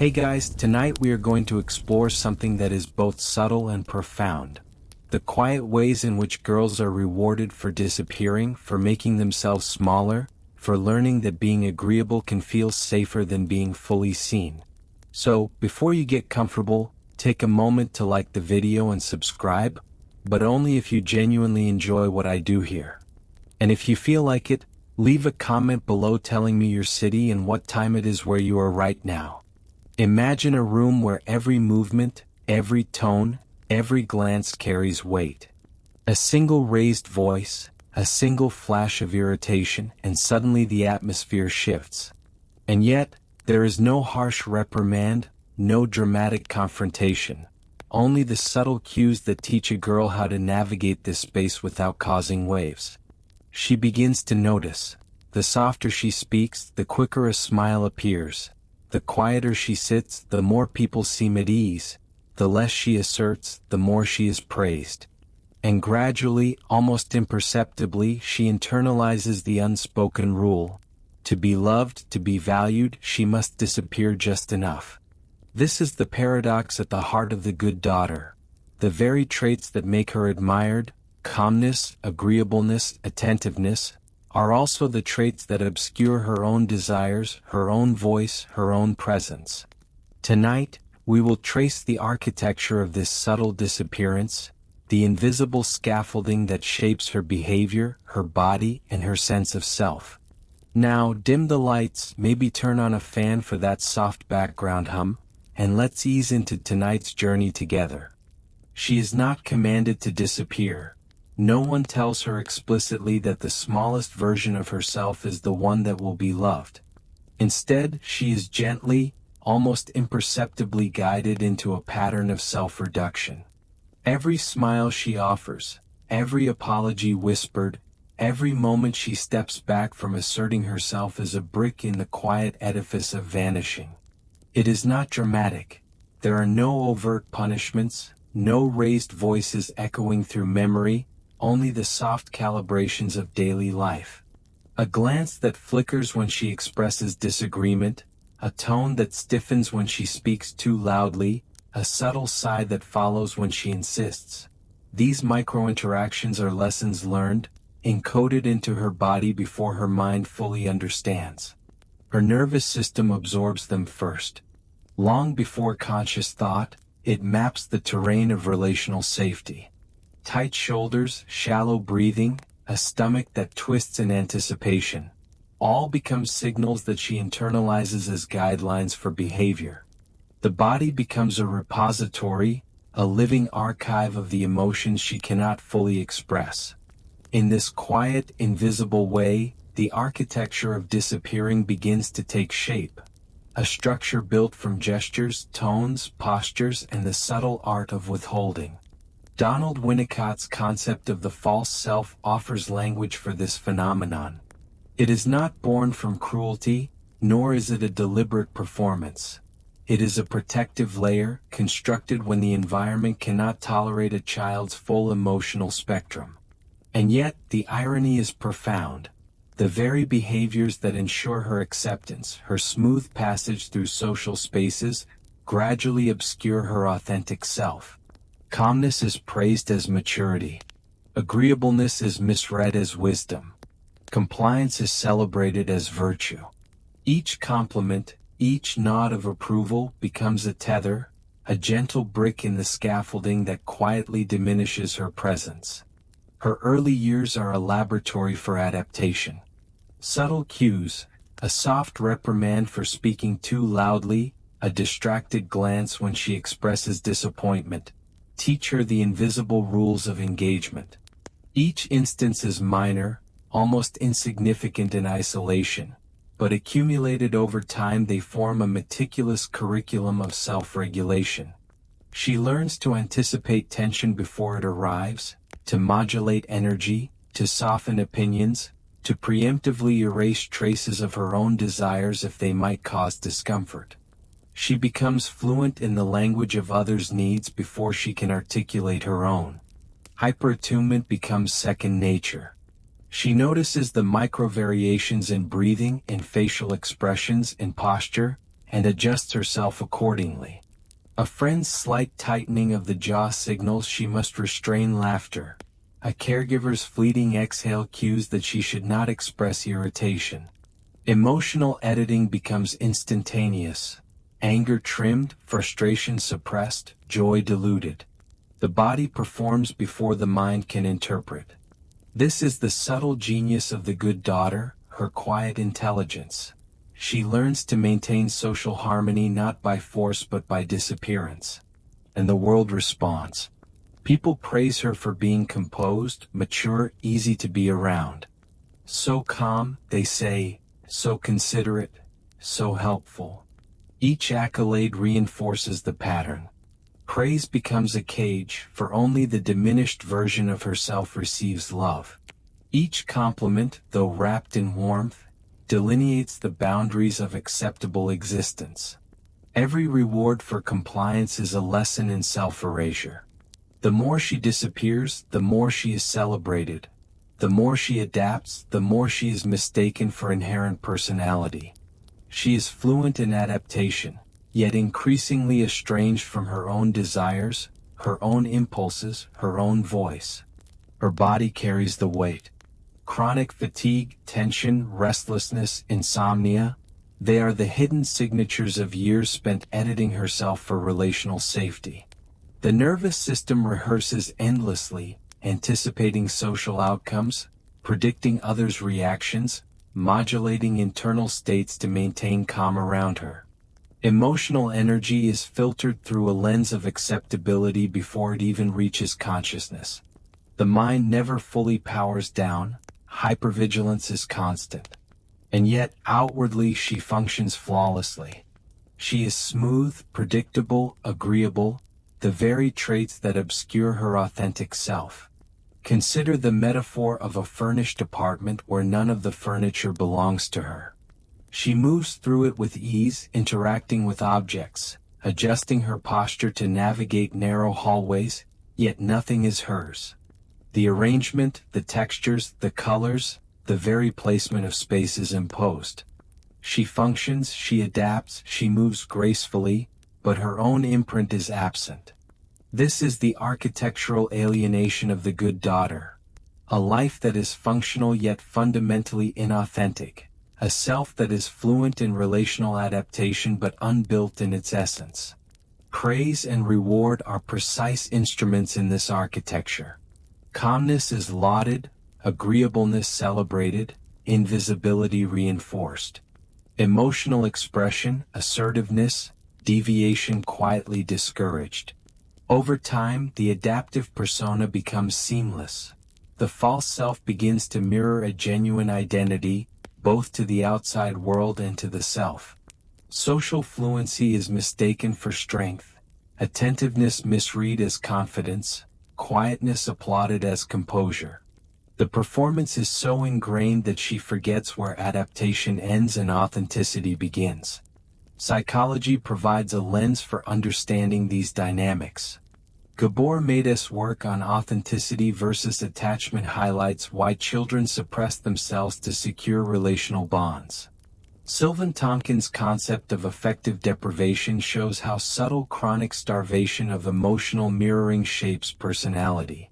Hey guys, tonight we are going to explore something that is both subtle and profound. The quiet ways in which girls are rewarded for disappearing, for making themselves smaller, for learning that being agreeable can feel safer than being fully seen. So, before you get comfortable, take a moment to like the video and subscribe, but only if you genuinely enjoy what I do here. And if you feel like it, leave a comment below telling me your city and what time it is where you are right now. Imagine a room where every movement, every tone, every glance carries weight. A single raised voice, a single flash of irritation, and suddenly the atmosphere shifts. And yet, there is no harsh reprimand, no dramatic confrontation. Only the subtle cues that teach a girl how to navigate this space without causing waves. She begins to notice. The softer she speaks, the quicker a smile appears. The quieter she sits, the more people seem at ease. The less she asserts, the more she is praised. And gradually, almost imperceptibly, she internalizes the unspoken rule. To be loved, to be valued, she must disappear just enough. This is the paradox at the heart of the good daughter. The very traits that make her admired, calmness, agreeableness, attentiveness, are also the traits that obscure her own desires, her own voice, her own presence. Tonight, we will trace the architecture of this subtle disappearance, the invisible scaffolding that shapes her behavior, her body, and her sense of self. Now, dim the lights, maybe turn on a fan for that soft background hum, and let's ease into tonight's journey together. She is not commanded to disappear. No one tells her explicitly that the smallest version of herself is the one that will be loved. Instead, she is gently, almost imperceptibly guided into a pattern of self-reduction. Every smile she offers, every apology whispered, every moment she steps back from asserting herself is a brick in the quiet edifice of vanishing. It is not dramatic. There are no overt punishments, no raised voices echoing through memory, only the soft calibrations of daily life. A glance that flickers when she expresses disagreement, a tone that stiffens when she speaks too loudly, a subtle sigh that follows when she insists. These micro-interactions are lessons learned, encoded into her body before her mind fully understands. Her nervous system absorbs them first. Long before conscious thought, it maps the terrain of relational safety. Tight shoulders, shallow breathing, a stomach that twists in anticipation, all become signals that she internalizes as guidelines for behavior. The body becomes a repository, a living archive of the emotions she cannot fully express. In this quiet, invisible way, the architecture of disappearing begins to take shape. A structure built from gestures, tones, postures, and the subtle art of withholding. Donald Winnicott's concept of the false self offers language for this phenomenon. It is not born from cruelty, nor is it a deliberate performance. It is a protective layer, constructed when the environment cannot tolerate a child's full emotional spectrum. And yet, the irony is profound. The very behaviors that ensure her acceptance, her smooth passage through social spaces, gradually obscure her authentic self. Calmness is praised as maturity. Agreeableness is misread as wisdom. Compliance is celebrated as virtue. Each compliment, each nod of approval becomes a tether, a gentle brick in the scaffolding that quietly diminishes her presence. Her early years are a laboratory for adaptation. Subtle cues, a soft reprimand for speaking too loudly, a distracted glance when she expresses disappointment, teach her the invisible rules of engagement. Each instance is minor, almost insignificant in isolation, but accumulated over time they form a meticulous curriculum of self-regulation. She learns to anticipate tension before it arrives, to modulate energy, to soften opinions, to preemptively erase traces of her own desires if they might cause discomfort. She becomes fluent in the language of others' needs before she can articulate her own. Hyperattunement becomes second nature. She notices the micro variations in breathing, in facial expressions, in posture, and adjusts herself accordingly. A friend's slight tightening of the jaw signals she must restrain laughter. A caregiver's fleeting exhale cues that she should not express irritation. Emotional editing becomes instantaneous. Anger trimmed, frustration suppressed, joy diluted. The body performs before the mind can interpret. This is the subtle genius of the good daughter, her quiet intelligence. She learns to maintain social harmony not by force but by disappearance. And the world responds. People praise her for being composed, mature, easy to be around. So calm, they say, so considerate, so helpful. Each accolade reinforces the pattern. Praise becomes a cage, for only the diminished version of herself receives love. Each compliment, though wrapped in warmth, delineates the boundaries of acceptable existence. Every reward for compliance is a lesson in self-erasure. The more she disappears, the more she is celebrated. The more she adapts, the more she is mistaken for inherent personality. She is fluent in adaptation, yet increasingly estranged from her own desires, her own impulses, her own voice. Her body carries the weight. Chronic fatigue, tension, restlessness, insomnia, they are the hidden signatures of years spent editing herself for relational safety. The nervous system rehearses endlessly, anticipating social outcomes, predicting others' reactions, modulating internal states to maintain calm around her. Emotional energy is filtered through a lens of acceptability before it even reaches consciousness. The mind never fully powers down, hypervigilance is constant. And yet outwardly she functions flawlessly. She is smooth, predictable, agreeable, the very traits that obscure her authentic self. Consider the metaphor of a furnished apartment where none of the furniture belongs to her. She moves through it with ease, interacting with objects, adjusting her posture to navigate narrow hallways, yet nothing is hers. The arrangement, the textures, the colors, the very placement of space is imposed. She functions, she adapts, she moves gracefully, but her own imprint is absent. This is the architectural alienation of the good daughter. A life that is functional yet fundamentally inauthentic. A self that is fluent in relational adaptation but unbuilt in its essence. Praise and reward are precise instruments in this architecture. Calmness is lauded, agreeableness celebrated, invisibility reinforced. Emotional expression, assertiveness, deviation quietly discouraged. Over time, the adaptive persona becomes seamless. The false self begins to mirror a genuine identity, both to the outside world and to the self. Social fluency is mistaken for strength, attentiveness misread as confidence, quietness applauded as composure. The performance is so ingrained that she forgets where adaptation ends and authenticity begins. Psychology provides a lens for understanding these dynamics. Gabor Matus' work on authenticity versus attachment highlights why children suppress themselves to secure relational bonds. Sylvan Tompkins' concept of affective deprivation shows how subtle chronic starvation of emotional mirroring shapes personality.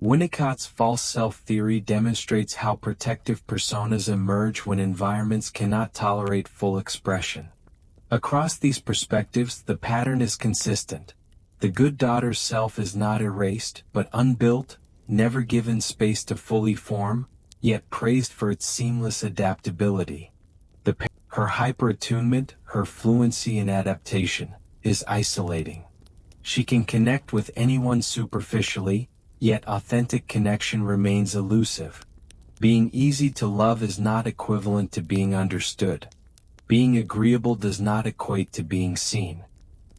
Winnicott's false self theory demonstrates how protective personas emerge when environments cannot tolerate full expression. Across these perspectives, the pattern is consistent. The good daughter's self is not erased, but unbuilt, never given space to fully form, yet praised for its seamless adaptability. Her hyperattunement, her fluency in adaptation, is isolating. She can connect with anyone superficially, yet authentic connection remains elusive. Being easy to love is not equivalent to being understood. Being agreeable does not equate to being seen.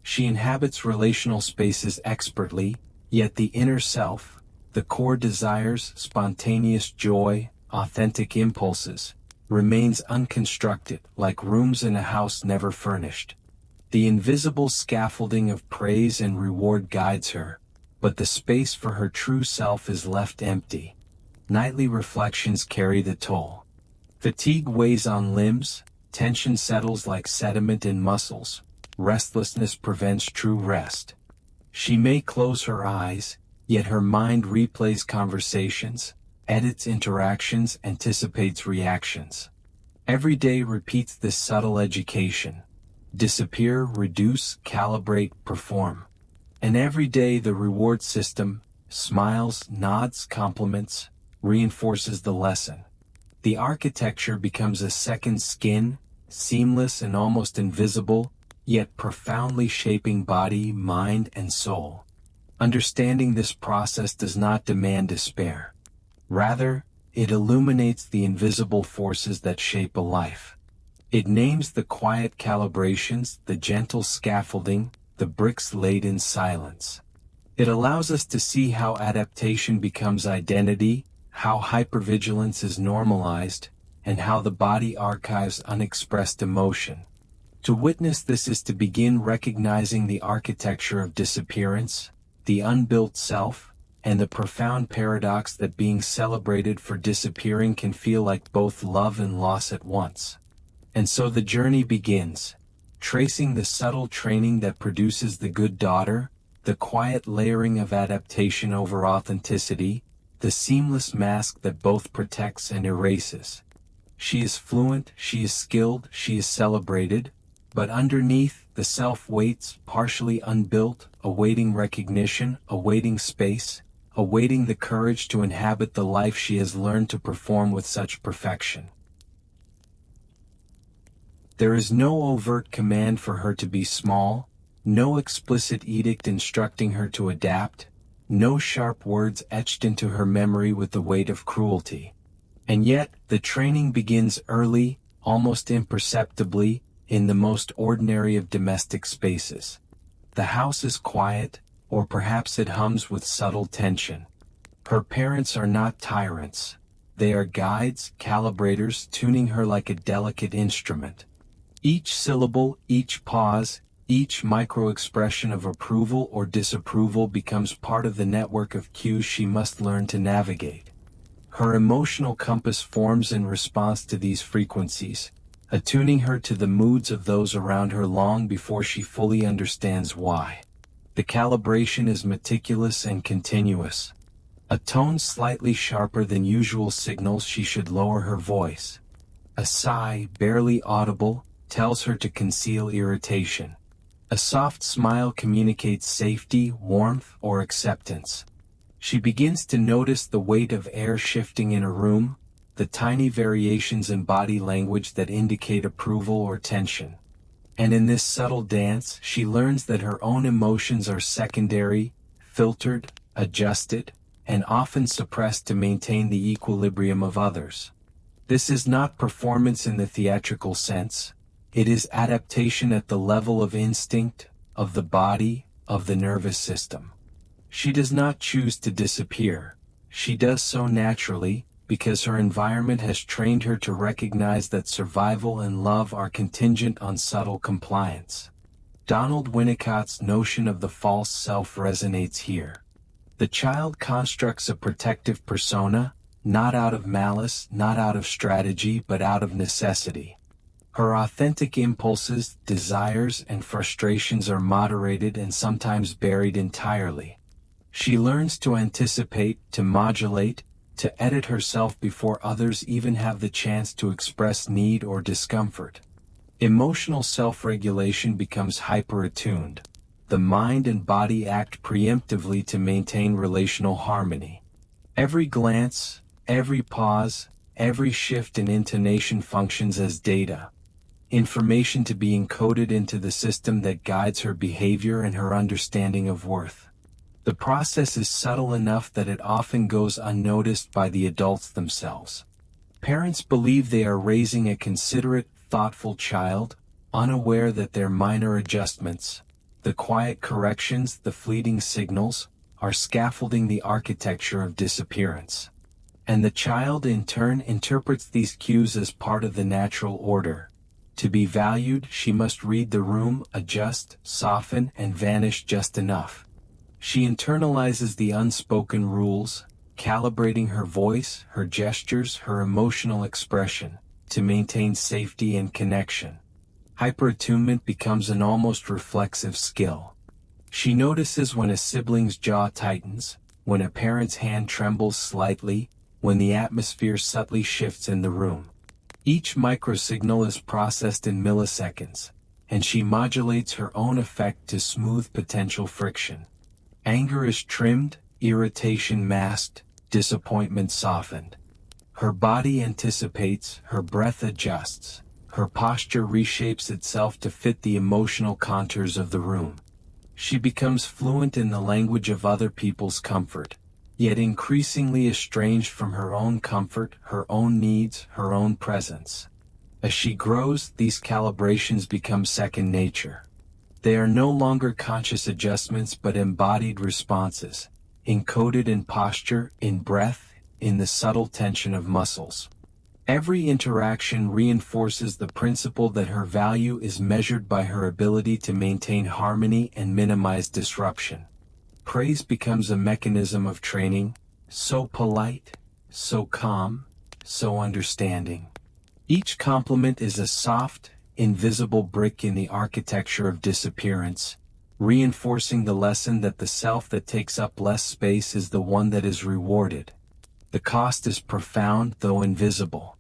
She inhabits relational spaces expertly, yet the inner self, the core desires, spontaneous joy, authentic impulses, remains unconstructed, like rooms in a house never furnished. The invisible scaffolding of praise and reward guides her, but the space for her true self is left empty. Nightly reflections carry the toll. Fatigue weighs on limbs, tension settles like sediment in muscles, restlessness prevents true rest. She may close her eyes, yet her mind replays conversations, edits interactions, anticipates reactions. Every day repeats this subtle education. Disappear, reduce, calibrate, perform. And every day the reward system, smiles, nods, compliments, reinforces the lesson. The architecture becomes a second skin, seamless and almost invisible, yet profoundly shaping body, mind, and soul. Understanding this process does not demand despair. Rather, it illuminates the invisible forces that shape a life. It names the quiet calibrations, the gentle scaffolding, the bricks laid in silence. It allows us to see how adaptation becomes identity, how hypervigilance is normalized, and how the body archives unexpressed emotion. To witness this is to begin recognizing the architecture of disappearance, the unbuilt self, and the profound paradox that being celebrated for disappearing can feel like both love and loss at once. And so the journey begins, tracing the subtle training that produces the good daughter, the quiet layering of adaptation over authenticity, the seamless mask that both protects and erases. She is fluent, she is skilled, she is celebrated, but underneath, the self waits, partially unbuilt, awaiting recognition, awaiting space, awaiting the courage to inhabit the life she has learned to perform with such perfection. There is no overt command for her to be small, no explicit edict instructing her to adapt, no sharp words etched into her memory with the weight of cruelty. And yet, the training begins early, almost imperceptibly, in the most ordinary of domestic spaces. The house is quiet, or perhaps it hums with subtle tension. Her parents are not tyrants. They are guides, calibrators, tuning her like a delicate instrument. Each syllable, each pause, each micro-expression of approval or disapproval becomes part of the network of cues she must learn to navigate. Her emotional compass forms in response to these frequencies, attuning her to the moods of those around her long before she fully understands why. The calibration is meticulous and continuous. A tone slightly sharper than usual signals she should lower her voice. A sigh, barely audible, tells her to conceal irritation. A soft smile communicates safety, warmth, or acceptance. She begins to notice the weight of air shifting in a room, the tiny variations in body language that indicate approval or tension. And in this subtle dance, she learns that her own emotions are secondary, filtered, adjusted, and often suppressed to maintain the equilibrium of others. This is not performance in the theatrical sense. It is adaptation at the level of instinct, of the body, of the nervous system. She does not choose to disappear. She does so naturally, because her environment has trained her to recognize that survival and love are contingent on subtle compliance. Donald Winnicott's notion of the false self resonates here. The child constructs a protective persona, not out of malice, not out of strategy, but out of necessity. Her authentic impulses, desires, and frustrations are moderated and sometimes buried entirely. She learns to anticipate, to modulate, to edit herself before others even have the chance to express need or discomfort. Emotional self-regulation becomes hyper-attuned. The mind and body act preemptively to maintain relational harmony. Every glance, every pause, every shift in intonation functions as data. Information to be encoded into the system that guides her behavior and her understanding of worth. The process is subtle enough that it often goes unnoticed by the adults themselves. Parents believe they are raising a considerate, thoughtful child, unaware that their minor adjustments, the quiet corrections, the fleeting signals, are scaffolding the architecture of disappearance. And the child in turn interprets these cues as part of the natural order. To be valued, she must read the room, adjust, soften, and vanish just enough. She internalizes the unspoken rules, calibrating her voice, her gestures, her emotional expression. to maintain safety and connection. Hyperattunement becomes an almost reflexive skill. She notices when a sibling's jaw tightens, when a parent's hand trembles slightly, when the atmosphere subtly shifts in the room. Each microsignal is processed in milliseconds, and she modulates her own effect to smooth potential friction. Anger is trimmed, irritation masked, disappointment softened. Her body anticipates, her breath adjusts, her posture reshapes itself to fit the emotional contours of the room. She becomes fluent in the language of other people's comfort, yet increasingly estranged from her own comfort, her own needs, her own presence. As she grows, these calibrations become second nature. They are no longer conscious adjustments but embodied responses, encoded in posture, in breath, in the subtle tension of muscles. Every interaction reinforces the principle that her value is measured by her ability to maintain harmony and minimize disruption. Praise becomes a mechanism of training, so polite, so calm, so understanding. Each compliment is a soft, invisible brick in the architecture of disappearance, reinforcing the lesson that the self that takes up less space is the one that is rewarded. The cost is profound though invisible.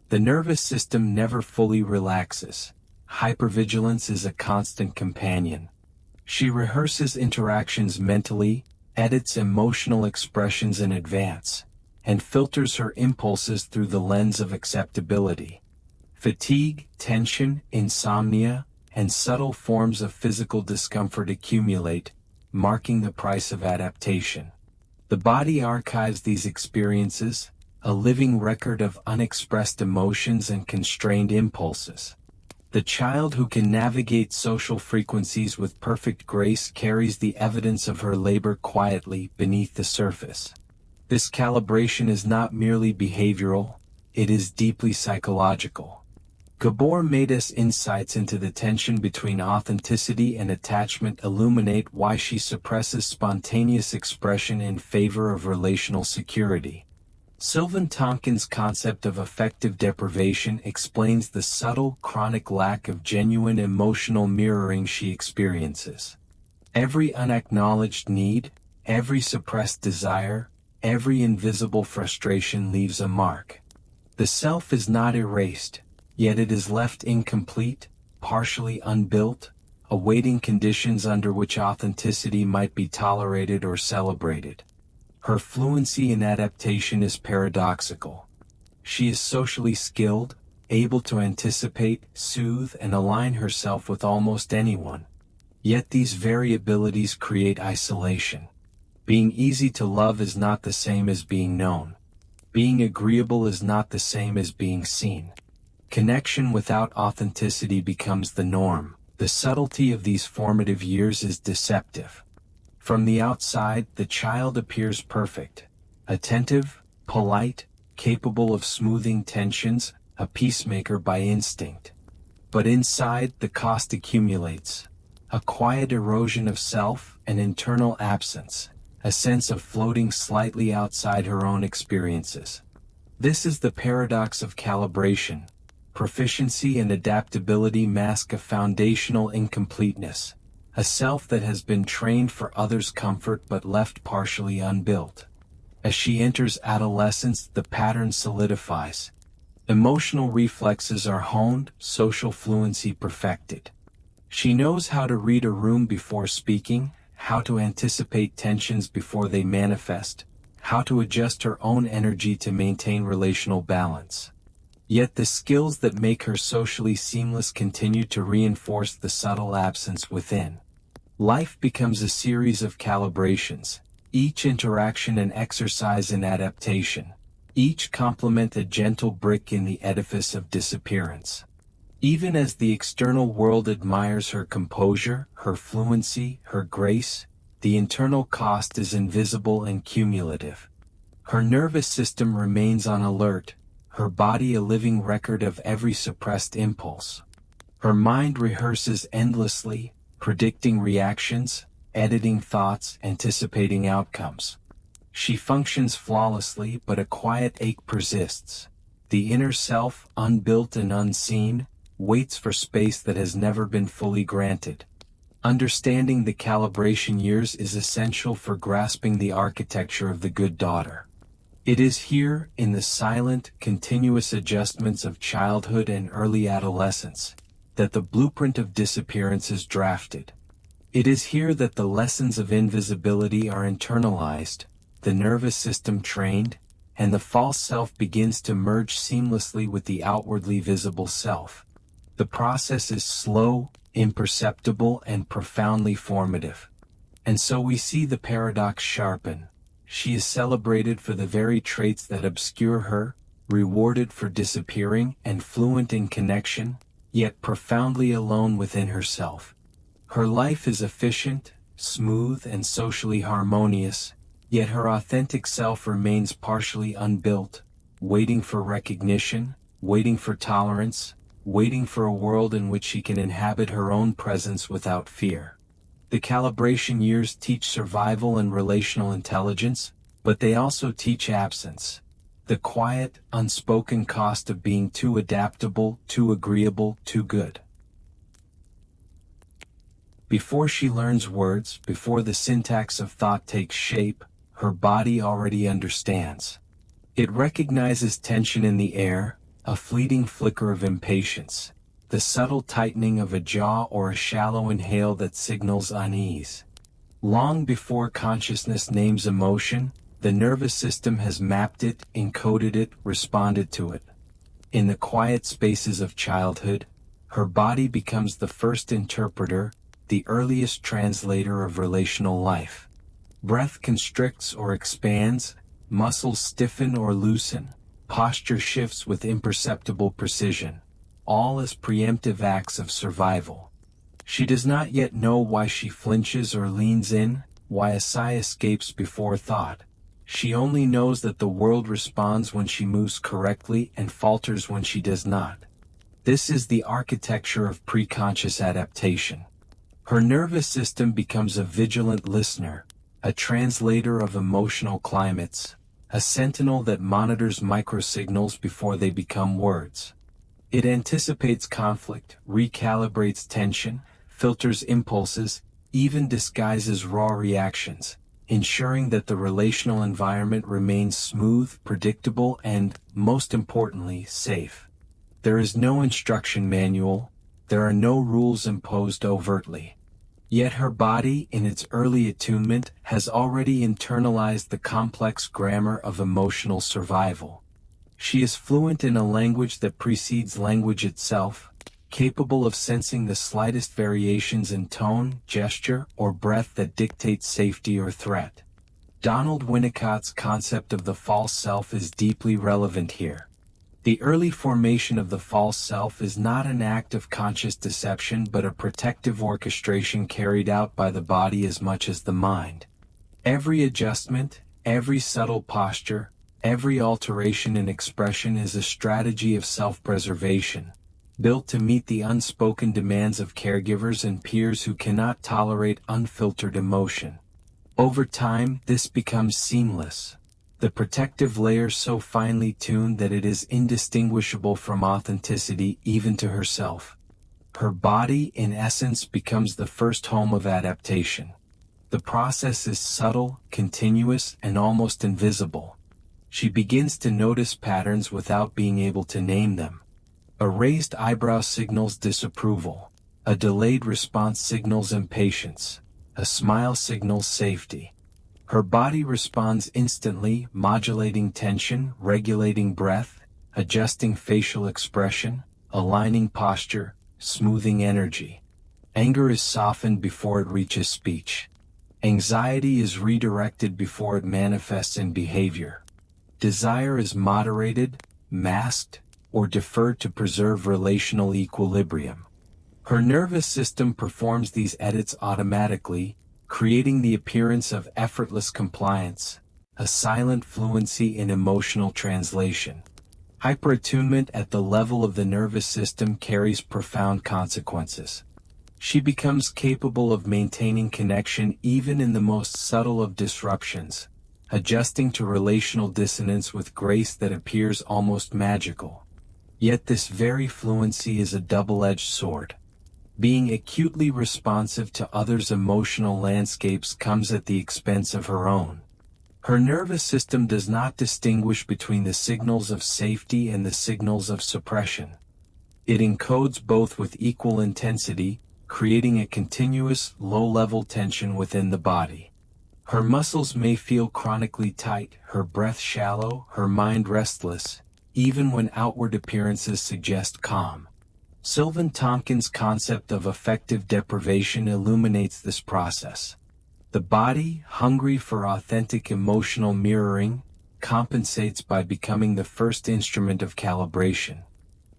The nervous system never fully relaxes. Hypervigilance is a constant companion. She rehearses interactions mentally, edits emotional expressions in advance, and filters her impulses through the lens of acceptability. Fatigue, tension, insomnia, and subtle forms of physical discomfort accumulate, marking the price of adaptation. The body archives these experiences, a living record of unexpressed emotions and constrained impulses. The child who can navigate social frequencies with perfect grace carries the evidence of her labor quietly beneath the surface. This calibration is not merely behavioral, it is deeply psychological. Gabor Maida's insights into the tension between authenticity and attachment illuminate why she suppresses spontaneous expression in favor of relational security. Sylvan Tonkin's concept of affective deprivation explains the subtle, chronic lack of genuine emotional mirroring she experiences. Every unacknowledged need, every suppressed desire, every invisible frustration leaves a mark. The self is not erased, yet it is left incomplete, partially unbuilt, awaiting conditions under which authenticity might be tolerated or celebrated. Her fluency in adaptation is paradoxical. She is socially skilled, able to anticipate, soothe, and align herself with almost anyone. Yet these variabilities create isolation. Being easy to love is not the same as being known. Being agreeable is not the same as being seen. Connection without authenticity becomes the norm. The subtlety of these formative years is deceptive. From the outside, the child appears perfect, attentive, polite, capable of smoothing tensions, a peacemaker by instinct. But inside, the cost accumulates. A quiet erosion of self, an internal absence, a sense of floating slightly outside her own experiences. This is the paradox of calibration. Proficiency and adaptability mask a foundational incompleteness, a self that has been trained for others' comfort but left partially unbuilt. As she enters adolescence, the pattern solidifies. Emotional reflexes are honed, social fluency perfected. She knows how to read a room before speaking, how to anticipate tensions before they manifest, how to adjust her own energy to maintain relational balance. Yet the skills that make her socially seamless continue to reinforce the subtle absence within. Life becomes a series of calibrations, each interaction an exercise in adaptation, each complement a gentle brick in the edifice of disappearance. Even as the external world admires her composure, her fluency, her grace, the internal cost is invisible and cumulative. Her nervous system remains on alert, her body a living record of every suppressed impulse. Her mind rehearses endlessly, predicting reactions, editing thoughts, anticipating outcomes. She functions flawlessly, but a quiet ache persists. The inner self, unbuilt and unseen, waits for space that has never been fully granted. Understanding the calibration years is essential for grasping the architecture of the good daughter. It is here, in the silent, continuous adjustments of childhood and early adolescence, that the blueprint of disappearance is drafted. It is here that the lessons of invisibility are internalized, the nervous system trained, and the false self begins to merge seamlessly with the outwardly visible self. The process is slow, imperceptible, and profoundly formative. And so we see the paradox sharpen. She is celebrated for the very traits that obscure her, rewarded for disappearing and fluent in connection, yet profoundly alone within herself. Her life is efficient, smooth, and socially harmonious, yet her authentic self remains partially unbuilt, waiting for recognition, waiting for tolerance, waiting for a world in which she can inhabit her own presence without fear. The calibration years teach survival and relational intelligence, but they also teach absence. The quiet, unspoken cost of being too adaptable, too agreeable, too good. Before she learns words, before the syntax of thought takes shape, her body already understands. It recognizes tension in the air, a fleeting flicker of impatience, the subtle tightening of a jaw or a shallow inhale that signals unease. Long before consciousness names emotion, the nervous system has mapped it, encoded it, responded to it. In the quiet spaces of childhood, her body becomes the first interpreter, the earliest translator of relational life. Breath constricts or expands, muscles stiffen or loosen, posture shifts with imperceptible precision, all as preemptive acts of survival. She does not yet know why she flinches or leans in, why a sigh escapes before thought. She only knows that the world responds when she moves correctly and falters when she does not. This is the architecture of preconscious adaptation. Her nervous system becomes a vigilant listener, a translator of emotional climates, a sentinel that monitors microsignals before they become words. It anticipates conflict, recalibrates tension, filters impulses, even disguises raw reactions, ensuring that the relational environment remains smooth, predictable, and, most importantly, safe. There is no instruction manual, there are no rules imposed overtly. Yet her body, in its early attunement, has already internalized the complex grammar of emotional survival. She is fluent in a language that precedes language itself, capable of sensing the slightest variations in tone, gesture, or breath that dictate safety or threat. Donald Winnicott's concept of the false self is deeply relevant here. The early formation of the false self is not an act of conscious deception but a protective orchestration carried out by the body as much as the mind. Every adjustment, every subtle posture, every alteration in expression is a strategy of self-preservation, built to meet the unspoken demands of caregivers and peers who cannot tolerate unfiltered emotion. Over time, this becomes seamless. The protective layer so finely tuned that it is indistinguishable from authenticity even to herself. Her body, in essence, becomes the first home of adaptation. The process is subtle, continuous, and almost invisible. She begins to notice patterns without being able to name them. A raised eyebrow signals disapproval. A delayed response signals impatience. A smile signals safety. Her body responds instantly, modulating tension, regulating breath, adjusting facial expression, aligning posture, smoothing energy. Anger is softened before it reaches speech. Anxiety is redirected before it manifests in behavior. Desire is moderated, masked, or deferred to preserve relational equilibrium. Her nervous system performs these edits automatically, creating the appearance of effortless compliance, a silent fluency in emotional translation. Hyperattunement at the level of the nervous system carries profound consequences. She becomes capable of maintaining connection even in the most subtle of disruptions, adjusting to relational dissonance with grace that appears almost magical. Yet this very fluency is a double-edged sword. Being acutely responsive to others' emotional landscapes comes at the expense of her own. Her nervous system does not distinguish between the signals of safety and the signals of suppression. It encodes both with equal intensity, creating a continuous, low-level tension within the body. Her muscles may feel chronically tight, her breath shallow, her mind restless, even when outward appearances suggest calm. Sylvan Tompkins' concept of affective deprivation illuminates this process. The body, hungry for authentic emotional mirroring, compensates by becoming the first instrument of calibration.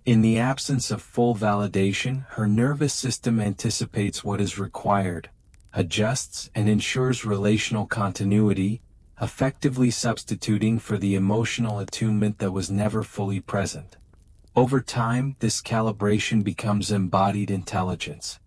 In the absence of full validation, her nervous system anticipates what is required, adjusts and ensures relational continuity, effectively substituting for the emotional attunement that was never fully present. Over time, this calibration becomes embodied intelligence.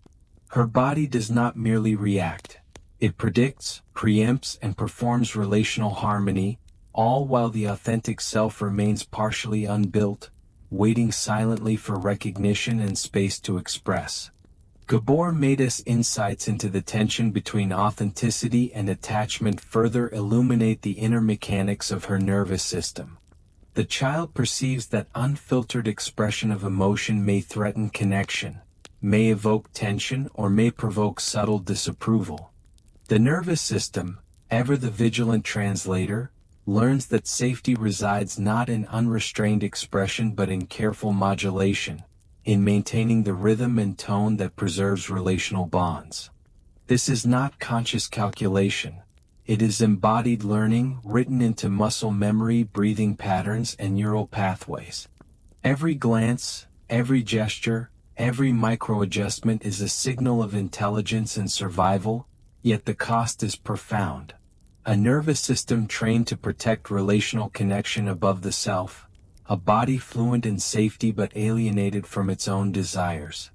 Her body does not merely react. It predicts, preempts, and performs relational harmony, all while the authentic self remains partially unbuilt, waiting silently for recognition and space to express. Gabor Maida's insights into the tension between authenticity and attachment further illuminate the inner mechanics of her nervous system. The child perceives that unfiltered expression of emotion may threaten connection, may evoke tension, or may provoke subtle disapproval. The nervous system, ever the vigilant translator, learns that safety resides not in unrestrained expression but in careful modulation, in maintaining the rhythm and tone that preserves relational bonds. This is not conscious calculation. It is embodied learning written into muscle memory, breathing patterns, and neural pathways. Every glance, every gesture, every micro-adjustment is a signal of intelligence and survival, yet the cost is profound. A nervous system trained to protect relational connection above the self, a body fluent in safety but alienated from its own desires.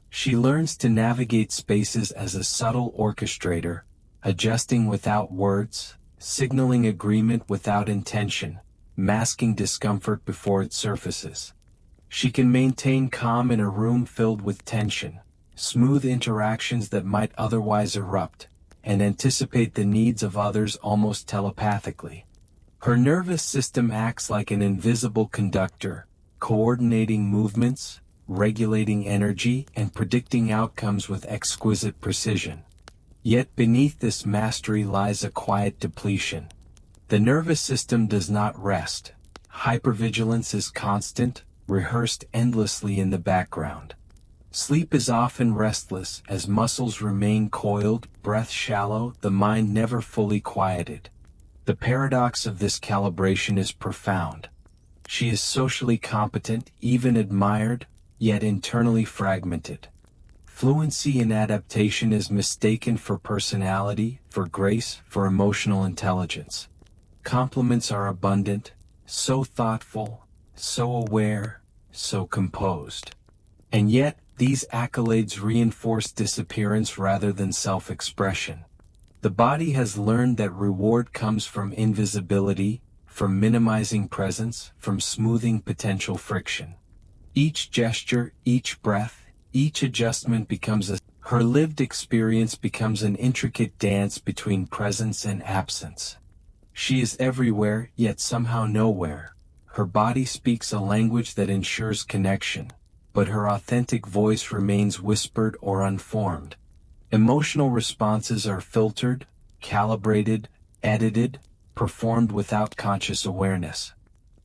She learns to navigate spaces as a subtle orchestrator, adjusting without words, signaling agreement without intention, masking discomfort before it surfaces. She can maintain calm in a room filled with tension, smooth interactions that might otherwise erupt, and anticipate the needs of others almost telepathically. Her nervous system acts like an invisible conductor, coordinating movements, regulating energy, and predicting outcomes with exquisite precision. Yet beneath this mastery lies a quiet depletion. The nervous system does not rest. Hypervigilance is constant, rehearsed endlessly in the background. Sleep is often restless as muscles remain coiled, breath shallow, the mind never fully quieted. The paradox of this calibration is profound. She is socially competent, even admired, yet internally fragmented. Fluency in adaptation is mistaken for personality, for grace, for emotional intelligence. Compliments are abundant, so thoughtful, so aware, so composed. And yet, these accolades reinforce disappearance rather than self-expression. The body has learned that reward comes from invisibility, from minimizing presence, from smoothing potential friction. Each gesture, each breath, each adjustment her lived experience becomes an intricate dance between presence and absence. She is everywhere, yet somehow nowhere. Her body speaks a language that ensures connection, but her authentic voice remains whispered or unformed. Emotional responses are filtered, calibrated, edited, performed without conscious awareness.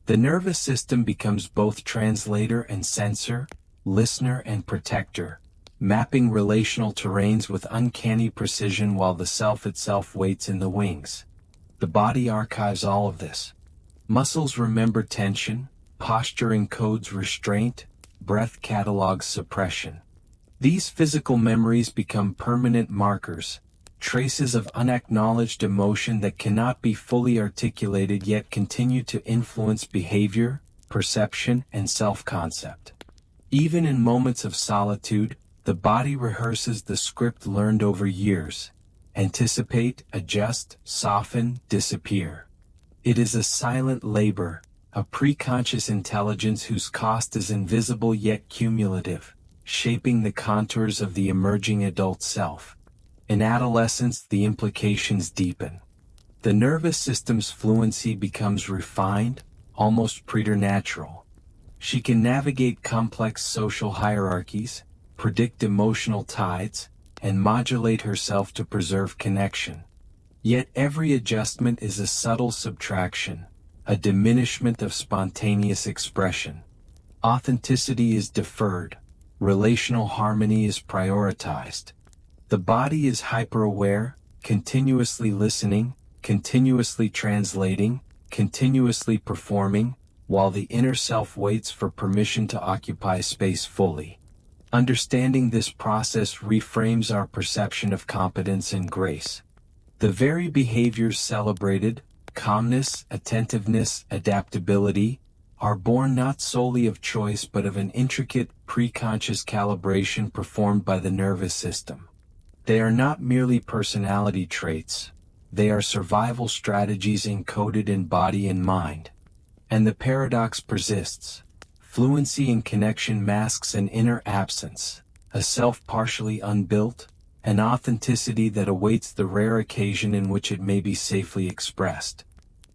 The nervous system becomes both translator and censor, listener and protector, mapping relational terrains with uncanny precision while the self itself waits in the wings. The body archives all of this. Muscles remember tension, posture encodes restraint, breath catalogs suppression. These physical memories become permanent markers, traces of unacknowledged emotion that cannot be fully articulated yet continue to influence behavior, perception, and self-concept. Even in moments of solitude, the body rehearses the script learned over years. Anticipate, adjust, soften, disappear. It is a silent labor, a preconscious intelligence whose cost is invisible yet cumulative, shaping the contours of the emerging adult self. In adolescence, the implications deepen. The nervous system's fluency becomes refined, almost preternatural. She can navigate complex social hierarchies, predict emotional tides, and modulate herself to preserve connection. Yet every adjustment is a subtle subtraction, a diminishment of spontaneous expression. Authenticity is deferred, relational harmony is prioritized. The body is hyper-aware, continuously listening, continuously translating, continuously performing, while the inner self waits for permission to occupy space fully. Understanding this process reframes our perception of competence and grace. The very behaviors celebrated, calmness, attentiveness, adaptability, are born not solely of choice but of an intricate, preconscious calibration performed by the nervous system. They are not merely personality traits, they are survival strategies encoded in body and mind. And the paradox persists. Fluency in connection masks an inner absence, a self partially unbuilt, an authenticity that awaits the rare occasion in which it may be safely expressed.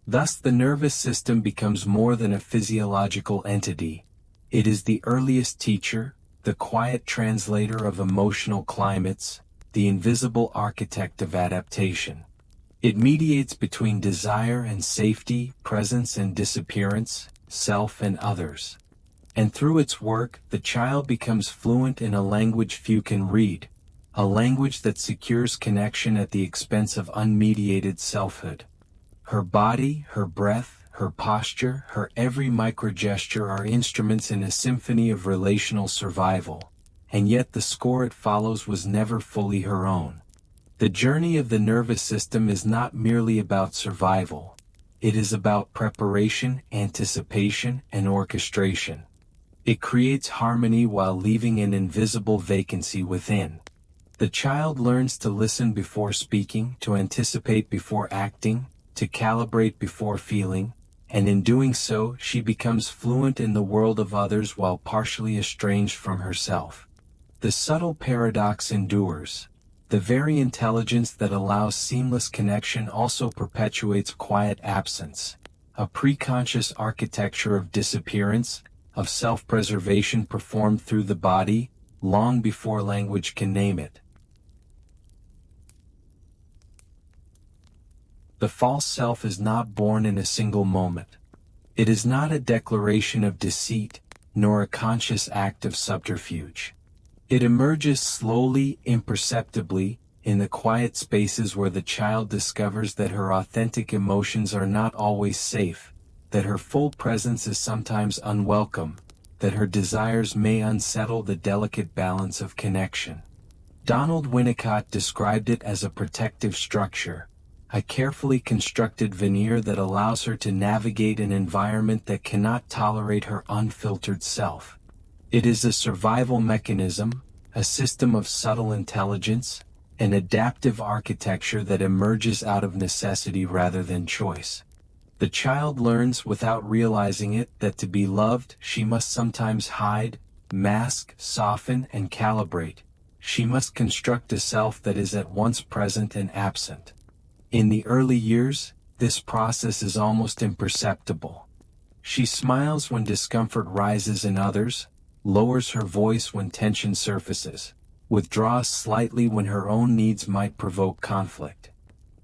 Thus the nervous system becomes more than a physiological entity. It is the earliest teacher, the quiet translator of emotional climates, the invisible architect of adaptation. It mediates between desire and safety, presence and disappearance, self and others. And through its work, the child becomes fluent in a language few can read, a language that secures connection at the expense of unmediated selfhood. Her body, her breath, her posture, her every microgesture are instruments in a symphony of relational survival, and yet the score it follows was never fully her own. The journey of the nervous system is not merely about survival. It is about preparation, anticipation, and orchestration. It creates harmony while leaving an invisible vacancy within. The child learns to listen before speaking, to anticipate before acting, to calibrate before feeling, and in doing so, she becomes fluent in the world of others while partially estranged from herself. The subtle paradox endures. The very intelligence that allows seamless connection also perpetuates quiet absence, a preconscious architecture of disappearance, of self-preservation performed through the body, long before language can name it. The false self is not born in a single moment. It is not a declaration of deceit, nor a conscious act of subterfuge. It emerges slowly, imperceptibly, in the quiet spaces where the child discovers that her authentic emotions are not always safe, that her full presence is sometimes unwelcome, that her desires may unsettle the delicate balance of connection. Donald Winnicott described it as a protective structure, a carefully constructed veneer that allows her to navigate an environment that cannot tolerate her unfiltered self. It is a survival mechanism, a system of subtle intelligence, an adaptive architecture that emerges out of necessity rather than choice. The child learns without realizing it that to be loved, she must sometimes hide, mask, soften, and calibrate. She must construct a self that is at once present and absent. In the early years, this process is almost imperceptible. She smiles when discomfort rises in others, lowers her voice when tension surfaces, withdraws slightly when her own needs might provoke conflict.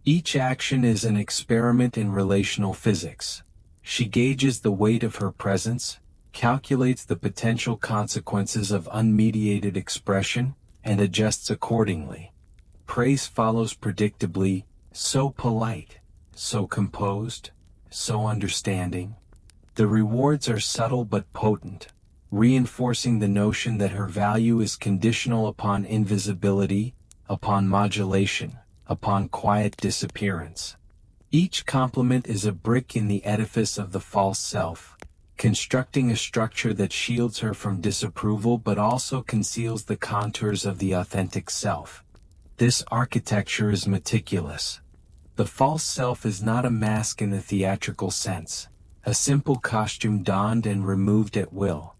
Each action is an experiment in relational physics. She gauges the weight of her presence, calculates the potential consequences of unmediated expression, and adjusts accordingly. Praise follows predictably, so polite, so composed, so understanding. The rewards are subtle but potent, reinforcing the notion that her value is conditional upon invisibility, upon modulation, upon quiet disappearance. Each compliment is a brick in the edifice of the false self, constructing a structure that shields her from disapproval but also conceals the contours of the authentic self. This architecture is meticulous. The false self is not a mask in the theatrical sense, a simple costume donned and removed at will.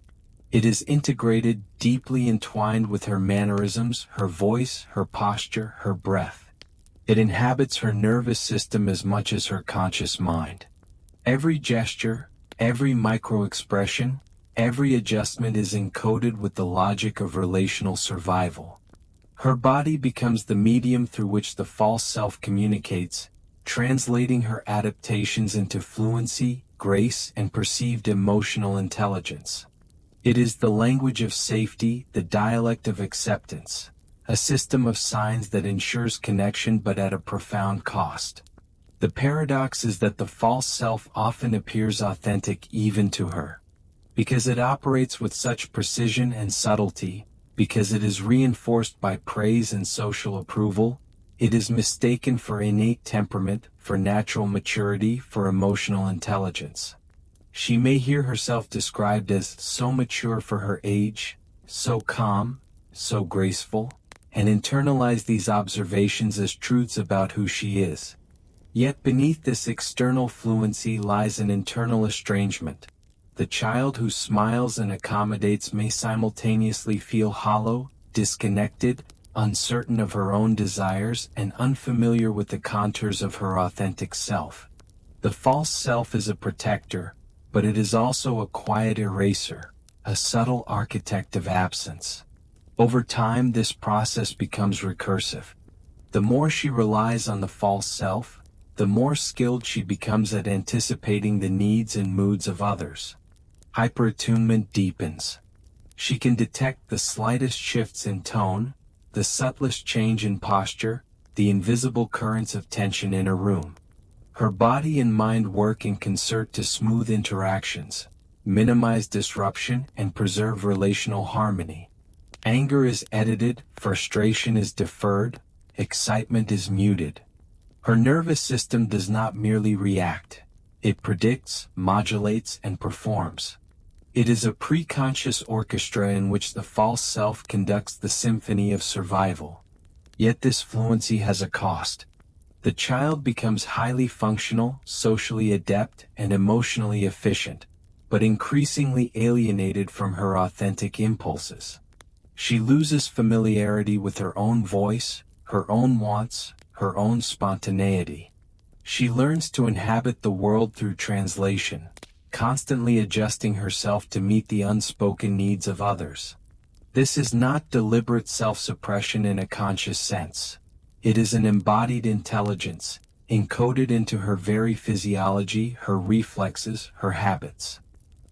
It is integrated, deeply entwined with her mannerisms, her voice, her posture, her breath. It inhabits her nervous system as much as her conscious mind. Every gesture, every micro-expression, every adjustment is encoded with the logic of relational survival. Her body becomes the medium through which the false self communicates, translating her adaptations into fluency, grace, and perceived emotional intelligence. It is the language of safety, the dialect of acceptance, a system of signs that ensures connection but at a profound cost. The paradox is that the false self often appears authentic even to her. Because it operates with such precision and subtlety, because it is reinforced by praise and social approval, it is mistaken for innate temperament, for natural maturity, for emotional intelligence. She may hear herself described as so mature for her age, so calm, so graceful, and internalize these observations as truths about who she is. Yet beneath this external fluency lies an internal estrangement. The child who smiles and accommodates may simultaneously feel hollow, disconnected, uncertain of her own desires, and unfamiliar with the contours of her authentic self. The false self is a protector, but it is also a quiet eraser, a subtle architect of absence. Over time, this process becomes recursive. The more she relies on the false self, the more skilled she becomes at anticipating the needs and moods of others. Hyperattunement deepens. She can detect the slightest shifts in tone, the subtlest change in posture, the invisible currents of tension in a room. Her body and mind work in concert to smooth interactions, minimize disruption, and preserve relational harmony. Anger is edited, frustration is deferred, excitement is muted. Her nervous system does not merely react. It predicts, modulates, and performs. It is a preconscious orchestra in which the false self conducts the symphony of survival. Yet this fluency has a cost. The child becomes highly functional, socially adept, and emotionally efficient, but increasingly alienated from her authentic impulses. She loses familiarity with her own voice, her own wants, her own spontaneity. She learns to inhabit the world through translation, constantly adjusting herself to meet the unspoken needs of others. This is not deliberate self-suppression in a conscious sense. It is an embodied intelligence, encoded into her very physiology, her reflexes, her habits.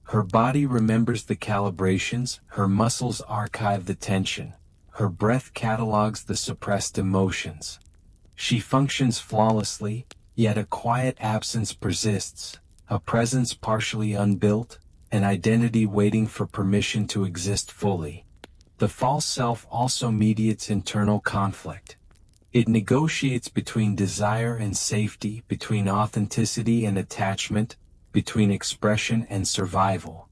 Her body remembers the calibrations, her muscles archive the tension, her breath catalogs the suppressed emotions. She functions flawlessly, yet a quiet absence persists, a presence partially unbuilt, an identity waiting for permission to exist fully. The false self also mediates internal conflict. It negotiates between desire and safety, between authenticity and attachment, between expression and survival.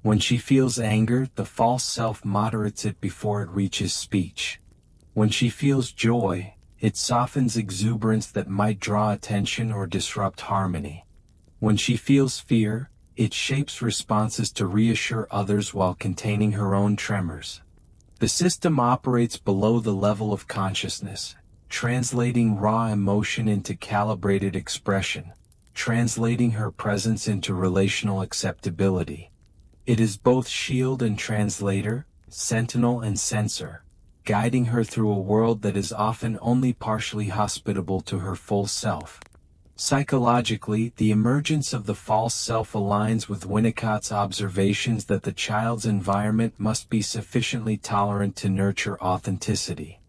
When she feels anger, the false self moderates it before it reaches speech. When she feels joy, it softens exuberance that might draw attention or disrupt harmony. When she feels fear, it shapes responses to reassure others while containing her own tremors. The system operates below the level of consciousness, translating raw emotion into calibrated expression, translating her presence into relational acceptability. It is both shield and translator, sentinel and censor, guiding her through a world that is often only partially hospitable to her full self. Psychologically, the emergence of the false self aligns with Winnicott's observations that the child's environment must be sufficiently tolerant to nurture authenticity.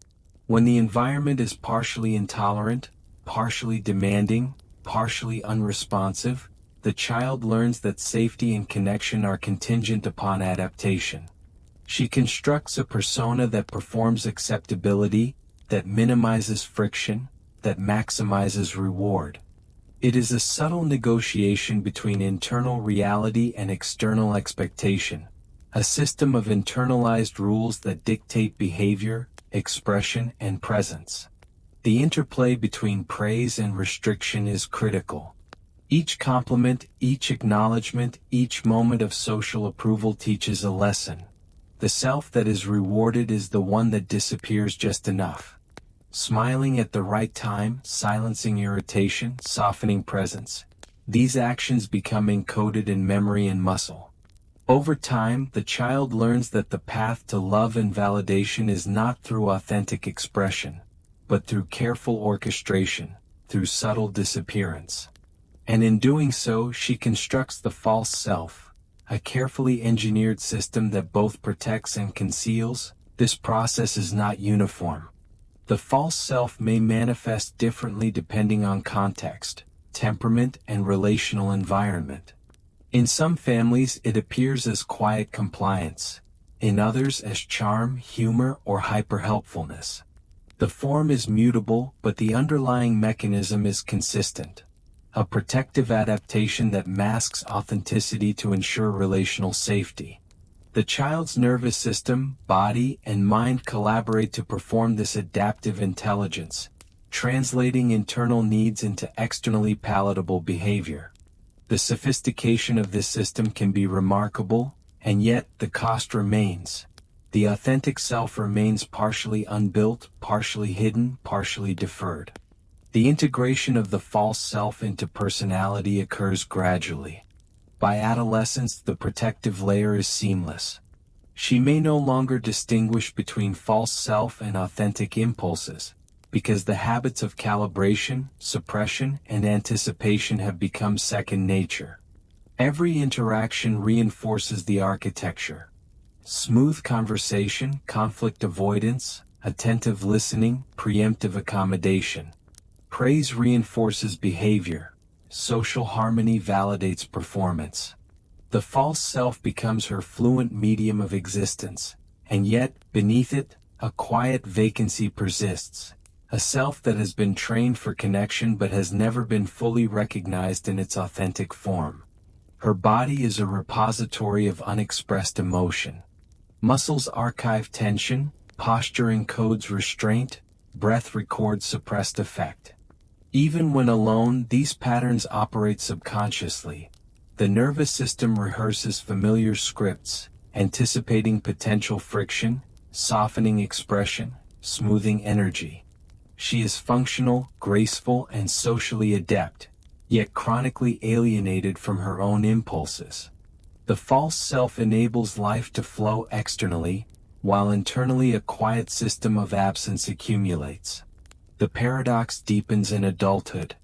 When the environment is partially intolerant, partially demanding, partially unresponsive, the child learns that safety and connection are contingent upon adaptation. She constructs a persona that performs acceptability, that minimizes friction, that maximizes reward. It is a subtle negotiation between internal reality and external expectation, a system of internalized rules that dictate behavior, expression, and presence. The interplay between praise and restriction is critical. Each compliment, each acknowledgement, each moment of social approval teaches a lesson. The self that is rewarded is the one that disappears just enough. Smiling at the right time, silencing irritation, softening presence. These actions become encoded in memory and muscle. Over time, the child learns that the path to love and validation is not through authentic expression, but through careful orchestration, through subtle disappearance. And in doing so, she constructs the false self, a carefully engineered system that both protects and conceals. This process is not uniform. The false self may manifest differently depending on context, temperament, and relational environment. In some families, it appears as quiet compliance, in others as charm, humor, or hyper-helpfulness. The form is mutable, but the underlying mechanism is consistent. A protective adaptation that masks authenticity to ensure relational safety. The child's nervous system, body, and mind collaborate to perform this adaptive intelligence, translating internal needs into externally palatable behavior. The sophistication of this system can be remarkable, and yet the cost remains. The authentic self remains partially unbuilt, partially hidden, partially deferred. The integration of the false self into personality occurs gradually. By adolescence, the protective layer is seamless. She may no longer distinguish between false self and authentic impulses, because the habits of calibration, suppression, and anticipation have become second nature. Every interaction reinforces the architecture. Smooth conversation, conflict avoidance, attentive listening, preemptive accommodation. Praise reinforces behavior. Social harmony validates performance. The false self becomes her fluent medium of existence, and yet, beneath it, a quiet vacancy persists. A self that has been trained for connection but has never been fully recognized in its authentic form. Her body is a repository of unexpressed emotion. Muscles archive tension, posture encodes restraint, breath records suppressed affect. Even when alone, these patterns operate subconsciously. The nervous system rehearses familiar scripts, anticipating potential friction, softening expression, smoothing energy. She is functional, graceful, and socially adept, yet chronically alienated from her own impulses. The false self enables life to flow externally, while internally a quiet system of absence accumulates. The paradox deepens in adulthood.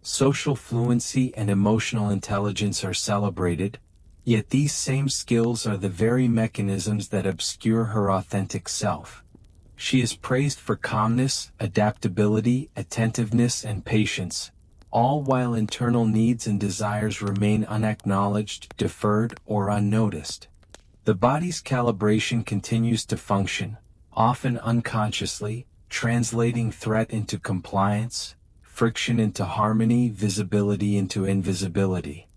Social fluency and emotional intelligence are celebrated, yet these same skills are the very mechanisms that obscure her authentic self. She is praised for calmness, adaptability, attentiveness, and patience, all while internal needs and desires remain unacknowledged, deferred, or unnoticed. The body's calibration continues to function, often unconsciously, translating threat into compliance, friction into harmony, visibility into invisibility.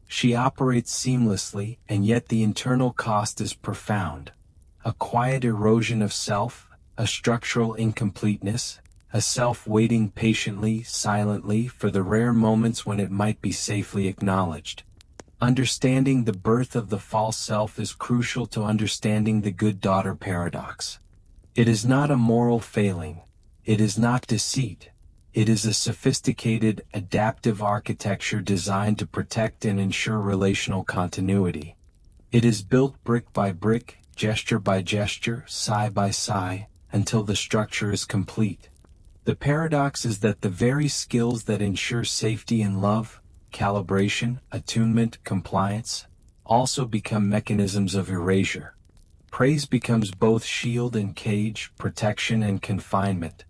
She operates seamlessly, and yet the internal cost is profound. A quiet erosion of self, a structural incompleteness, a self waiting patiently, silently for the rare moments when it might be safely acknowledged. Understanding the birth of the false self is crucial to understanding the good daughter paradox. It is not a moral failing. It is not deceit. It is a sophisticated, adaptive architecture designed to protect and ensure relational continuity. It is built brick by brick, gesture by gesture, sigh by sigh, until the structure is complete. The paradox is that the very skills that ensure safety in love, calibration, attunement, compliance, also become mechanisms of erasure. Praise becomes both shield and cage, protection and confinement.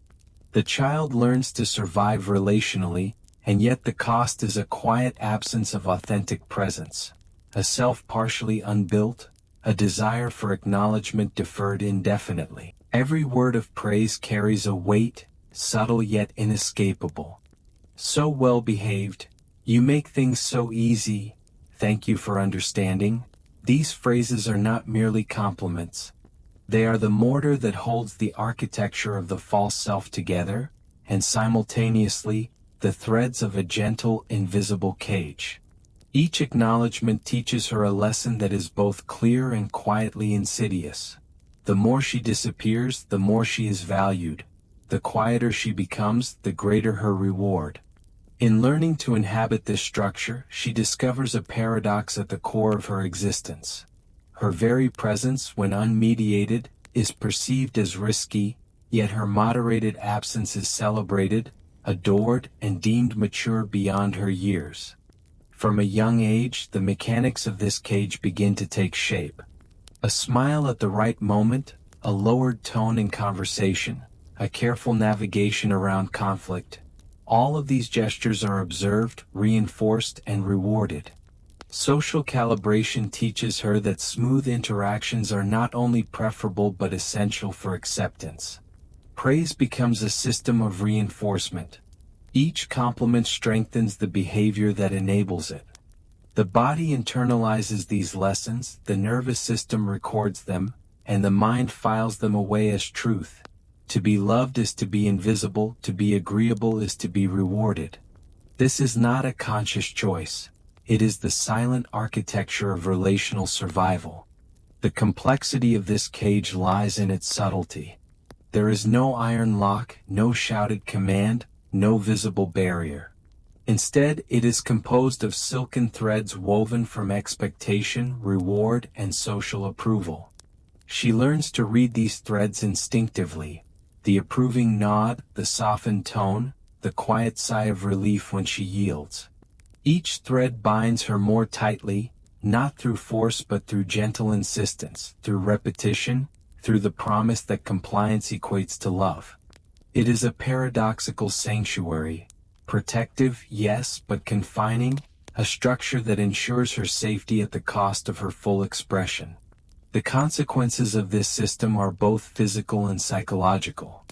The child learns to survive relationally, and yet the cost is a quiet absence of authentic presence, a self partially unbuilt, a desire for acknowledgement deferred indefinitely. Every word of praise carries a weight, subtle yet inescapable. So well behaved, you make things so easy, thank you for understanding. These phrases are not merely compliments. They are the mortar that holds the architecture of the false self together, and simultaneously, the threads of a gentle, invisible cage. Each acknowledgement teaches her a lesson that is both clear and quietly insidious. The more she disappears, the more she is valued. The quieter she becomes, the greater her reward. In learning to inhabit this structure, she discovers a paradox at the core of her existence. Her very presence, when unmediated, is perceived as risky, yet her moderated absence is celebrated, adored, and deemed mature beyond her years. From a young age, the mechanics of this cage begin to take shape. A smile at the right moment, a lowered tone in conversation, a careful navigation around conflict. All of these gestures are observed, reinforced, and rewarded. Social calibration teaches her that smooth interactions are not only preferable but essential for acceptance. Praise becomes a system of reinforcement. Each compliment strengthens the behavior that enables it. The body internalizes these lessons, the nervous system records them, and the mind files them away as truth. To be loved is to be invisible, to be agreeable is to be rewarded. This is not a conscious choice. It is the silent architecture of relational survival. The complexity of this cage lies in its subtlety. There is no iron lock, no shouted command, no visible barrier. Instead, it is composed of silken threads woven from expectation, reward, and social approval. She learns to read these threads instinctively. The approving nod, the softened tone, the quiet sigh of relief when she yields. Each thread binds her more tightly, not through force but through gentle insistence, through repetition, through the promise that compliance equates to love. It is a paradoxical sanctuary, protective, yes, but confining, a structure that ensures her safety at the cost of her full expression. The consequences of this system are both physical and psychological.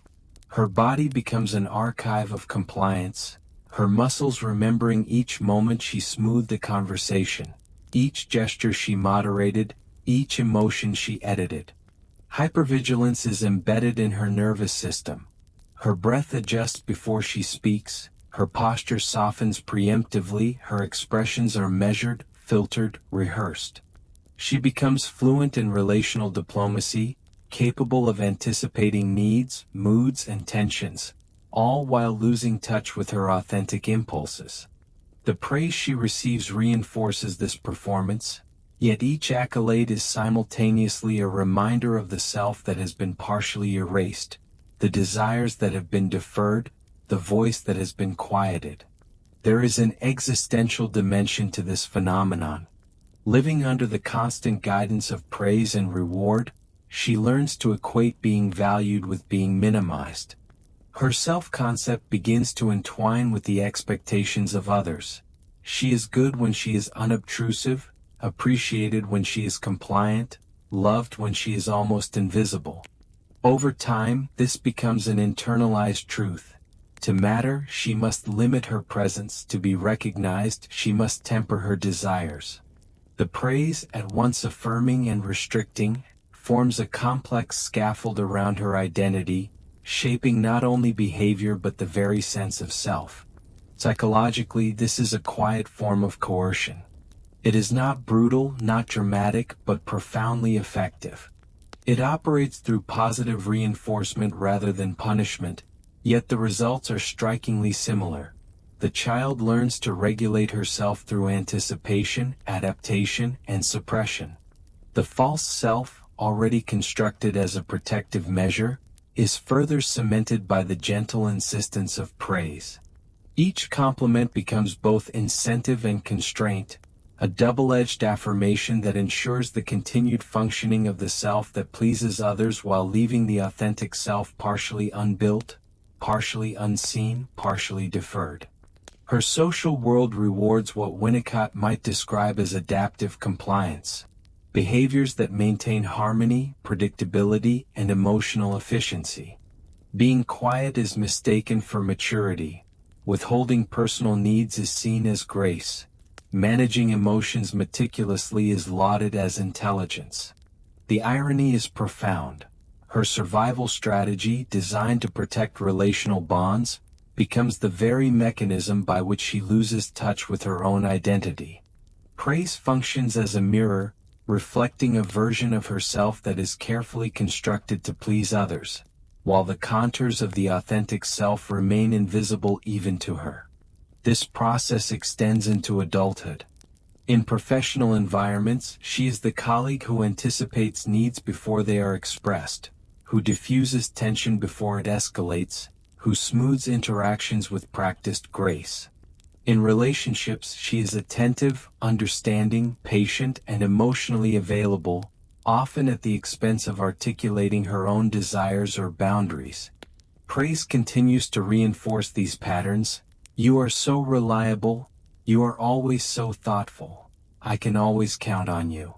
Her body becomes an archive of compliance, her muscles remembering each moment she smoothed a conversation, each gesture she moderated, each emotion she edited. Hypervigilance is embedded in her nervous system. Her breath adjusts before she speaks, her posture softens preemptively, her expressions are measured, filtered, rehearsed. She becomes fluent in relational diplomacy, capable of anticipating needs, moods, and tensions, all while losing touch with her authentic impulses. The praise she receives reinforces this performance, yet each accolade is simultaneously a reminder of the self that has been partially erased, the desires that have been deferred, the voice that has been quieted. There is an existential dimension to this phenomenon. Living under the constant guidance of praise and reward, she learns to equate being valued with being minimized. Her self-concept begins to entwine with the expectations of others. She is good when she is unobtrusive, appreciated when she is compliant, loved when she is almost invisible. Over time, this becomes an internalized truth. To matter, she must limit her presence; to be recognized, she must temper her desires. The praise, at once affirming and restricting, forms a complex scaffold around her identity, shaping not only behavior but the very sense of self. Psychologically, this is a quiet form of coercion. It is not brutal, not dramatic, but profoundly effective. It operates through positive reinforcement rather than punishment, yet the results are strikingly similar. The child learns to regulate herself through anticipation, adaptation, and suppression. The false self, already constructed as a protective measure, is further cemented by the gentle insistence of praise. Each compliment becomes both incentive and constraint, a double-edged affirmation that ensures the continued functioning of the self that pleases others while leaving the authentic self partially unbuilt, partially unseen, partially deferred. Her social world rewards what Winnicott might describe as adaptive compliance, behaviors that maintain harmony, predictability, and emotional efficiency. Being quiet is mistaken for maturity. Withholding personal needs is seen as grace. Managing emotions meticulously is lauded as intelligence. The irony is profound. Her survival strategy, designed to protect relational bonds, becomes the very mechanism by which she loses touch with her own identity. Praise functions as a mirror, reflecting a version of herself that is carefully constructed to please others, while the contours of the authentic self remain invisible even to her. This process extends into adulthood. In professional environments, she is the colleague who anticipates needs before they are expressed, who diffuses tension before it escalates, who smooths interactions with practiced grace. In relationships, she is attentive, understanding, patient, and emotionally available, often at the expense of articulating her own desires or boundaries. Praise continues to reinforce these patterns. You are so reliable. You are always so thoughtful. I can always count on you.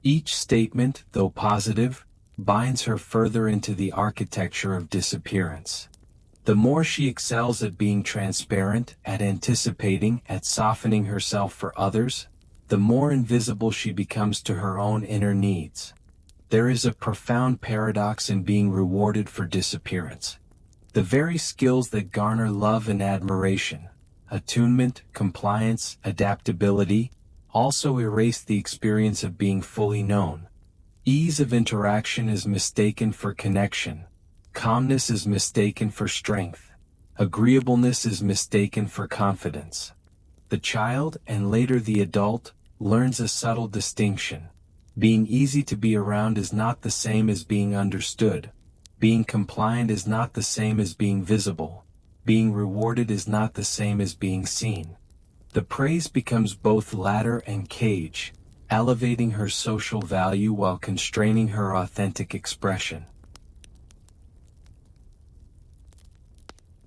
Each statement, though positive, binds her further into the architecture of disappearance. The more she excels at being transparent, at anticipating, at softening herself for others, the more invisible she becomes to her own inner needs. There is a profound paradox in being rewarded for disappearance. The very skills that garner love and admiration, attunement, compliance, adaptability, also erase the experience of being fully known. Ease of interaction is mistaken for connection. Calmness is mistaken for strength. Agreeableness is mistaken for confidence. The child, and later the adult, learns a subtle distinction. Being easy to be around is not the same as being understood. Being compliant is not the same as being visible. Being rewarded is not the same as being seen. The praise becomes both ladder and cage, elevating her social value while constraining her authentic expression.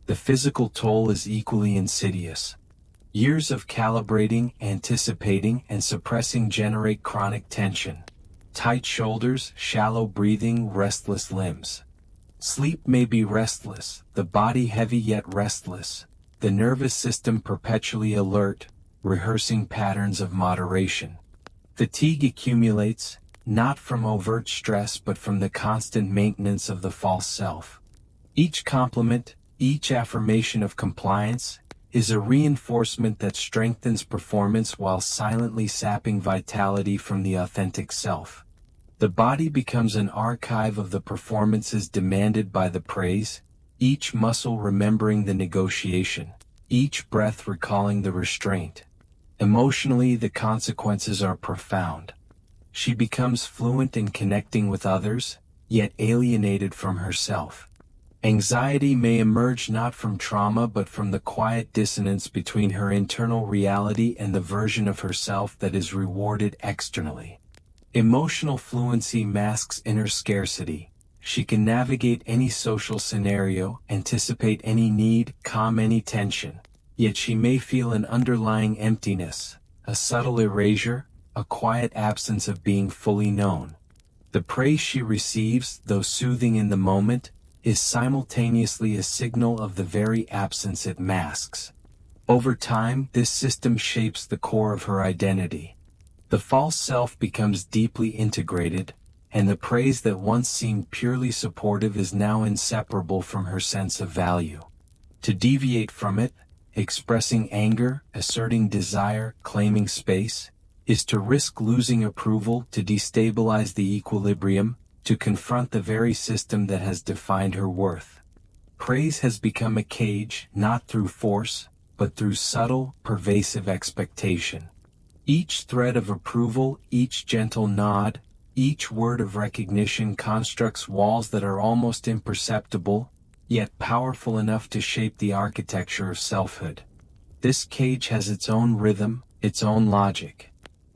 The physical toll is equally insidious. Years of calibrating, anticipating, and suppressing generate chronic tension. Tight shoulders, shallow breathing, restless limbs. Sleep may be restless, the body heavy yet restless, the nervous system perpetually alert, rehearsing patterns of moderation. Fatigue accumulates, not from overt stress but from the constant maintenance of the false self. Each compliment, each affirmation of compliance, is a reinforcement that strengthens performance while silently sapping vitality from the authentic self. The body becomes an archive of the performances demanded by the praise, each muscle remembering the negotiation, each breath recalling the restraint. Emotionally, the consequences are profound. She becomes fluent in connecting with others, yet alienated from herself. Anxiety may emerge not from trauma but from the quiet dissonance between her internal reality and the version of herself that is rewarded externally. Emotional fluency masks inner scarcity. She can navigate any social scenario, anticipate any need, calm any tension, yet she may feel an underlying emptiness, a subtle erasure, a quiet absence of being fully known. The praise she receives, though soothing in the moment, is simultaneously a signal of the very absence it masks. Over time, this system shapes the core of her identity. The false self becomes deeply integrated, and the praise that once seemed purely supportive is now inseparable from her sense of value. To deviate from it, expressing anger, asserting desire, claiming space, is to risk losing approval, to destabilize the equilibrium, to confront the very system that has defined her worth. Praise has become a cage, not through force, but through subtle, pervasive expectation. Each thread of approval, each gentle nod, each word of recognition constructs walls that are almost imperceptible, yet powerful enough to shape the architecture of selfhood. This cage has its own rhythm, its own logic.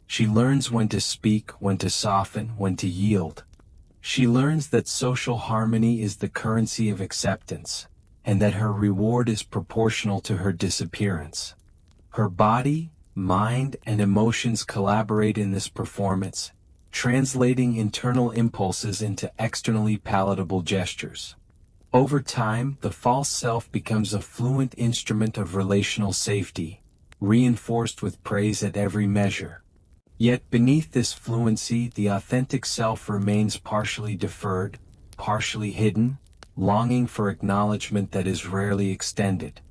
She learns when to speak, when to soften, when to yield. She learns that social harmony is the currency of acceptance, and that her reward is proportional to her disappearance. Her body, mind, and emotions collaborate in this performance, translating internal impulses into externally palatable gestures. Over time, the false self becomes a fluent instrument of relational safety, reinforced with praise at every measure. Yet beneath this fluency, the authentic self remains partially deferred, partially hidden, longing for acknowledgement that is rarely extended.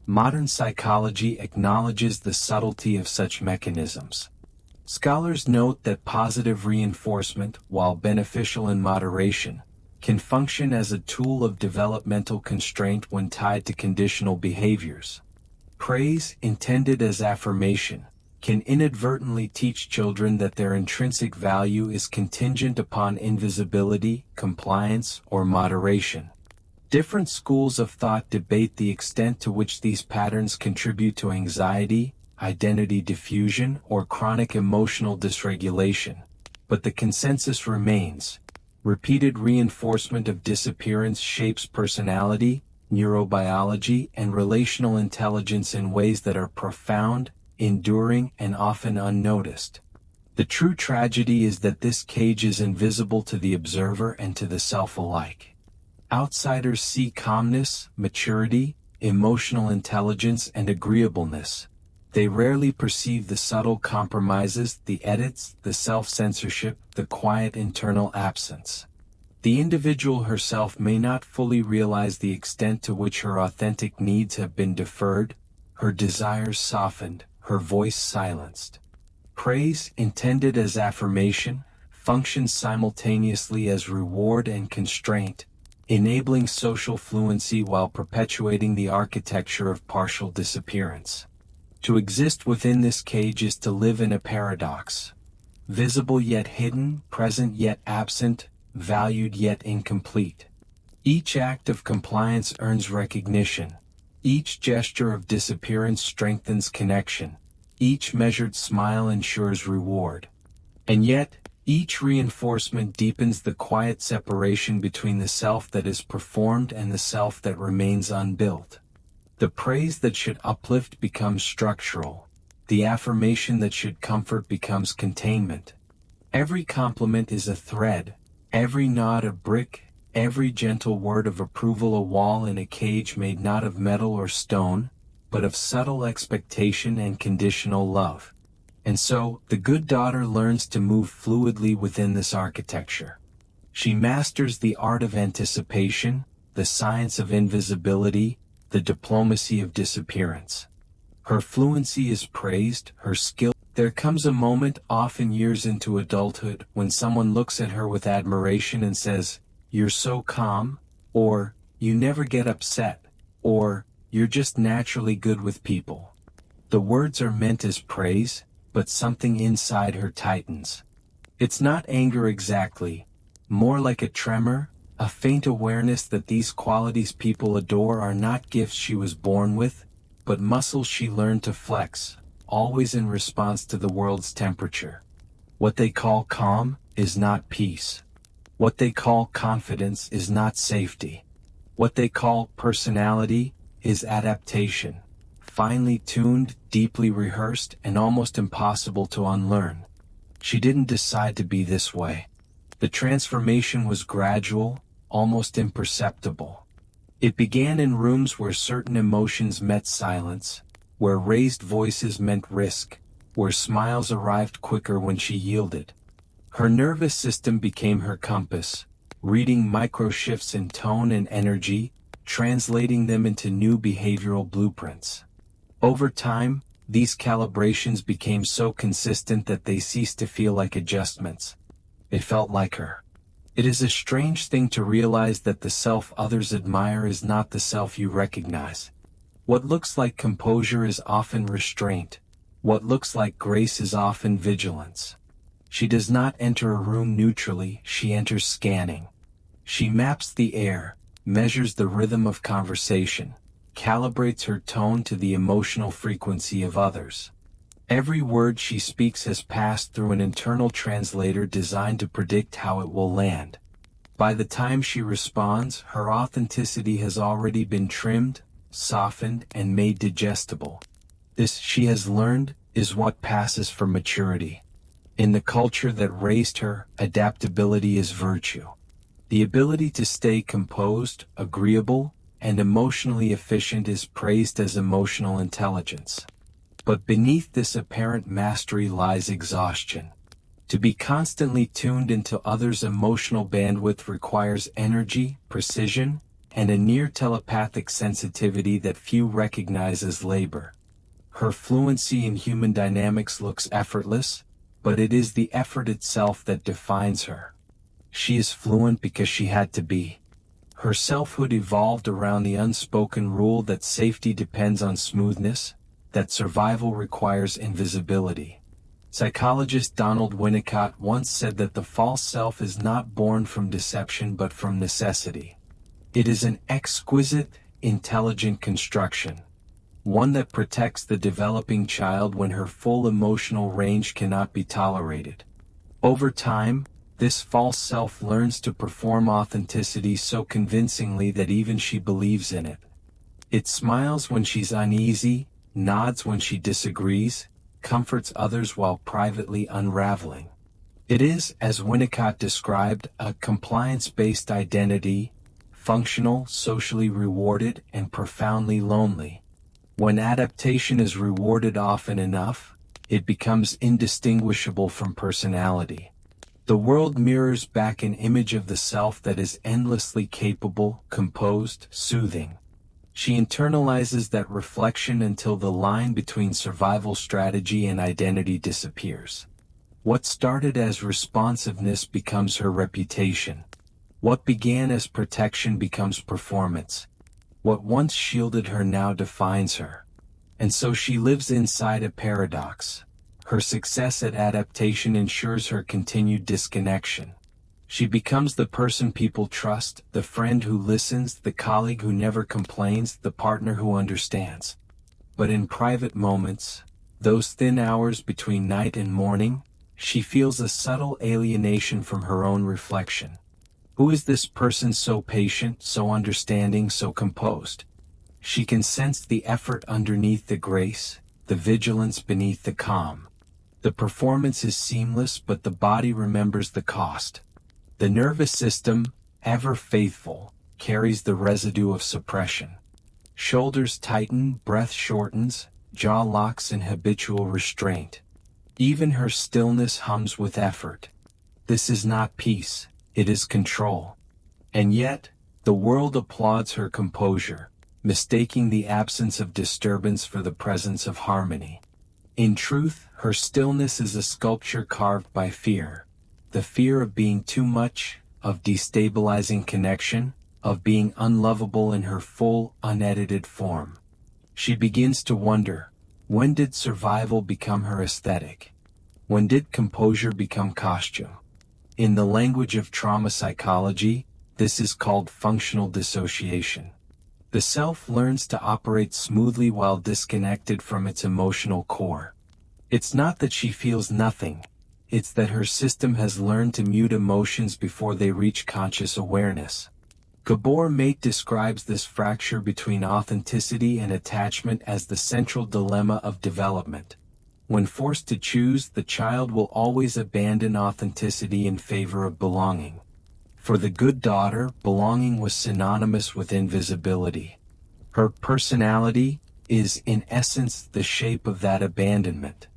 Modern psychology acknowledges the subtlety of such mechanisms. Scholars note that positive reinforcement, while beneficial in moderation, can function as a tool of developmental constraint when tied to conditional behaviors. Praise, intended as affirmation, can inadvertently teach children that their intrinsic value is contingent upon invisibility, compliance, or moderation. Different schools of thought debate the extent to which these patterns contribute to anxiety, identity diffusion, or chronic emotional dysregulation, but the consensus remains. Repeated reinforcement of disappearance shapes personality, neurobiology, and relational intelligence in ways that are profound, enduring, and often unnoticed. The true tragedy is that this cage is invisible to the observer and to the self alike. Outsiders see calmness, maturity, emotional intelligence, and agreeableness. They rarely perceive the subtle compromises, the edits, the self-censorship, the quiet internal absence. The individual herself may not fully realize the extent to which her authentic needs have been deferred, her desires softened, her voice silenced. Praise, intended as affirmation, functions simultaneously as reward and constraint, enabling social fluency while perpetuating the architecture of partial disappearance. To exist within this cage is to live in a paradox. Visible yet hidden, present yet absent, valued yet incomplete. Each act of compliance earns recognition. Each gesture of disappearance strengthens connection. Each measured smile ensures reward. And yet, each reinforcement deepens the quiet separation between the self that is performed and the self that remains unbuilt. The praise that should uplift becomes structural. The affirmation that should comfort becomes containment. Every compliment is a thread, every nod a brick, every gentle word of approval a wall in a cage made not of metal or stone, but of subtle expectation and conditional love. And so, the good daughter learns to move fluidly within this architecture. She masters the art of anticipation, the science of invisibility, the diplomacy of disappearance. Her fluency is praised, her skill. There comes a moment, often years into adulthood, when someone looks at her with admiration and says, "You're so calm," or "You never get upset," or "You're just naturally good with people." The words are meant as praise, but something inside her tightens. It's not anger exactly, more like a tremor, a faint awareness that these qualities people adore are not gifts she was born with, but muscles she learned to flex, always in response to the world's temperature. What they call calm is not peace. What they call confidence is not safety. What they call personality is adaptation. Finely tuned, deeply rehearsed, and almost impossible to unlearn. She didn't decide to be this way. The transformation was gradual, almost imperceptible. It began in rooms where certain emotions met silence, where raised voices meant risk, where smiles arrived quicker when she yielded. Her nervous system became her compass, reading micro shifts in tone and energy, translating them into new behavioral blueprints. Over time, these calibrations became so consistent that they ceased to feel like adjustments. They felt like her. It is a strange thing to realize that the self others admire is not the self you recognize. What looks like composure is often restraint. What looks like grace is often vigilance. She does not enter a room neutrally, she enters scanning. She maps the air, measures the rhythm of conversation, calibrates her tone to the emotional frequency of others. Every word she speaks has passed through an internal translator designed to predict how it will land. By the time she responds, her authenticity has already been trimmed, softened, and made digestible. This, she has learned, is what passes for maturity. In the culture that raised her, adaptability is virtue. The ability to stay composed, agreeable, and emotionally efficient is praised as emotional intelligence. But beneath this apparent mastery lies exhaustion. To be constantly tuned into others' emotional bandwidth requires energy, precision, and a near telepathic sensitivity that few recognize as labor. Her fluency in human dynamics looks effortless, but it is the effort itself that defines her. She is fluent because she had to be. Her selfhood evolved around the unspoken rule that safety depends on smoothness, that survival requires invisibility. Psychologist Donald Winnicott once said that the false self is not born from deception but from necessity. It is an exquisite, intelligent construction, one that protects the developing child when her full emotional range cannot be tolerated. Over time, this false self learns to perform authenticity so convincingly that even she believes in it. It smiles when she's uneasy, nods when she disagrees, comforts others while privately unraveling. It is, as Winnicott described, a compliance-based identity, functional, socially rewarded, and profoundly lonely. When adaptation is rewarded often enough, it becomes indistinguishable from personality. The world mirrors back an image of the self that is endlessly capable, composed, soothing. She internalizes that reflection until the line between survival strategy and identity disappears. What started as responsiveness becomes her reputation. What began as protection becomes performance. What once shielded her now defines her. And so she lives inside a paradox. Her success at adaptation ensures her continued disconnection. She becomes the person people trust, the friend who listens, the colleague who never complains, the partner who understands. But in private moments, those thin hours between night and morning, she feels a subtle alienation from her own reflection. Who is this person so patient, so understanding, so composed? She can sense the effort underneath the grace, the vigilance beneath the calm. The performance is seamless, but the body remembers the cost. The nervous system, ever faithful, carries the residue of suppression. Shoulders tighten, breath shortens, jaw locks in habitual restraint. Even her stillness hums with effort. This is not peace, it is control. And yet, the world applauds her composure, mistaking the absence of disturbance for the presence of harmony. In truth, her stillness is a sculpture carved by fear. The fear of being too much, of destabilizing connection, of being unlovable in her full, unedited form. She begins to wonder, when did survival become her aesthetic? When did composure become costume? In the language of trauma psychology, this is called functional dissociation. The self learns to operate smoothly while disconnected from its emotional core. It's not that she feels nothing, it's that her system has learned to mute emotions before they reach conscious awareness. Gabor Mate describes this fracture between authenticity and attachment as the central dilemma of development. When forced to choose, the child will always abandon authenticity in favor of belonging. For the good daughter, belonging was synonymous with invisibility. Her personality is, in essence, the shape of that abandonment.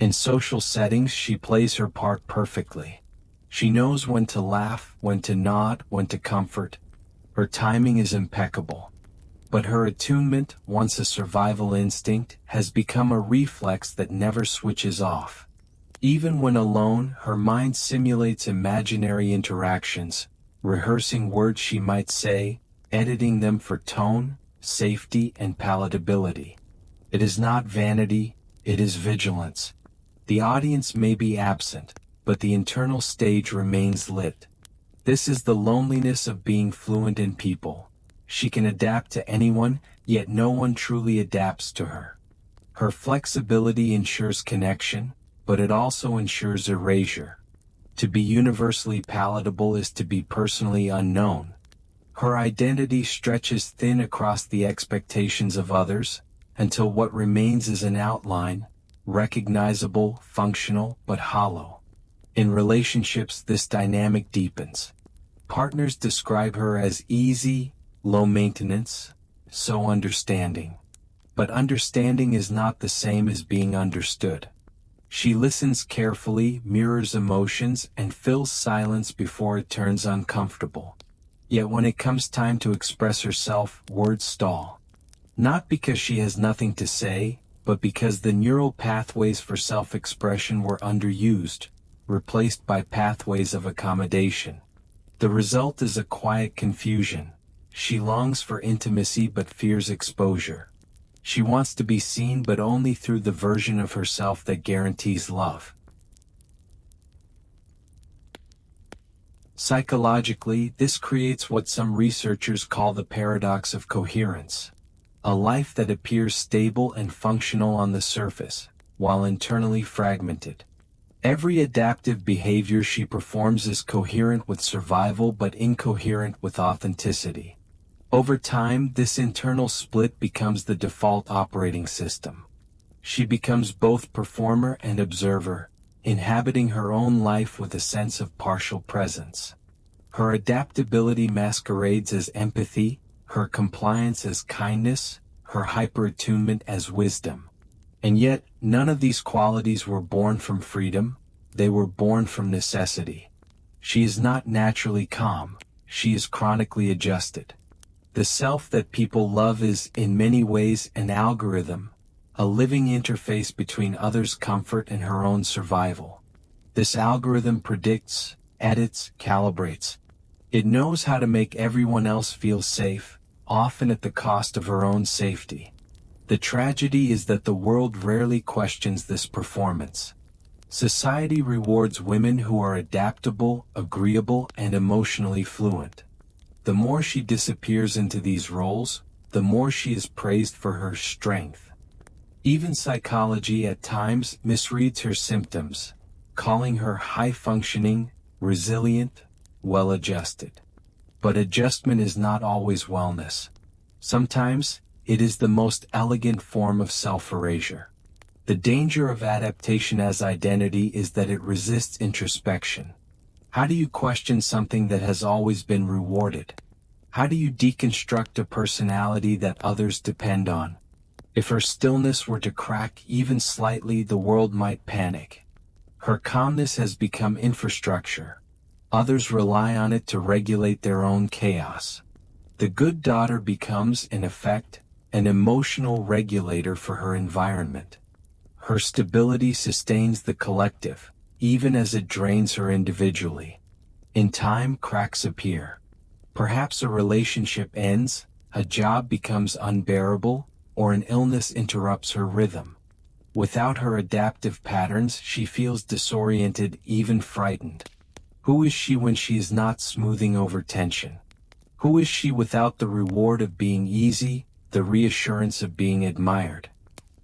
In social settings, she plays her part perfectly. She knows when to laugh, when to nod, when to comfort. Her timing is impeccable. But her attunement, once a survival instinct, has become a reflex that never switches off. Even when alone, her mind simulates imaginary interactions, rehearsing words she might say, editing them for tone, safety, and palatability. It is not vanity, it is vigilance. The audience may be absent, but the internal stage remains lit. This is the loneliness of being fluent in people. She can adapt to anyone, yet no one truly adapts to her. Her flexibility ensures connection, but it also ensures erasure. To be universally palatable is to be personally unknown. Her identity stretches thin across the expectations of others, until what remains is an outline, recognizable, functional, but hollow. In relationships, this dynamic deepens. Partners describe her as easy, low maintenance, so understanding. But understanding is not the same as being understood. She listens carefully, mirrors emotions, and fills silence before it turns uncomfortable. Yet when it comes time to express herself, words stall. Not because she has nothing to say, but because the neural pathways for self-expression were underused, replaced by pathways of accommodation. The result is a quiet confusion. She longs for intimacy but fears exposure. She wants to be seen but only through the version of herself that guarantees love. Psychologically, this creates what some researchers call the paradox of coherence. A life that appears stable and functional on the surface, while internally fragmented. Every adaptive behavior she performs is coherent with survival but incoherent with authenticity. Over time, this internal split becomes the default operating system. She becomes both performer and observer, inhabiting her own life with a sense of partial presence. Her adaptability masquerades as empathy, her compliance as kindness, her hyperattunement as wisdom. And yet, none of these qualities were born from freedom, they were born from necessity. She is not naturally calm, she is chronically adjusted. The self that people love is, in many ways, an algorithm, a living interface between others' comfort and her own survival. This algorithm predicts, edits, calibrates. It knows how to make everyone else feel safe, often at the cost of her own safety. The tragedy is that the world rarely questions this performance. Society rewards women who are adaptable, agreeable, and emotionally fluent. The more she disappears into these roles, the more she is praised for her strength. Even psychology at times misreads her symptoms, calling her high-functioning, resilient, well-adjusted. But adjustment is not always wellness. Sometimes, it is the most elegant form of self-erasure. The danger of adaptation as identity is that it resists introspection. How do you question something that has always been rewarded? How do you deconstruct a personality that others depend on? If her stillness were to crack even slightly, the world might panic. Her calmness has become infrastructure. Others rely on it to regulate their own chaos. The good daughter becomes, in effect, an emotional regulator for her environment. Her stability sustains the collective, even as it drains her individually. In time, cracks appear. Perhaps a relationship ends, a job becomes unbearable, or an illness interrupts her rhythm. Without her adaptive patterns, she feels disoriented, even frightened. Who is she when she is not smoothing over tension? Who is she without the reward of being easy, the reassurance of being admired?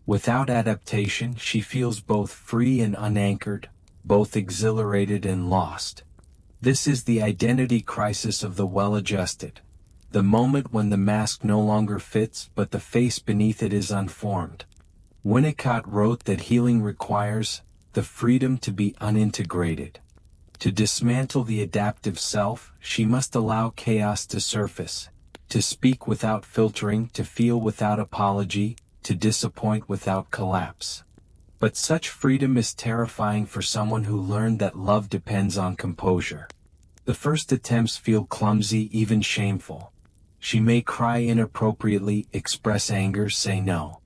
Without adaptation, she feels both free and unanchored, both exhilarated and lost. This is the identity crisis of the well-adjusted. The moment when the mask no longer fits but the face beneath it is unformed. Winnicott wrote that healing requires the freedom to be unintegrated. To dismantle the adaptive self, she must allow chaos to surface, to speak without filtering, to feel without apology, to disappoint without collapse. But such freedom is terrifying for someone who learned that love depends on composure. The first attempts feel clumsy, even shameful. She may cry inappropriately, express anger, say no.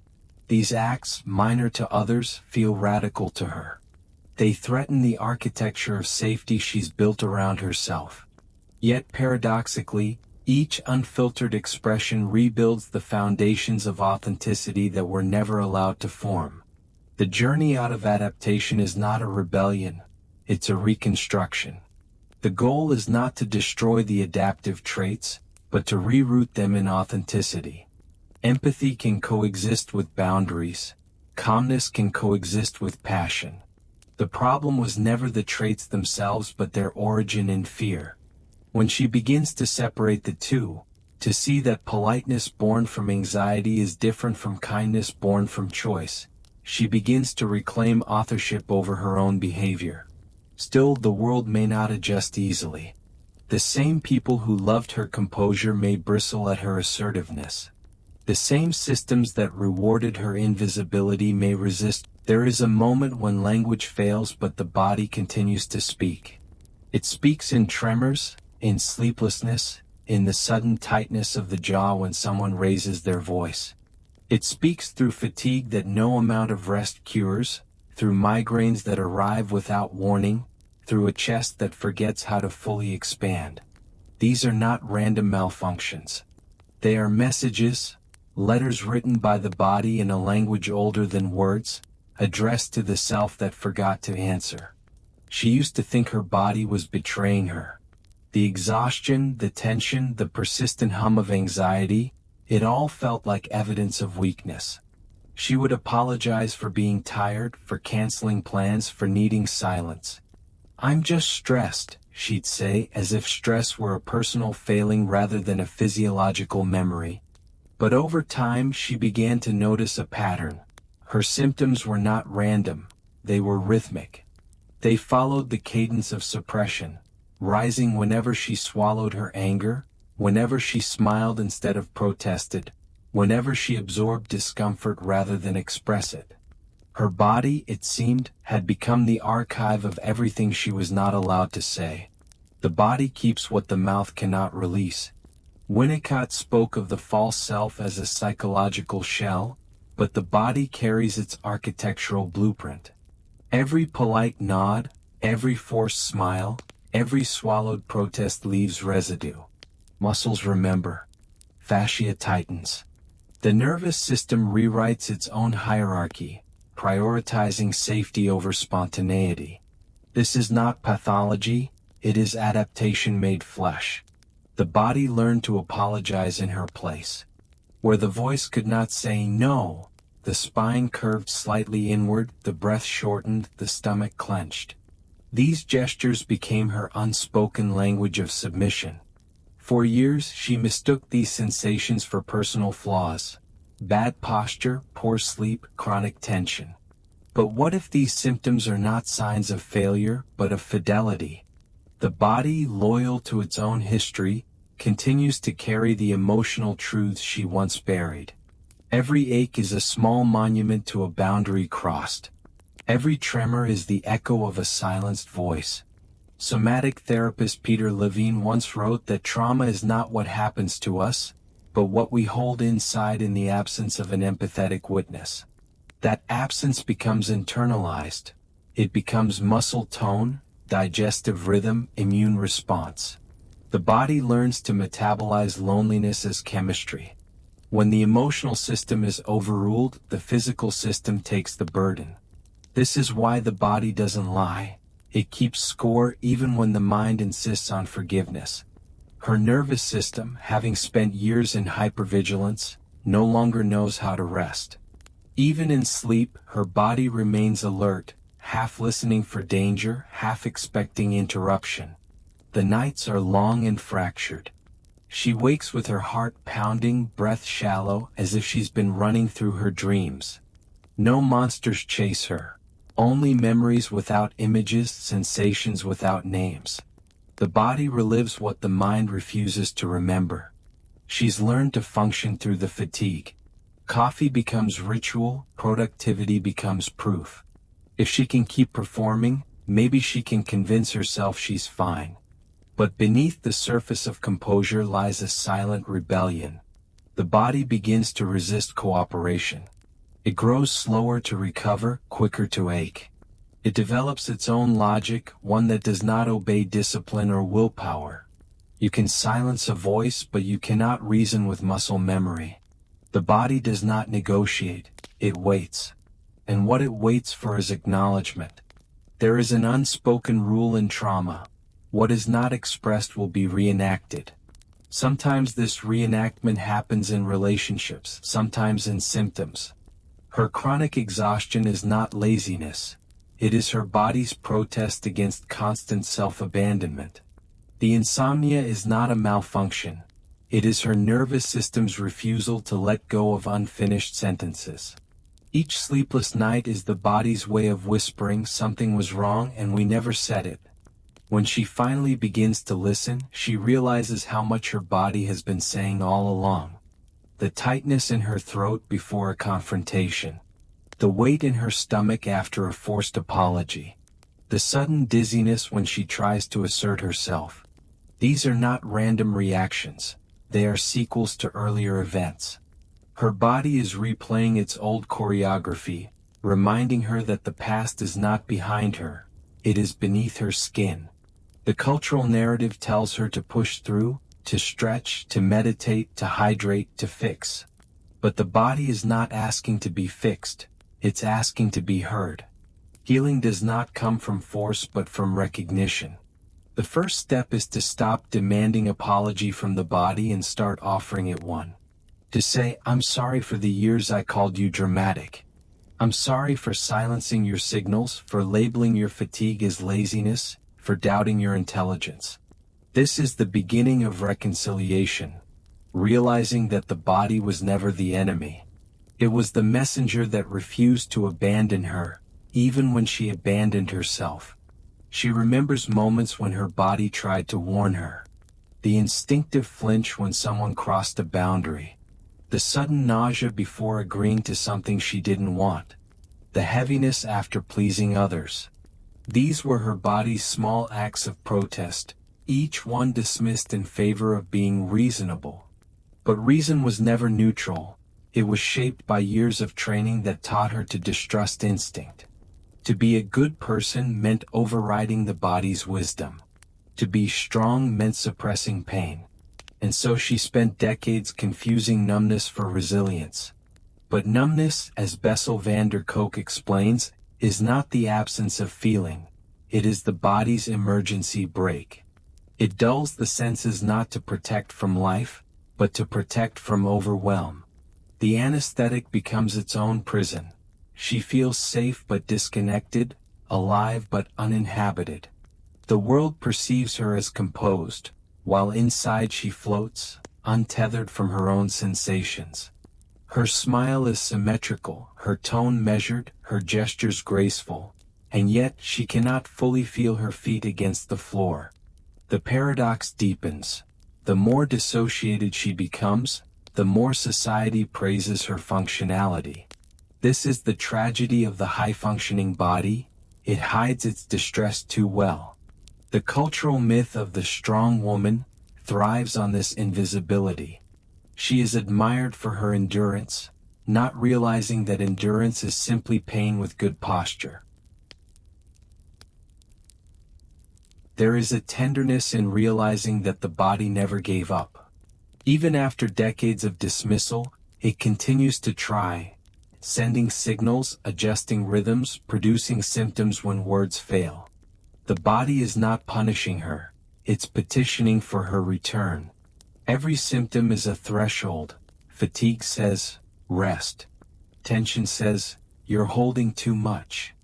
These acts, minor to others, feel radical to her. They threaten the architecture of safety she's built around herself. Yet paradoxically, each unfiltered expression rebuilds the foundations of authenticity that were never allowed to form. The journey out of adaptation is not a rebellion, it's a reconstruction. The goal is not to destroy the adaptive traits, but to reroot them in authenticity. Empathy can coexist with boundaries. Calmness can coexist with passion. The problem was never the traits themselves but their origin in fear. When she begins to separate the two, to see that politeness born from anxiety is different from kindness born from choice, she begins to reclaim authorship over her own behavior. Still, the world may not adjust easily. The same people who loved her composure may bristle at her assertiveness. The same systems that rewarded her invisibility may resist. There is a moment when language fails but the body continues to speak. It speaks in tremors, in sleeplessness, in the sudden tightness of the jaw when someone raises their voice. It speaks through fatigue that no amount of rest cures, through migraines that arrive without warning, through a chest that forgets how to fully expand. These are not random malfunctions. They are messages, letters written by the body in a language older than words, addressed to the self that forgot to answer. She used to think her body was betraying her. The exhaustion, the tension, the persistent hum of anxiety, it all felt like evidence of weakness. She would apologize for being tired, for canceling plans, for needing silence. "I'm just stressed," she'd say, as if stress were a personal failing rather than a physiological memory. But over time she began to notice a pattern. Her symptoms were not random, they were rhythmic. They followed the cadence of suppression, rising whenever she swallowed her anger, whenever she smiled instead of protested, whenever she absorbed discomfort rather than express it. Her body, it seemed, had become the archive of everything she was not allowed to say. The body keeps what the mouth cannot release. Winnicott spoke of the false self as a psychological shell, but the body carries its architectural blueprint. Every polite nod, every forced smile, every swallowed protest leaves residue. Muscles remember. Fascia tightens. The nervous system rewrites its own hierarchy, prioritizing safety over spontaneity. This is not pathology, it is adaptation made flesh. The body learned to apologize in her place. Where the voice could not say no, the spine curved slightly inward, the breath shortened, the stomach clenched. These gestures became her unspoken language of submission. For years she mistook these sensations for personal flaws. Bad posture, poor sleep, chronic tension. But what if these symptoms are not signs of failure, but of fidelity? The body, loyal to its own history, continues to carry the emotional truths she once buried. Every ache is a small monument to a boundary crossed. Every tremor is the echo of a silenced voice. Somatic therapist Peter Levine once wrote that trauma is not what happens to us, but what we hold inside in the absence of an empathetic witness. That absence becomes internalized. It becomes muscle tone, digestive rhythm, immune response. The body learns to metabolize loneliness as chemistry. When the emotional system is overruled, the physical system takes the burden. This is why the body doesn't lie. It keeps score even when the mind insists on forgiveness. Her nervous system, having spent years in hypervigilance, no longer knows how to rest. Even in sleep, her body remains alert, half listening for danger, half expecting interruption. The nights are long and fractured. She wakes with her heart pounding, breath shallow, as if she's been running through her dreams. No monsters chase her. Only memories without images, sensations without names. The body relives what the mind refuses to remember. She's learned to function through the fatigue. Coffee becomes ritual, productivity becomes proof. If she can keep performing, maybe she can convince herself she's fine. But beneath the surface of composure lies a silent rebellion. The body begins to resist cooperation. It grows slower to recover, quicker to ache. It develops its own logic, one that does not obey discipline or willpower. You can silence a voice, but you cannot reason with muscle memory. The body does not negotiate, it waits. And what it waits for is acknowledgement. There is an unspoken rule in trauma. What is not expressed will be reenacted. Sometimes this reenactment happens in relationships, sometimes in symptoms. Her chronic exhaustion is not laziness. It is her body's protest against constant self-abandonment. The insomnia is not a malfunction. It is her nervous system's refusal to let go of unfinished sentences. Each sleepless night is the body's way of whispering something was wrong and we never said it. When she finally begins to listen, she realizes how much her body has been saying all along. the tightness in her throat before a confrontation, the weight in her stomach after a forced apology, the sudden dizziness when she tries to assert herself. These are not random reactions, they are sequels to earlier events. Her body is replaying its old choreography, reminding her that the past is not behind her, it is beneath her skin. The cultural narrative tells her to push through, to stretch, to meditate, to hydrate, to fix. But the body is not asking to be fixed, it's asking to be heard. Healing does not come from force but from recognition. The first step is to stop demanding apology from the body and start offering it one. To say, I'm sorry for the years I called you dramatic. I'm sorry for silencing your signals, for labeling your fatigue as laziness, for doubting your intelligence. This is the beginning of reconciliation, realizing that the body was never the enemy. It was the messenger that refused to abandon her, even when she abandoned herself. She remembers moments when her body tried to warn her. The instinctive flinch when someone crossed a boundary. The sudden nausea before agreeing to something she didn't want. The heaviness after pleasing others. These were her body's small acts of protest, each one dismissed in favor of being reasonable. But reason was never neutral. It was shaped by years of training that taught her to distrust instinct. To be a good person meant overriding the body's wisdom. To be strong meant suppressing pain. And so she spent decades confusing numbness for resilience. But numbness, as Bessel van der Kolk explains, is not the absence of feeling. It is the body's emergency brake. It dulls the senses not to protect from life, but to protect from overwhelm. The anesthetic becomes its own prison. She feels safe but disconnected, alive but uninhabited. The world perceives her as composed, while inside she floats, untethered from her own sensations. Her smile is symmetrical, her tone measured, her gestures graceful, and yet she cannot fully feel her feet against the floor. The paradox deepens. The more dissociated she becomes, the more society praises her functionality. This is the tragedy of the high-functioning body. It hides its distress too well. The cultural myth of the strong woman thrives on this invisibility. She is admired for her endurance, not realizing that endurance is simply pain with good posture. There is a tenderness in realizing that the body never gave up. Even after decades of dismissal, it continues to try, sending signals, adjusting rhythms, producing symptoms when words fail. The body is not punishing her, it's petitioning for her return. Every symptom is a threshold. Fatigue says, rest. Tension says, you're holding too much.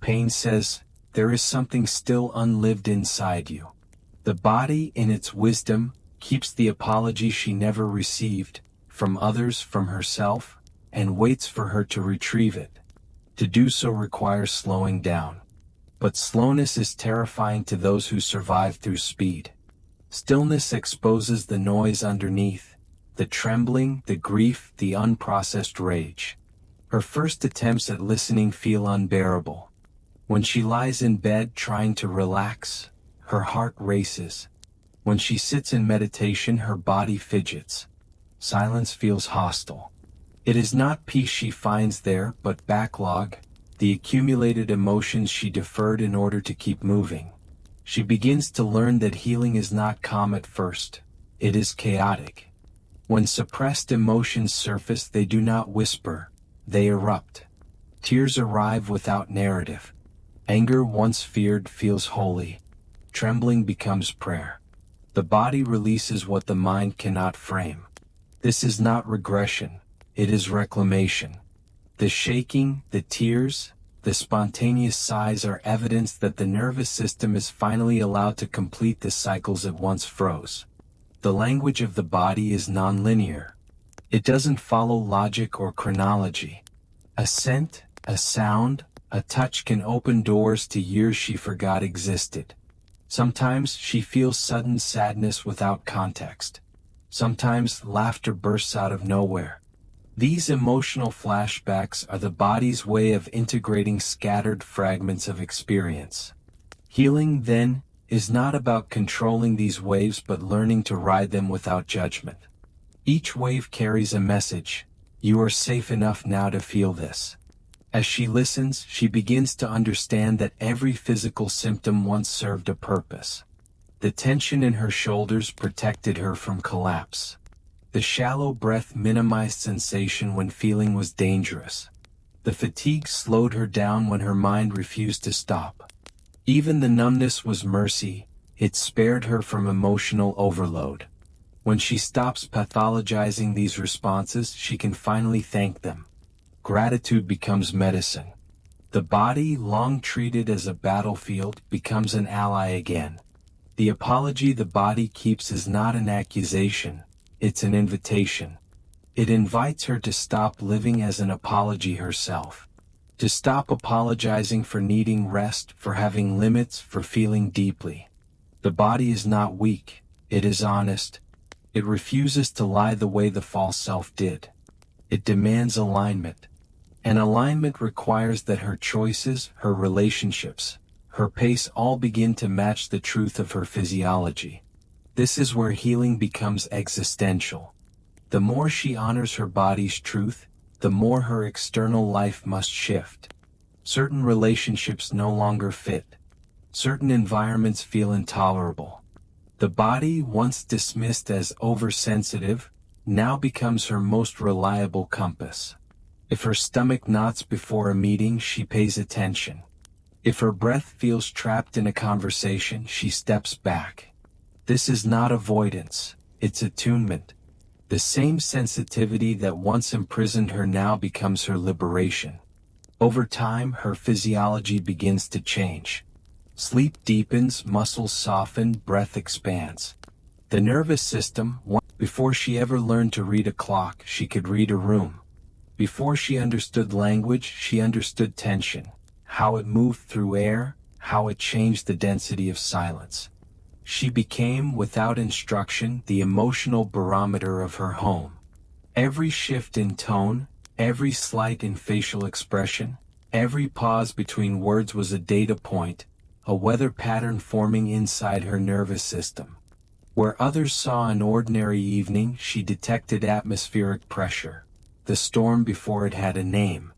Pain says, there is something still unlived inside you. The body, in its wisdom, keeps the apology she never received, from others, from herself, and waits for her to retrieve it. To do so requires slowing down. But slowness is terrifying to those who survive through speed. Stillness exposes the noise underneath, the trembling, the grief, the unprocessed rage. Her first attempts at listening feel unbearable. When she lies in bed trying to relax, her heart races. When she sits in meditation, her body fidgets. Silence feels hostile. It is not peace she finds there, but backlog, the accumulated emotions she deferred in order to keep moving. She begins to learn that healing is not calm at first. It is chaotic. When suppressed emotions surface, they do not whisper, they erupt. Tears arrive without narrative. Anger once feared feels holy. Trembling becomes prayer. The body releases what the mind cannot frame. This is not regression, it is reclamation. The shaking, the tears, the spontaneous sighs are evidence that the nervous system is finally allowed to complete the cycles it once froze. The language of the body is nonlinear. It doesn't follow logic or chronology. A scent, a sound, a touch can open doors to years she forgot existed. Sometimes she feels sudden sadness without context. Sometimes laughter bursts out of nowhere. These emotional flashbacks are the body's way of integrating scattered fragments of experience. Healing, then, is not about controlling these waves but learning to ride them without judgment. Each wave carries a message. You are safe enough now to feel this. As she listens, she begins to understand that every physical symptom once served a purpose. The tension in her shoulders protected her from collapse. The shallow breath minimized sensation when feeling was dangerous. The fatigue slowed her down when her mind refused to stop. Even the numbness was mercy. It spared her from emotional overload. When she stops pathologizing these responses, she can finally thank them. Gratitude becomes medicine. The body, long treated as a battlefield, becomes an ally again. The apology the body keeps is not an accusation, it's an invitation. It invites her to stop living as an apology herself. To stop apologizing for needing rest, for having limits, for feeling deeply. The body is not weak, it is honest. It refuses to lie the way the false self did. It demands alignment. And alignment requires that her choices, her relationships, her pace all begin to match the truth of her physiology. This is where healing becomes existential. The more she honors her body's truth, the more her external life must shift. Certain relationships no longer fit. Certain environments feel intolerable. The body, once dismissed as oversensitive, now becomes her most reliable compass. If her stomach knots before a meeting, she pays attention. If her breath feels trapped in a conversation, she steps back. This is not avoidance, it's attunement. The same sensitivity that once imprisoned her now becomes her liberation. Over time, her physiology begins to change. Sleep deepens, muscles soften, breath expands. The nervous system, before she ever learned to read a clock, she could read a room. Before she understood language, she understood tension, how it moved through air, how it changed the density of silence. She became, without instruction, the emotional barometer of her home. Every shift in tone, every slight in facial expression, every pause between words was a data point, a weather pattern forming inside her nervous system. Where others saw an ordinary evening, she detected atmospheric pressure, the storm before it had a name.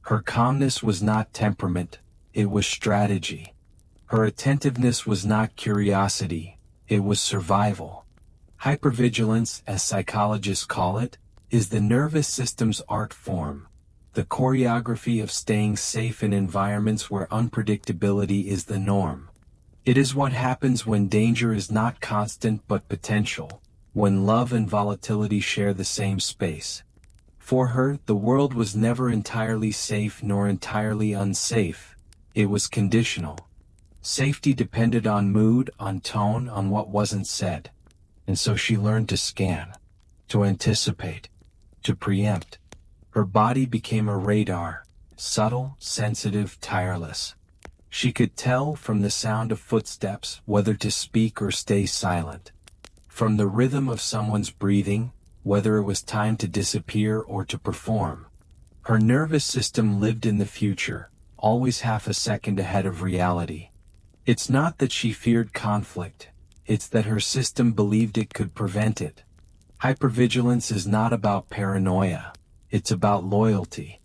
Her calmness was not temperament, it was strategy. Her attentiveness was not curiosity, it was survival. Hypervigilance, as psychologists call it, is the nervous system's art form, the choreography of staying safe in environments where unpredictability is the norm. It is what happens when danger is not constant but potential, when love and volatility share the same space. For her, the world was never entirely safe nor entirely unsafe. It was conditional. Safety depended on mood, on tone, on what wasn't said. And so she learned to scan, to anticipate, to preempt. Her body became a radar, subtle, sensitive, tireless. She could tell from the sound of footsteps whether to speak or stay silent. From the rhythm of someone's breathing, whether it was time to disappear or to perform. Her nervous system lived in the future, always half a second ahead of reality. It's not that she feared conflict, it's that her system believed it could prevent it. Hypervigilance is not about paranoia, it's about loyalty.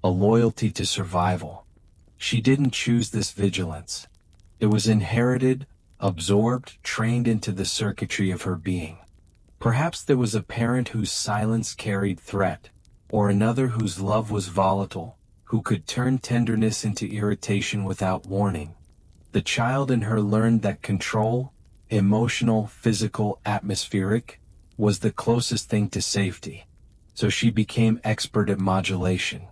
A loyalty to survival. She didn't choose this vigilance. It was inherited, absorbed, trained into the circuitry of her being. Perhaps there was a parent whose silence carried threat, or another whose love was volatile, who could turn tenderness into irritation without warning. The child in her learned that control, emotional, physical, atmospheric, was the closest thing to safety. So she became expert at modulation.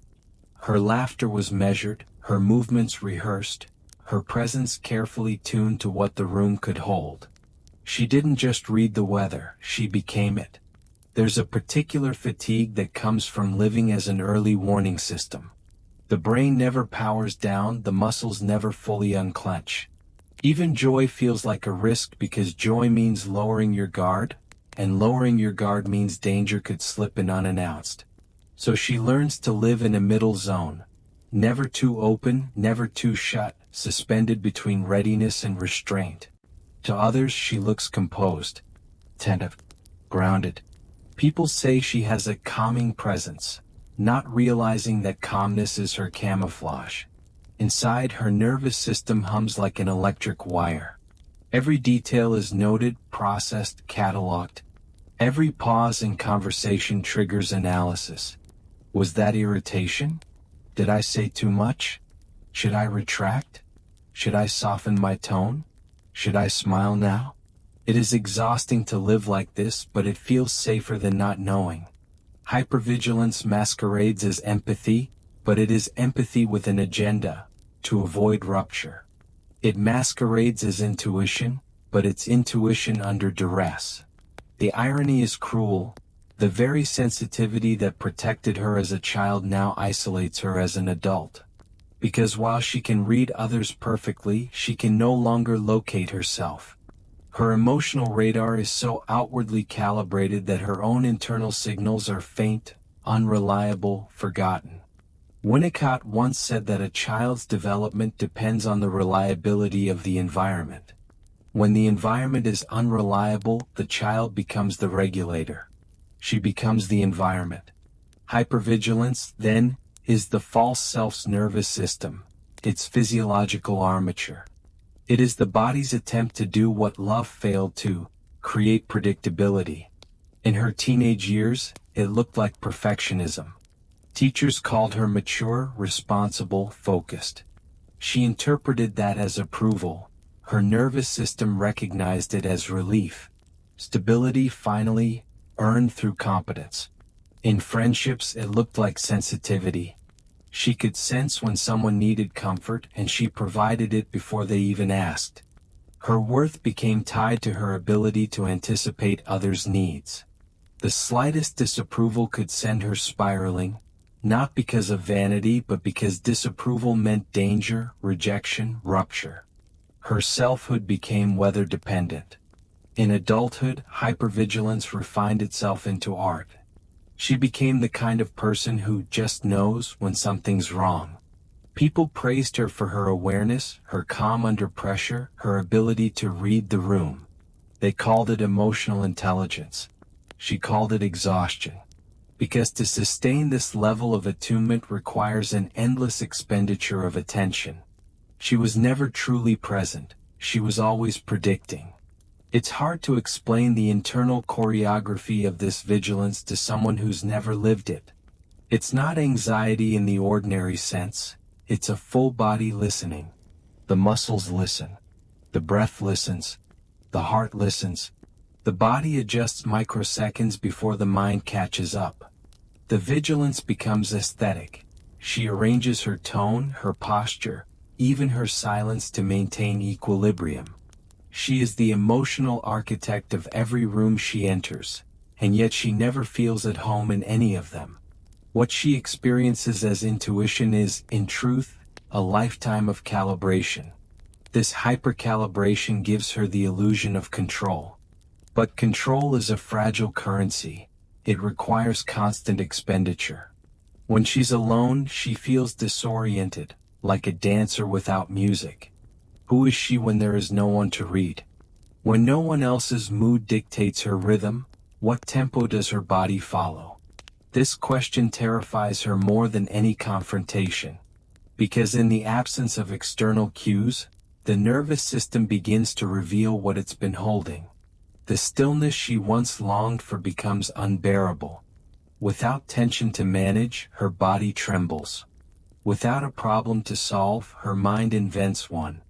Her laughter was measured, her movements rehearsed, her presence carefully tuned to what the room could hold. She didn't just read the weather, she became it. There's a particular fatigue that comes from living as an early warning system. The brain never powers down, the muscles never fully unclench. Even joy feels like a risk because joy means lowering your guard, and lowering your guard means danger could slip in unannounced. So she learns to live in a middle zone. Never too open, never too shut, suspended between readiness and restraint. To others she looks composed, attentive, grounded. People say she has a calming presence, not realizing that calmness is her camouflage. Inside, her nervous system hums like an electric wire. Every detail is noted, processed, cataloged. Every pause in conversation triggers analysis. Was that irritation? Did I say too much? Should I retract? Should I soften my tone? Should I smile now? It is exhausting to live like this, but it feels safer than not knowing. Hypervigilance masquerades as empathy, but it is empathy with an agenda, to avoid rupture. It masquerades as intuition, but it's intuition under duress. The irony is cruel. The very sensitivity that protected her as a child now isolates her as an adult. Because while she can read others perfectly, she can no longer locate herself. Her emotional radar is so outwardly calibrated that her own internal signals are faint, unreliable, forgotten. Winnicott once said that a child's development depends on the reliability of the environment. When the environment is unreliable, the child becomes the regulator. She becomes the environment. Hypervigilance, then, is the false self's nervous system, its physiological armature. It is the body's attempt to do what love failed to, create predictability. In her teenage years, it looked like perfectionism. Teachers called her mature, responsible, focused. She interpreted that as approval. Her nervous system recognized it as relief. Stability, finally, earned through competence. In friendships, it looked like sensitivity. She could sense when someone needed comfort, and she provided it before they even asked. Her worth became tied to her ability to anticipate others' needs. The slightest disapproval could send her spiraling, not because of vanity but because disapproval meant danger, rejection, rupture. Her selfhood became weather-dependent. In adulthood, hypervigilance refined itself into art. She became the kind of person who just knows when something's wrong. People praised her for her awareness, her calm under pressure, her ability to read the room. They called it emotional intelligence. She called it exhaustion. Because to sustain this level of attunement requires an endless expenditure of attention. She was never truly present. She was always predicting. It's hard to explain the internal choreography of this vigilance to someone who's never lived it. It's not anxiety in the ordinary sense. It's a full-body listening. The muscles listen. The breath listens. The heart listens. The body adjusts microseconds before the mind catches up. The vigilance becomes aesthetic. She arranges her tone, her posture, even her silence to maintain equilibrium. She is the emotional architect of every room she enters, and yet she never feels at home in any of them. What she experiences as intuition is, in truth, a lifetime of calibration. This hypercalibration gives her the illusion of control. But control is a fragile currency. It requires constant expenditure. When she's alone, she feels disoriented, like a dancer without music. Who is she when there is no one to read? When no one else's mood dictates her rhythm, what tempo does her body follow? This question terrifies her more than any confrontation. Because in the absence of external cues, the nervous system begins to reveal what it's been holding. The stillness she once longed for becomes unbearable. Without tension to manage, her body trembles. Without a problem to solve, her mind invents one.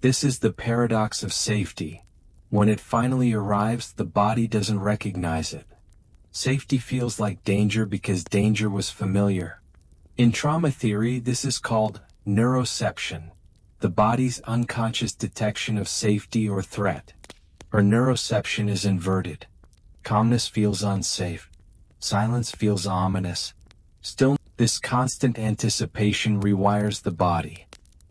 This is the paradox of safety. When it finally arrives, the body doesn't recognize it. Safety feels like danger because danger was familiar. In trauma theory, this is called neuroception, the body's unconscious detection of safety or threat. Her neuroception is inverted. Calmness feels unsafe. Silence feels ominous. Still, this constant anticipation rewires the body.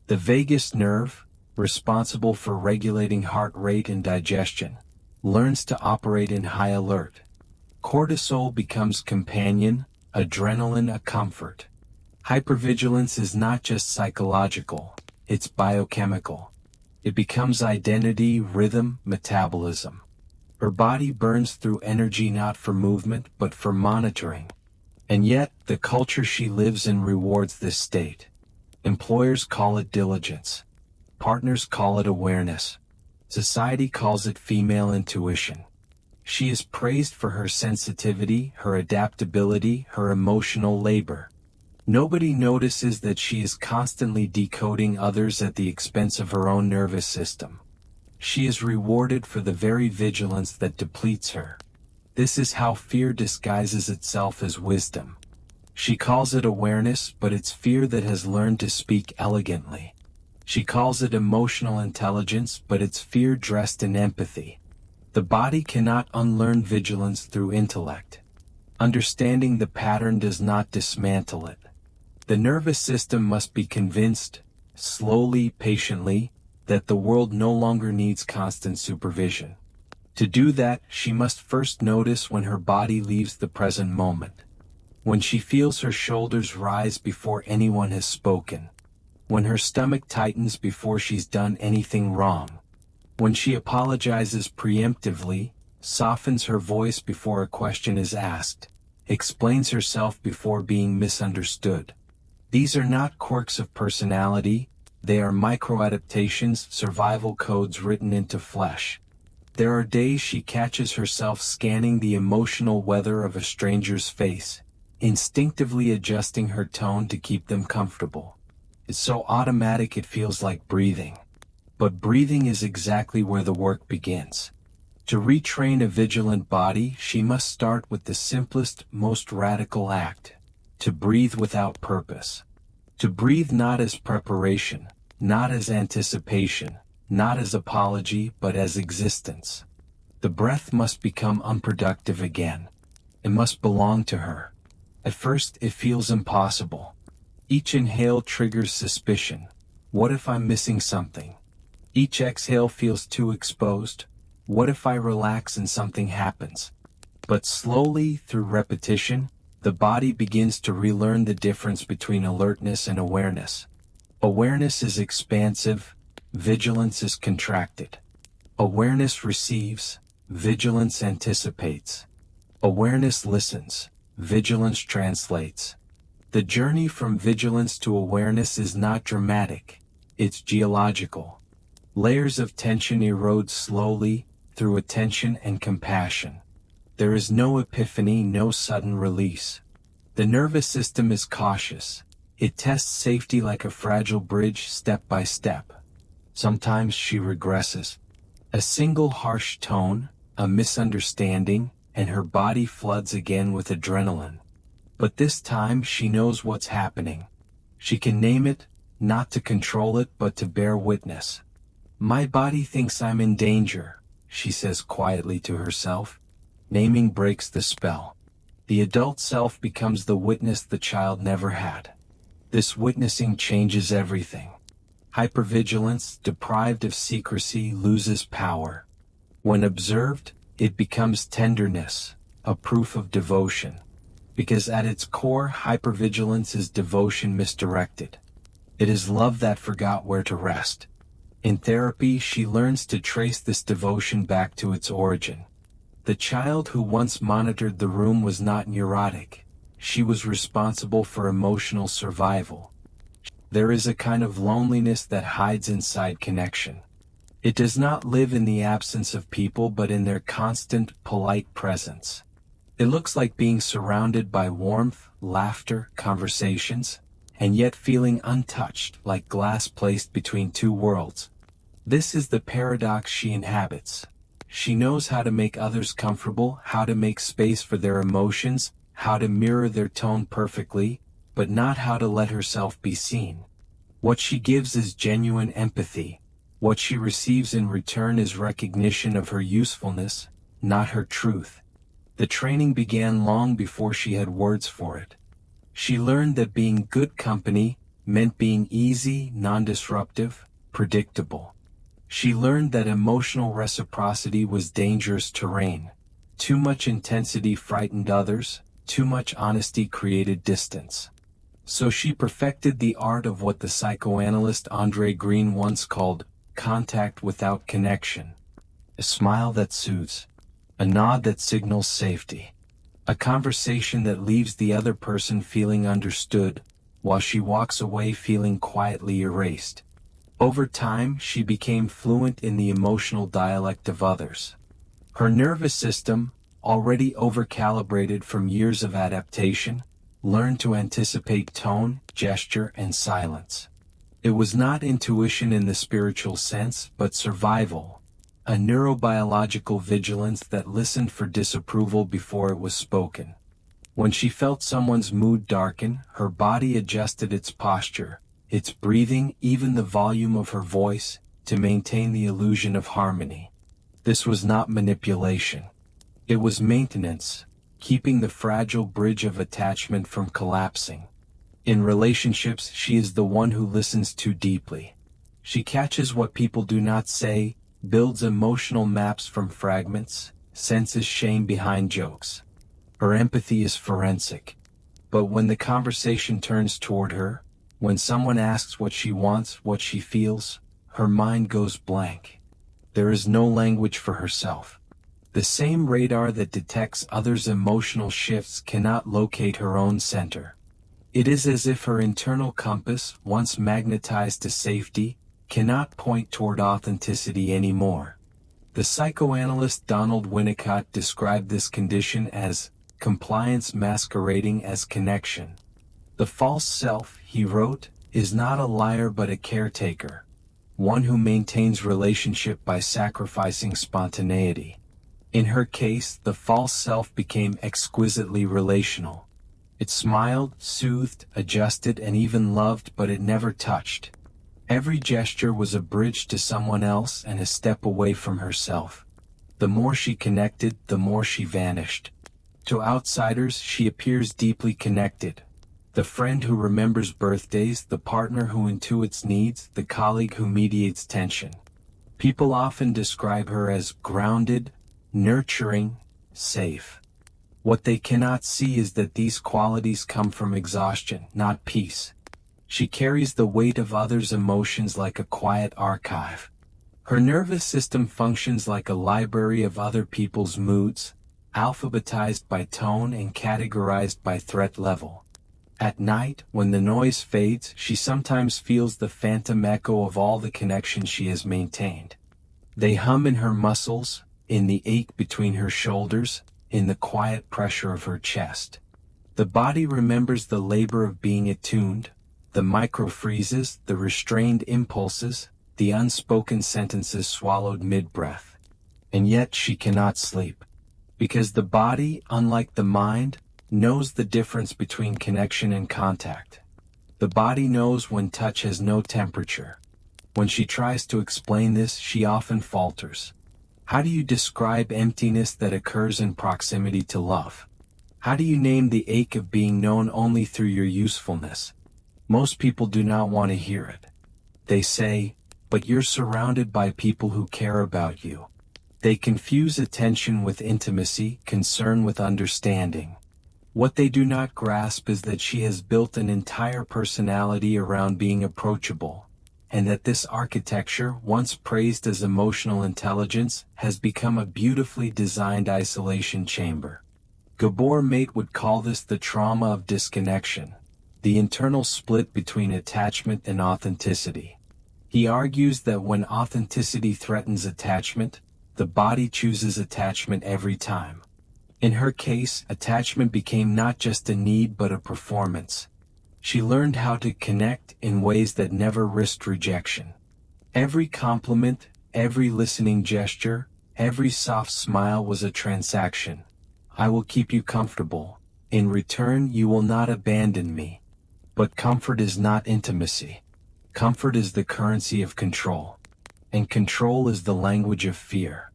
The vagus nerve, responsible for regulating heart rate and digestion, learns to operate in high alert. Cortisol becomes companion, adrenaline a comfort. Hypervigilance is not just psychological, it's biochemical. It becomes identity, rhythm, metabolism. Her body burns through energy not for movement but for monitoring. And yet, the culture she lives in rewards this state. Employers call it diligence. Partners call it awareness. Society calls it female intuition. She is praised for her sensitivity, her adaptability, her emotional labor. Nobody notices that she is constantly decoding others at the expense of her own nervous system. She is rewarded for the very vigilance that depletes her. This is how fear disguises itself as wisdom. She calls it awareness, but it's fear that has learned to speak elegantly. She calls it emotional intelligence, but it's fear dressed in empathy. The body cannot unlearn vigilance through intellect. Understanding the pattern does not dismantle it. The nervous system must be convinced, slowly, patiently, that the world no longer needs constant supervision. To do that, she must first notice when her body leaves the present moment. When she feels her shoulders rise before anyone has spoken. When her stomach tightens before she's done anything wrong. When she apologizes preemptively, softens her voice before a question is asked, explains herself before being misunderstood. These are not quirks of personality, they are micro-adaptations, survival codes written into flesh. There are days she catches herself scanning the emotional weather of a stranger's face, instinctively adjusting her tone to keep them comfortable. It's so automatic it feels like breathing. But breathing is exactly where the work begins. To retrain a vigilant body, she must start with the simplest, most radical act: to breathe without purpose. To breathe not as preparation, not as anticipation, not as apology, but as existence. The breath must become unproductive again. It must belong to her. At first, it feels impossible. Each inhale triggers suspicion. What if I'm missing something? Each exhale feels too exposed. What if I relax and something happens? But slowly, through repetition, the body begins to relearn the difference between alertness and awareness. Awareness is expansive, vigilance is contracted. Awareness receives, vigilance anticipates. Awareness listens, vigilance translates. The journey from vigilance to awareness is not dramatic, it's geological. Layers of tension erode slowly, through attention and compassion. There is no epiphany, no sudden release. The nervous system is cautious. It tests safety like a fragile bridge, step by step. Sometimes she regresses. A single harsh tone, a misunderstanding, and her body floods again with adrenaline. But this time she knows what's happening. She can name it, not to control it but to bear witness. My body thinks I'm in danger, she says quietly to herself. Naming breaks the spell. The adult self becomes the witness the child never had. This witnessing changes everything. Hypervigilance, deprived of secrecy, loses power. When observed, it becomes tenderness, a proof of devotion. Because at its core, hypervigilance is devotion misdirected. It is love that forgot where to rest. In therapy, she learns to trace this devotion back to its origin. The child who once monitored the room was not neurotic. She was responsible for emotional survival. There is a kind of loneliness that hides inside connection. It does not live in the absence of people but in their constant, polite presence. It looks like being surrounded by warmth, laughter, conversations, and yet feeling untouched, like glass placed between two worlds. This is the paradox she inhabits. She knows how to make others comfortable, how to make space for their emotions, how to mirror their tone perfectly, but not how to let herself be seen. What she gives is genuine empathy. What she receives in return is recognition of her usefulness, not her truth. The training began long before she had words for it. She learned that being good company meant being easy, non-disruptive, predictable. She learned that emotional reciprocity was dangerous terrain. Too much intensity frightened others, too much honesty created distance. So she perfected the art of what the psychoanalyst Andre Green once called contact without connection. A smile that soothes. A nod that signals safety. A conversation that leaves the other person feeling understood, while she walks away feeling quietly erased. Over time, she became fluent in the emotional dialect of others. Her nervous system, already overcalibrated from years of adaptation, learned to anticipate tone, gesture, and silence. It was not intuition in the spiritual sense, but survival, a neurobiological vigilance that listened for disapproval before it was spoken. When she felt someone's mood darken, her body adjusted its posture, its breathing, even the volume of her voice, to maintain the illusion of harmony. This was not manipulation. It was maintenance, keeping the fragile bridge of attachment from collapsing. In relationships, she is the one who listens too deeply. She catches what people do not say, builds emotional maps from fragments, senses shame behind jokes. Her empathy is forensic. But when the conversation turns toward her, when someone asks what she wants, what she feels, her mind goes blank. There is no language for herself. The same radar that detects others' emotional shifts cannot locate her own center. It is as if her internal compass, once magnetized to safety, cannot point toward authenticity anymore. The psychoanalyst Donald Winnicott described this condition as compliance masquerading as connection. The false self, he wrote, is not a liar but a caretaker, one who maintains relationship by sacrificing spontaneity. In her case, the false self became exquisitely relational. It smiled, soothed, adjusted, and even loved, but it never touched. Every gesture was a bridge to someone else and a step away from herself. The more she connected, the more she vanished. To outsiders, she appears deeply connected. The friend who remembers birthdays, the partner who intuits needs, the colleague who mediates tension. People often describe her as grounded, nurturing, safe. What they cannot see is that these qualities come from exhaustion, not peace. She carries the weight of others' emotions like a quiet archive. Her nervous system functions like a library of other people's moods, alphabetized by tone and categorized by threat level. At night, when the noise fades, she sometimes feels the phantom echo of all the connections she has maintained. They hum in her muscles, in the ache between her shoulders, in the quiet pressure of her chest. The body remembers the labor of being attuned, the micro-freezes, the restrained impulses, the unspoken sentences swallowed mid-breath. And yet she cannot sleep. Because the body, unlike the mind, knows the difference between connection and contact. The body knows when touch has no temperature. When she tries to explain this, she often falters. How do you describe emptiness that occurs in proximity to love? How do you name the ache of being known only through your usefulness? Most people do not want to hear it. They say, but you're surrounded by people who care about you. They confuse attention with intimacy, concern with understanding. What they do not grasp is that she has built an entire personality around being approachable, and that this architecture, once praised as emotional intelligence, has become a beautifully designed isolation chamber. Gabor Mate would call this the trauma of disconnection, the internal split between attachment and authenticity. He argues that when authenticity threatens attachment, the body chooses attachment every time. In her case, attachment became not just a need but a performance. She learned how to connect in ways that never risked rejection. Every compliment, every listening gesture, every soft smile was a transaction. I will keep you comfortable. In return, you will not abandon me. But comfort is not intimacy. Comfort is the currency of control. And control is the language of fear.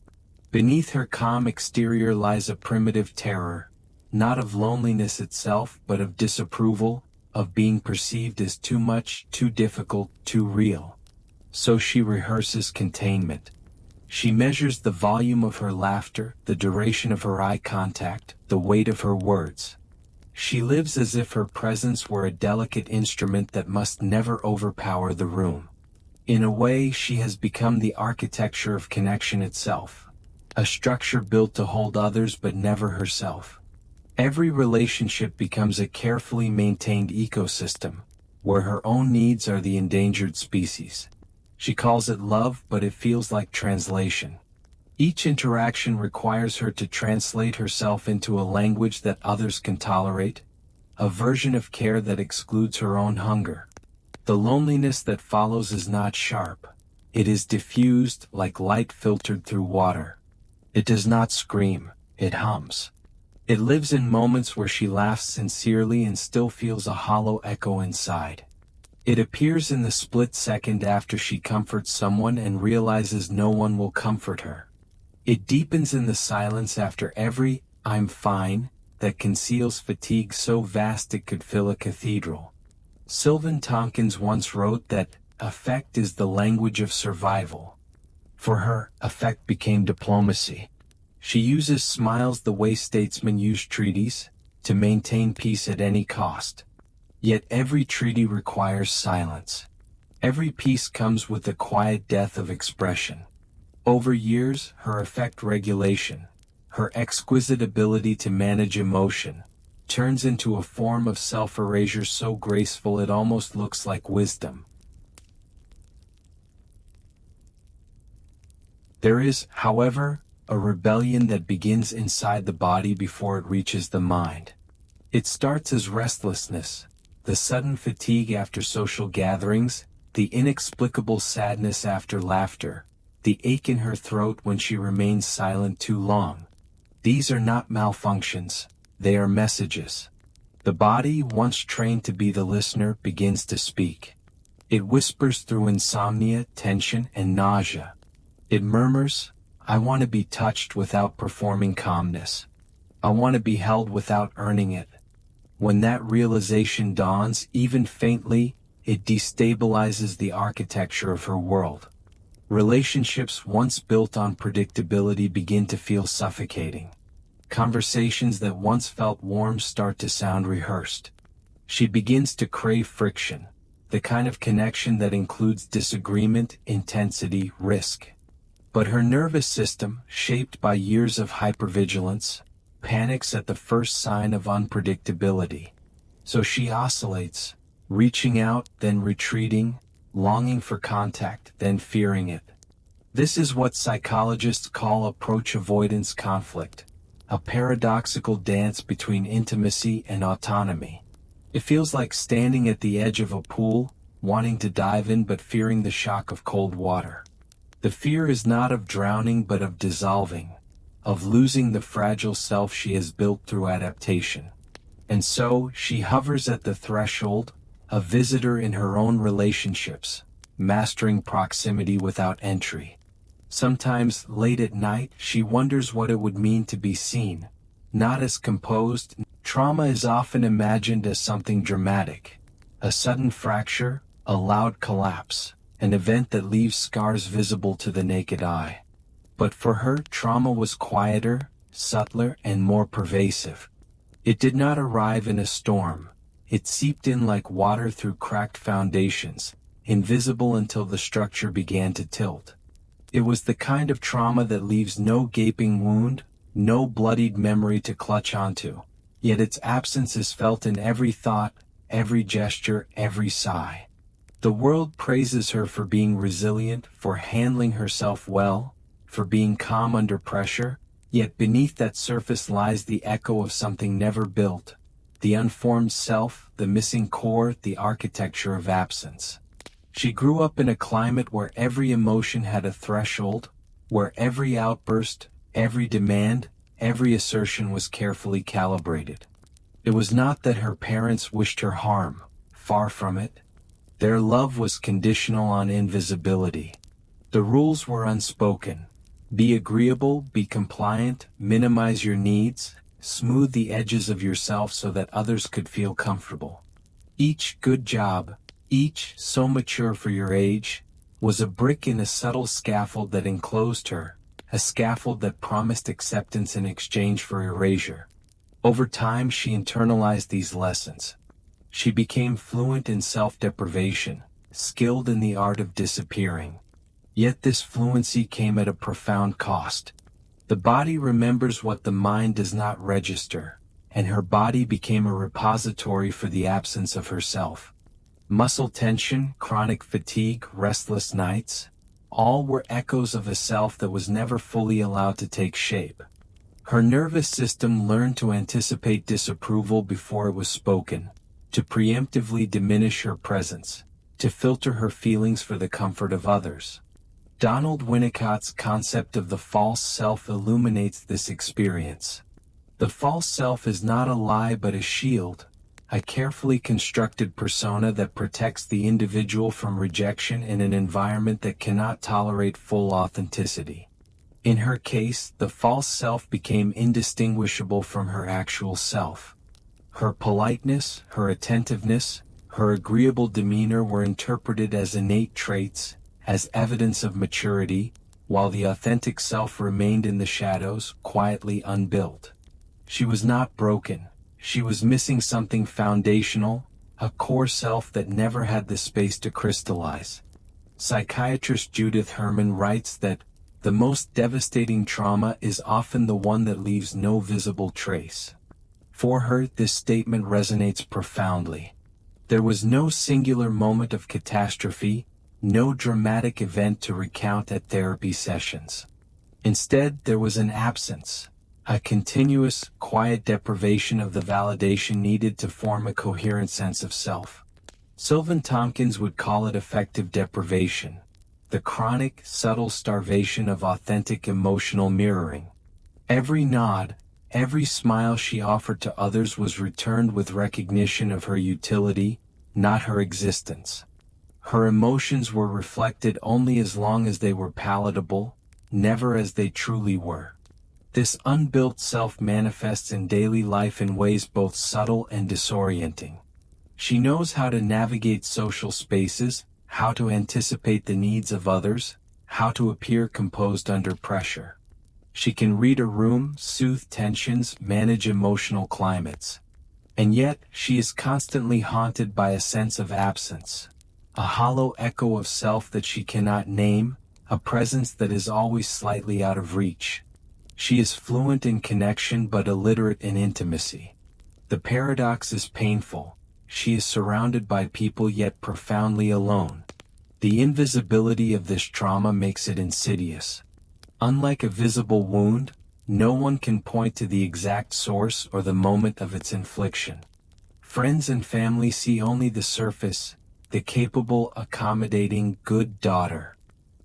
Beneath her calm exterior lies a primitive terror, not of loneliness itself but of disapproval, of being perceived as too much, too difficult, too real. So she rehearses containment. She measures the volume of her laughter, the duration of her eye contact, the weight of her words. She lives as if her presence were a delicate instrument that must never overpower the room. In a way, she has become the architecture of connection itself, a structure built to hold others but never herself. Every relationship becomes a carefully maintained ecosystem, where her own needs are the endangered species. She calls it love, but it feels like translation. Each interaction requires her to translate herself into a language that others can tolerate, a version of care that excludes her own hunger. The loneliness that follows is not sharp. It is diffused, like light filtered through water. It does not scream, it hums. It lives in moments where she laughs sincerely and still feels a hollow echo inside. It appears in the split second after she comforts someone and realizes no one will comfort her. It deepens in the silence after every "I'm fine" that conceals fatigue so vast it could fill a cathedral. Sylvan Tompkins once wrote that affect is the language of survival. For her, affect became diplomacy. She uses smiles the way statesmen use treaties, to maintain peace at any cost. Yet every treaty requires silence. Every peace comes with the quiet death of expression. Over years, her affect regulation, her exquisite ability to manage emotion, turns into a form of self-erasure so graceful it almost looks like wisdom. There is, however, a rebellion that begins inside the body before it reaches the mind. It starts as restlessness, the sudden fatigue after social gatherings, the inexplicable sadness after laughter, the ache in her throat when she remains silent too long. These are not malfunctions, they are messages. The body, once trained to be the listener, begins to speak. It whispers through insomnia, tension, and nausea. It murmurs, "I want to be touched without performing calmness. I want to be held without earning it." When that realization dawns, even faintly, it destabilizes the architecture of her world. Relationships once built on predictability begin to feel suffocating. Conversations that once felt warm start to sound rehearsed. She begins to crave friction, the kind of connection that includes disagreement, intensity, risk. But her nervous system, shaped by years of hypervigilance, panics at the first sign of unpredictability. So she oscillates, reaching out, then retreating, longing for contact, then fearing it. This is what psychologists call approach avoidance conflict, a paradoxical dance between intimacy and autonomy. It feels like standing at the edge of a pool, wanting to dive in but fearing the shock of cold water. The fear is not of drowning but of dissolving, of losing the fragile self she has built through adaptation. And so, she hovers at the threshold, a visitor in her own relationships, mastering proximity without entry. Sometimes, late at night, she wonders what it would mean to be seen, not as composed. Trauma is often imagined as something dramatic, a sudden fracture, a loud collapse, an event that leaves scars visible to the naked eye. But for her, trauma was quieter, subtler, and more pervasive. It did not arrive in a storm. It seeped in like water through cracked foundations, invisible until the structure began to tilt. It was the kind of trauma that leaves no gaping wound, no bloodied memory to clutch onto, yet its absence is felt in every thought, every gesture, every sigh. The world praises her for being resilient, for handling herself well, for being calm under pressure, yet beneath that surface lies the echo of something never built, the unformed self, the missing core, the architecture of absence. She grew up in a climate where every emotion had a threshold, where every outburst, every demand, every assertion was carefully calibrated. It was not that her parents wished her harm, far from it. Their love was conditional on invisibility. The rules were unspoken. Be agreeable, be compliant, minimize your needs, smooth the edges of yourself so that others could feel comfortable. Each good job, each so mature for your age, was a brick in a subtle scaffold that enclosed her, a scaffold that promised acceptance in exchange for erasure. Over time she internalized these lessons. She became fluent in self-deprivation, skilled in the art of disappearing. Yet this fluency came at a profound cost. The body remembers what the mind does not register, and her body became a repository for the absence of herself. Muscle tension, chronic fatigue, restless nights, all were echoes of a self that was never fully allowed to take shape. Her nervous system learned to anticipate disapproval before it was spoken, to preemptively diminish her presence, to filter her feelings for the comfort of others. Donald Winnicott's concept of the false self illuminates this experience. The false self is not a lie but a shield, a carefully constructed persona that protects the individual from rejection in an environment that cannot tolerate full authenticity. In her case, the false self became indistinguishable from her actual self. Her politeness, her attentiveness, her agreeable demeanor were interpreted as innate traits, as evidence of maturity, while the authentic self remained in the shadows, quietly unbuilt. She was not broken. She was missing something foundational, a core self that never had the space to crystallize. Psychiatrist Judith Herman writes that the most devastating trauma is often the one that leaves no visible trace. For her, this statement resonates profoundly. There was no singular moment of catastrophe, no dramatic event to recount at therapy sessions. Instead, there was an absence, a continuous, quiet deprivation of the validation needed to form a coherent sense of self. Sylvan Tompkins would call it affective deprivation, the chronic, subtle starvation of authentic emotional mirroring. Every nod, every smile she offered to others was returned with recognition of her utility, not her existence. Her emotions were reflected only as long as they were palatable, never as they truly were. This unbuilt self manifests in daily life in ways both subtle and disorienting. She knows how to navigate social spaces, how to anticipate the needs of others, how to appear composed under pressure. She can read a room, soothe tensions, manage emotional climates. And yet, she is constantly haunted by a sense of absence, a hollow echo of self that she cannot name, a presence that is always slightly out of reach. She is fluent in connection but illiterate in intimacy. The paradox is painful. She is surrounded by people yet profoundly alone. The invisibility of this trauma makes it insidious. Unlike a visible wound, no one can point to the exact source or the moment of its infliction. Friends and family see only the surface, the capable, accommodating, good daughter.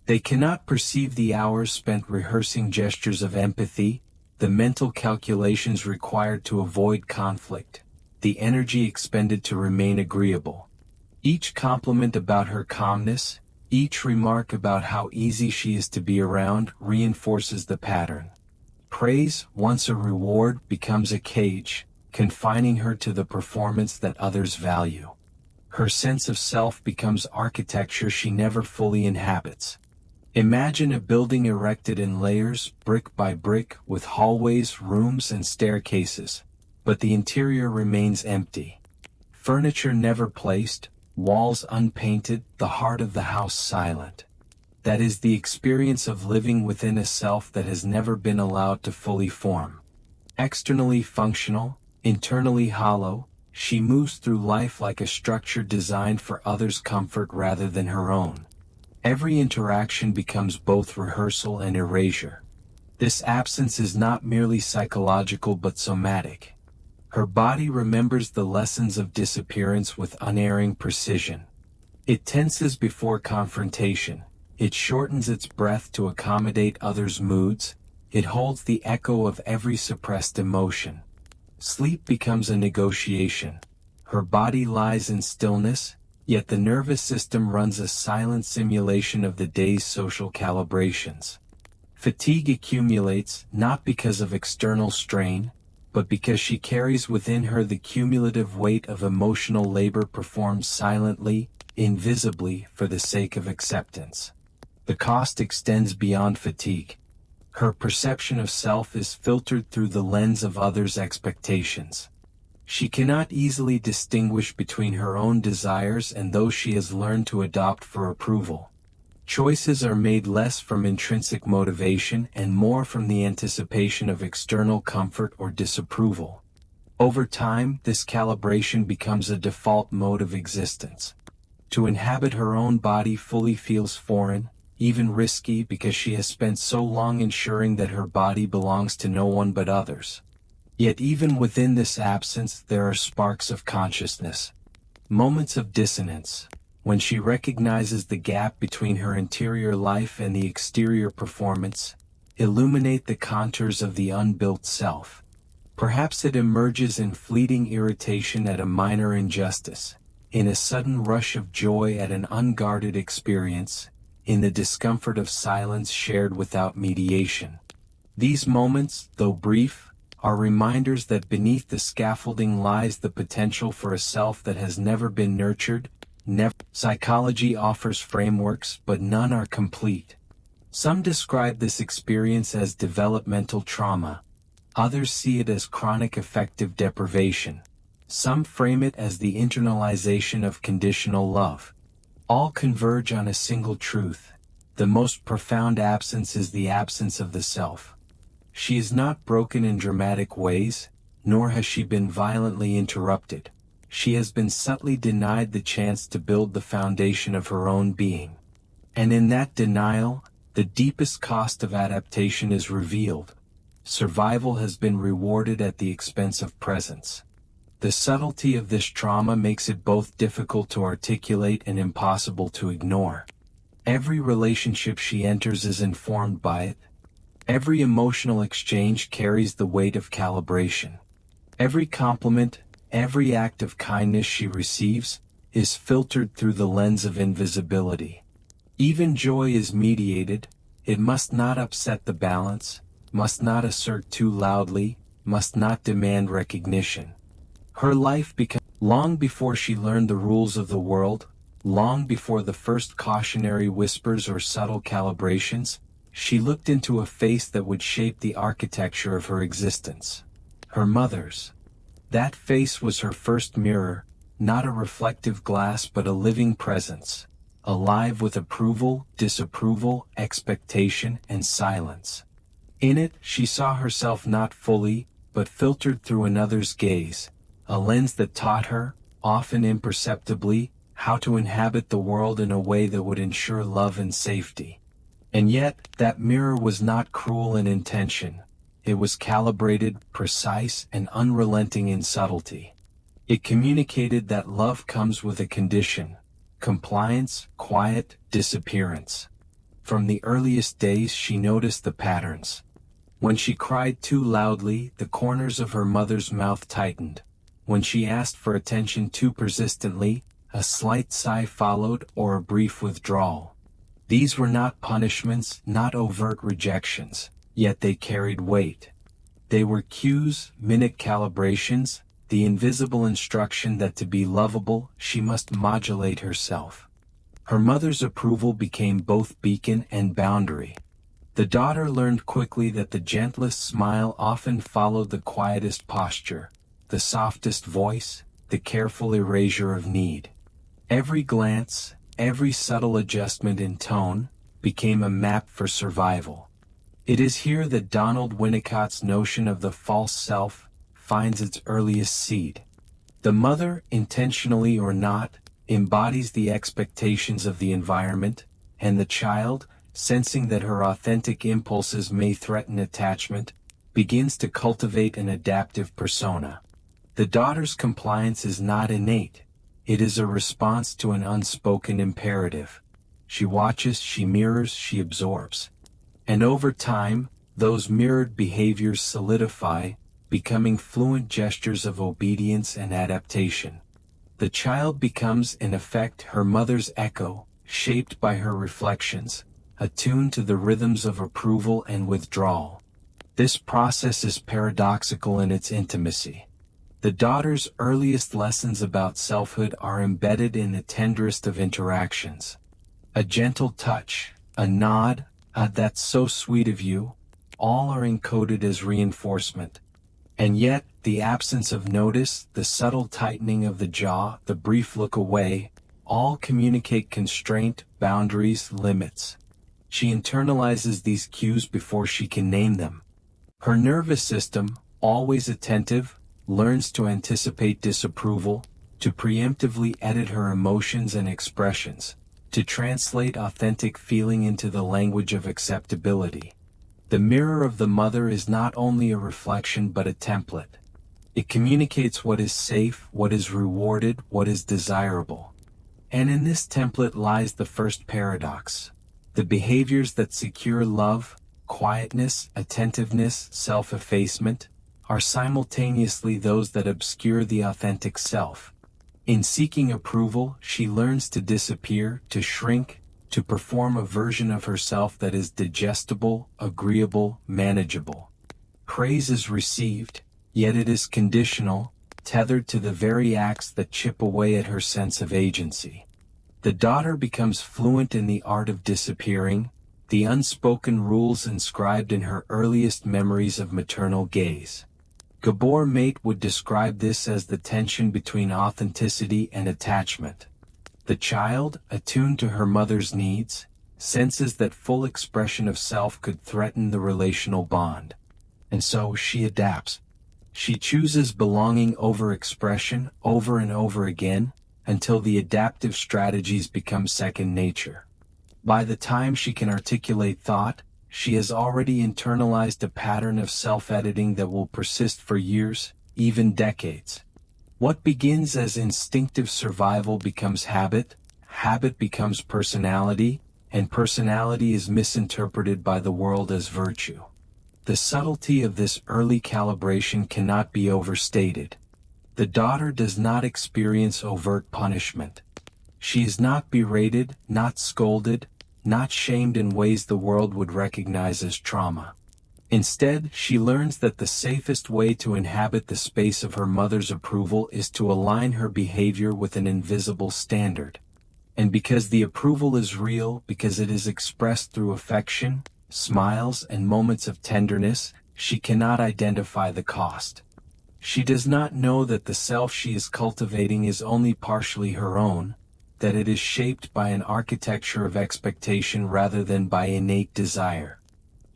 They cannot perceive the hours spent rehearsing gestures of empathy, the mental calculations required to avoid conflict, the energy expended to remain agreeable. Each compliment about her calmness, each remark about how easy she is to be around reinforces the pattern. Praise, once a reward, becomes a cage, confining her to the performance that others value. Her sense of self becomes architecture she never fully inhabits. Imagine a building erected in layers, brick by brick, with hallways, rooms, and staircases, but the interior remains empty. Furniture never placed, walls unpainted, the heart of the house silent. That is the experience of living within a self that has never been allowed to fully form. Externally functional, internally hollow, she moves through life like a structure designed for others' comfort rather than her own. Every interaction becomes both rehearsal and erasure. This absence is not merely psychological but somatic. Her body remembers the lessons of disappearance with unerring precision. It tenses before confrontation. It shortens its breath to accommodate others' moods. It holds the echo of every suppressed emotion. Sleep becomes a negotiation. Her body lies in stillness, yet the nervous system runs a silent simulation of the day's social calibrations. Fatigue accumulates, not because of external strain, but because she carries within her the cumulative weight of emotional labor performed silently, invisibly for the sake of acceptance. The cost extends beyond fatigue. Her perception of self is filtered through the lens of others' expectations. She cannot easily distinguish between her own desires and those she has learned to adopt for approval. Choices are made less from intrinsic motivation and more from the anticipation of external comfort or disapproval. Over time, this calibration becomes a default mode of existence. To inhabit her own body fully feels foreign, even risky, because she has spent so long ensuring that her body belongs to no one but others. Yet even within this absence there are sparks of consciousness. Moments of dissonance, when she recognizes the gap between her interior life and the exterior performance, illuminate the contours of the unbuilt self. Perhaps it emerges in fleeting irritation at a minor injustice, in a sudden rush of joy at an unguarded experience, in the discomfort of silence shared without mediation. These moments, though brief, are reminders that beneath the scaffolding lies the potential for a self that has never been nurtured. Psychology offers frameworks, but none are complete. Some describe this experience as developmental trauma. Others see it as chronic affective deprivation. Some frame it as the internalization of conditional love. All converge on a single truth: the most profound absence is the absence of the self. She is not broken in dramatic ways, nor has she been violently interrupted. She has been subtly denied the chance to build the foundation of her own being. And in that denial, the deepest cost of adaptation is revealed. Survival has been rewarded at the expense of presence. The subtlety of this trauma makes it both difficult to articulate and impossible to ignore. Every relationship she enters is informed by it. Every emotional exchange carries the weight of calibration. Every compliment, every act of kindness she receives, is filtered through the lens of invisibility. Even joy is mediated. It must not upset the balance, must not assert too loudly, must not demand recognition. Her life began long before she learned the rules of the world, long before the first cautionary whispers or subtle calibrations. She looked into a face that would shape the architecture of her existence. Her mother's. That face was her first mirror, not a reflective glass but a living presence, alive with approval, disapproval, expectation, and silence. In it, she saw herself not fully, but filtered through another's gaze, a lens that taught her, often imperceptibly, how to inhabit the world in a way that would ensure love and safety. And yet, that mirror was not cruel in intention. It was calibrated, precise, and unrelenting in subtlety. It communicated that love comes with a condition: compliance, quiet, disappearance. From the earliest days she noticed the patterns. When she cried too loudly, the corners of her mother's mouth tightened. When she asked for attention too persistently, a slight sigh followed, or a brief withdrawal. These were not punishments, not overt rejections, yet they carried weight. They were cues, minute calibrations, the invisible instruction that to be lovable, she must modulate herself. Her mother's approval became both beacon and boundary. The daughter learned quickly that the gentlest smile often followed the quietest posture, the softest voice, the careful erasure of need. Every glance, every subtle adjustment in tone, became a map for survival. It is here that Donald Winnicott's notion of the false self finds its earliest seed. The mother, intentionally or not, embodies the expectations of the environment, and the child, sensing that her authentic impulses may threaten attachment, begins to cultivate an adaptive persona. The daughter's compliance is not innate. It is a response to an unspoken imperative. She watches, she mirrors, she absorbs. And over time, those mirrored behaviors solidify, becoming fluent gestures of obedience and adaptation. The child becomes, in effect, her mother's echo, shaped by her reflections, attuned to the rhythms of approval and withdrawal. This process is paradoxical in its intimacy. The daughter's earliest lessons about selfhood are embedded in the tenderest of interactions. A gentle touch, a nod, a "that's so sweet of you," all are encoded as reinforcement. And yet, the absence of notice, the subtle tightening of the jaw, the brief look away, all communicate constraint, boundaries, limits. She internalizes these cues before she can name them. Her nervous system, always attentive, learns to anticipate disapproval, to preemptively edit her emotions and expressions, to translate authentic feeling into the language of acceptability. The mirror of the mother is not only a reflection but a template. It communicates what is safe, what is rewarded, what is desirable. And in this template lies the first paradox. The behaviors that secure love, quietness, attentiveness, self-effacement, are simultaneously those that obscure the authentic self. In seeking approval, she learns to disappear, to shrink, to perform a version of herself that is digestible, agreeable, manageable. Praise is received, yet it is conditional, tethered to the very acts that chip away at her sense of agency. The daughter becomes fluent in the art of disappearing, the unspoken rules inscribed in her earliest memories of maternal gaze. Gabor Mate would describe this as the tension between authenticity and attachment. The child, attuned to her mother's needs, senses that full expression of self could threaten the relational bond. And so she adapts. She chooses belonging over expression over and over again, until the adaptive strategies become second nature. By the time she can articulate thought, she has already internalized a pattern of self-editing that will persist for years, even decades. What begins as instinctive survival becomes habit, habit becomes personality, and personality is misinterpreted by the world as virtue. The subtlety of this early calibration cannot be overstated. The daughter does not experience overt punishment. She is not berated, not scolded, not shamed in ways the world would recognize as trauma. Instead, she learns that the safest way to inhabit the space of her mother's approval is to align her behavior with an invisible standard. And because the approval is real, because it is expressed through affection, smiles, and moments of tenderness, she cannot identify the cost. She does not know that the self she is cultivating is only partially her own, that it is shaped by an architecture of expectation rather than by innate desire.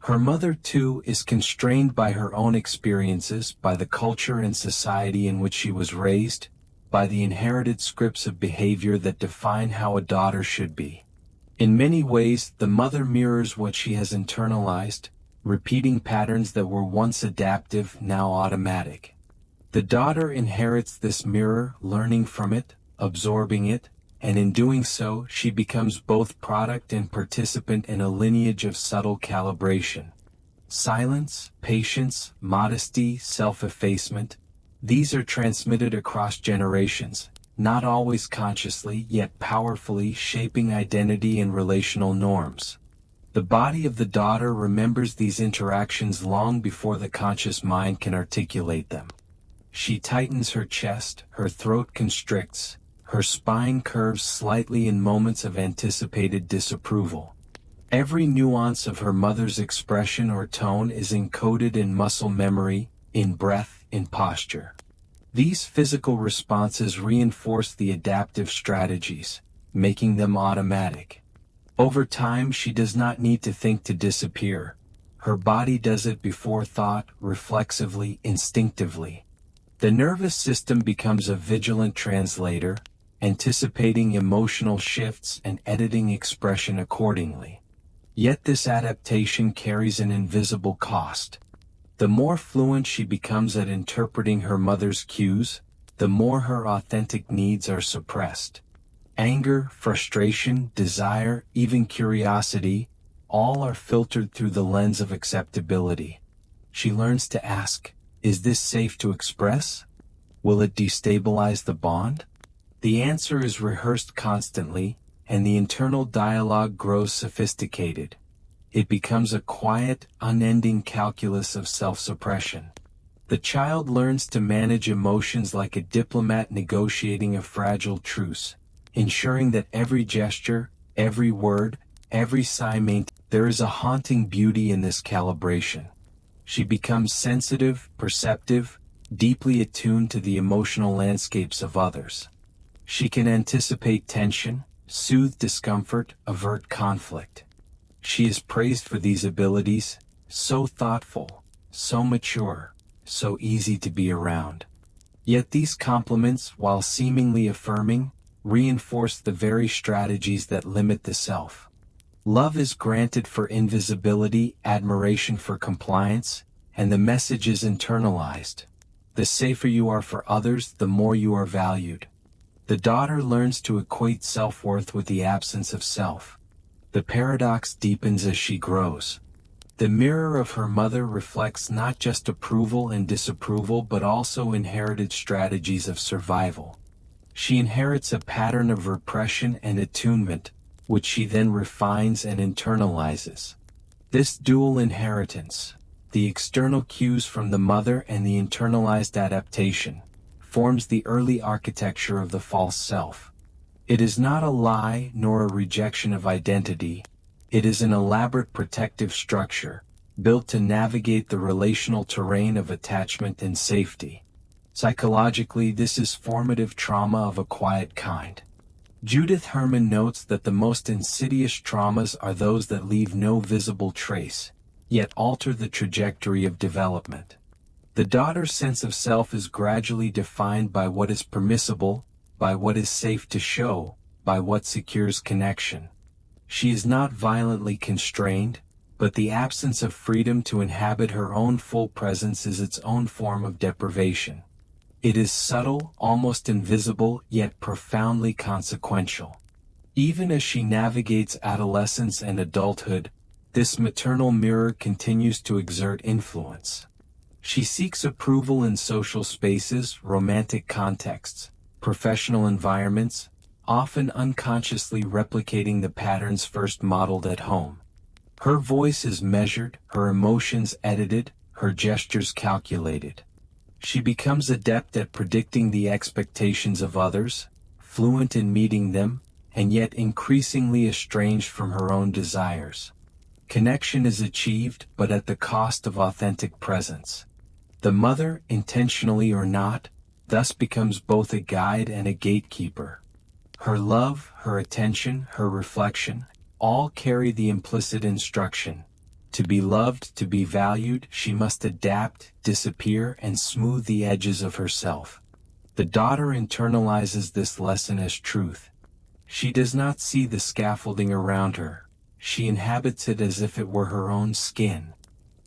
Her mother, too, is constrained by her own experiences, by the culture and society in which she was raised, by the inherited scripts of behavior that define how a daughter should be. In many ways, the mother mirrors what she has internalized, repeating patterns that were once adaptive, now automatic. The daughter inherits this mirror, learning from it, absorbing it, and in doing so, she becomes both product and participant in a lineage of subtle calibration. Silence, patience, modesty, self-effacement, these are transmitted across generations, not always consciously, yet powerfully shaping identity and relational norms. The body of the daughter remembers these interactions long before the conscious mind can articulate them. She tightens her chest, her throat constricts, her spine curves slightly in moments of anticipated disapproval. Every nuance of her mother's expression or tone is encoded in muscle memory, in breath, in posture. These physical responses reinforce the adaptive strategies, making them automatic. Over time, she does not need to think to disappear. Her body does it before thought, reflexively, instinctively. The nervous system becomes a vigilant translator, anticipating emotional shifts and editing expression accordingly. Yet this adaptation carries an invisible cost. The more fluent she becomes at interpreting her mother's cues, the more her authentic needs are suppressed. Anger, frustration, desire, even curiosity, all are filtered through the lens of acceptability. She learns to ask, is this safe to express? Will it destabilize the bond? The answer is rehearsed constantly, and the internal dialogue grows sophisticated. It becomes a quiet, unending calculus of self-suppression. The child learns to manage emotions like a diplomat negotiating a fragile truce, ensuring that every gesture, every word, every sigh maintains. There is a haunting beauty in this calibration. She becomes sensitive, perceptive, deeply attuned to the emotional landscapes of others. She can anticipate tension, soothe discomfort, avert conflict. She is praised for these abilities, so thoughtful, so mature, so easy to be around. Yet these compliments, while seemingly affirming, reinforce the very strategies that limit the self. Love is granted for invisibility, admiration for compliance, and the message is internalized. The safer you are for others, the more you are valued. The daughter learns to equate self-worth with the absence of self. The paradox deepens as she grows. The mirror of her mother reflects not just approval and disapproval but also inherited strategies of survival. She inherits a pattern of repression and attunement, which she then refines and internalizes. This dual inheritance, the external cues from the mother and the internalized adaptation, forms the early architecture of the false self. It is not a lie nor a rejection of identity. It is an elaborate protective structure, built to navigate the relational terrain of attachment and safety. Psychologically, this is formative trauma of a quiet kind. Judith Herman notes that the most insidious traumas are those that leave no visible trace, yet alter the trajectory of development. The daughter's sense of self is gradually defined by what is permissible, by what is safe to show, by what secures connection. She is not violently constrained, but the absence of freedom to inhabit her own full presence is its own form of deprivation. It is subtle, almost invisible, yet profoundly consequential. Even as she navigates adolescence and adulthood, this maternal mirror continues to exert influence. She seeks approval in social spaces, romantic contexts, professional environments, often unconsciously replicating the patterns first modeled at home. Her voice is measured, her emotions edited, her gestures calculated. She becomes adept at predicting the expectations of others, fluent in meeting them, and yet increasingly estranged from her own desires. Connection is achieved, but at the cost of authentic presence. The mother, intentionally or not, thus becomes both a guide and a gatekeeper. Her love, her attention, her reflection, all carry the implicit instruction. To be loved, to be valued, she must adapt, disappear, and smooth the edges of herself. The daughter internalizes this lesson as truth. She does not see the scaffolding around her. She inhabits it as if it were her own skin.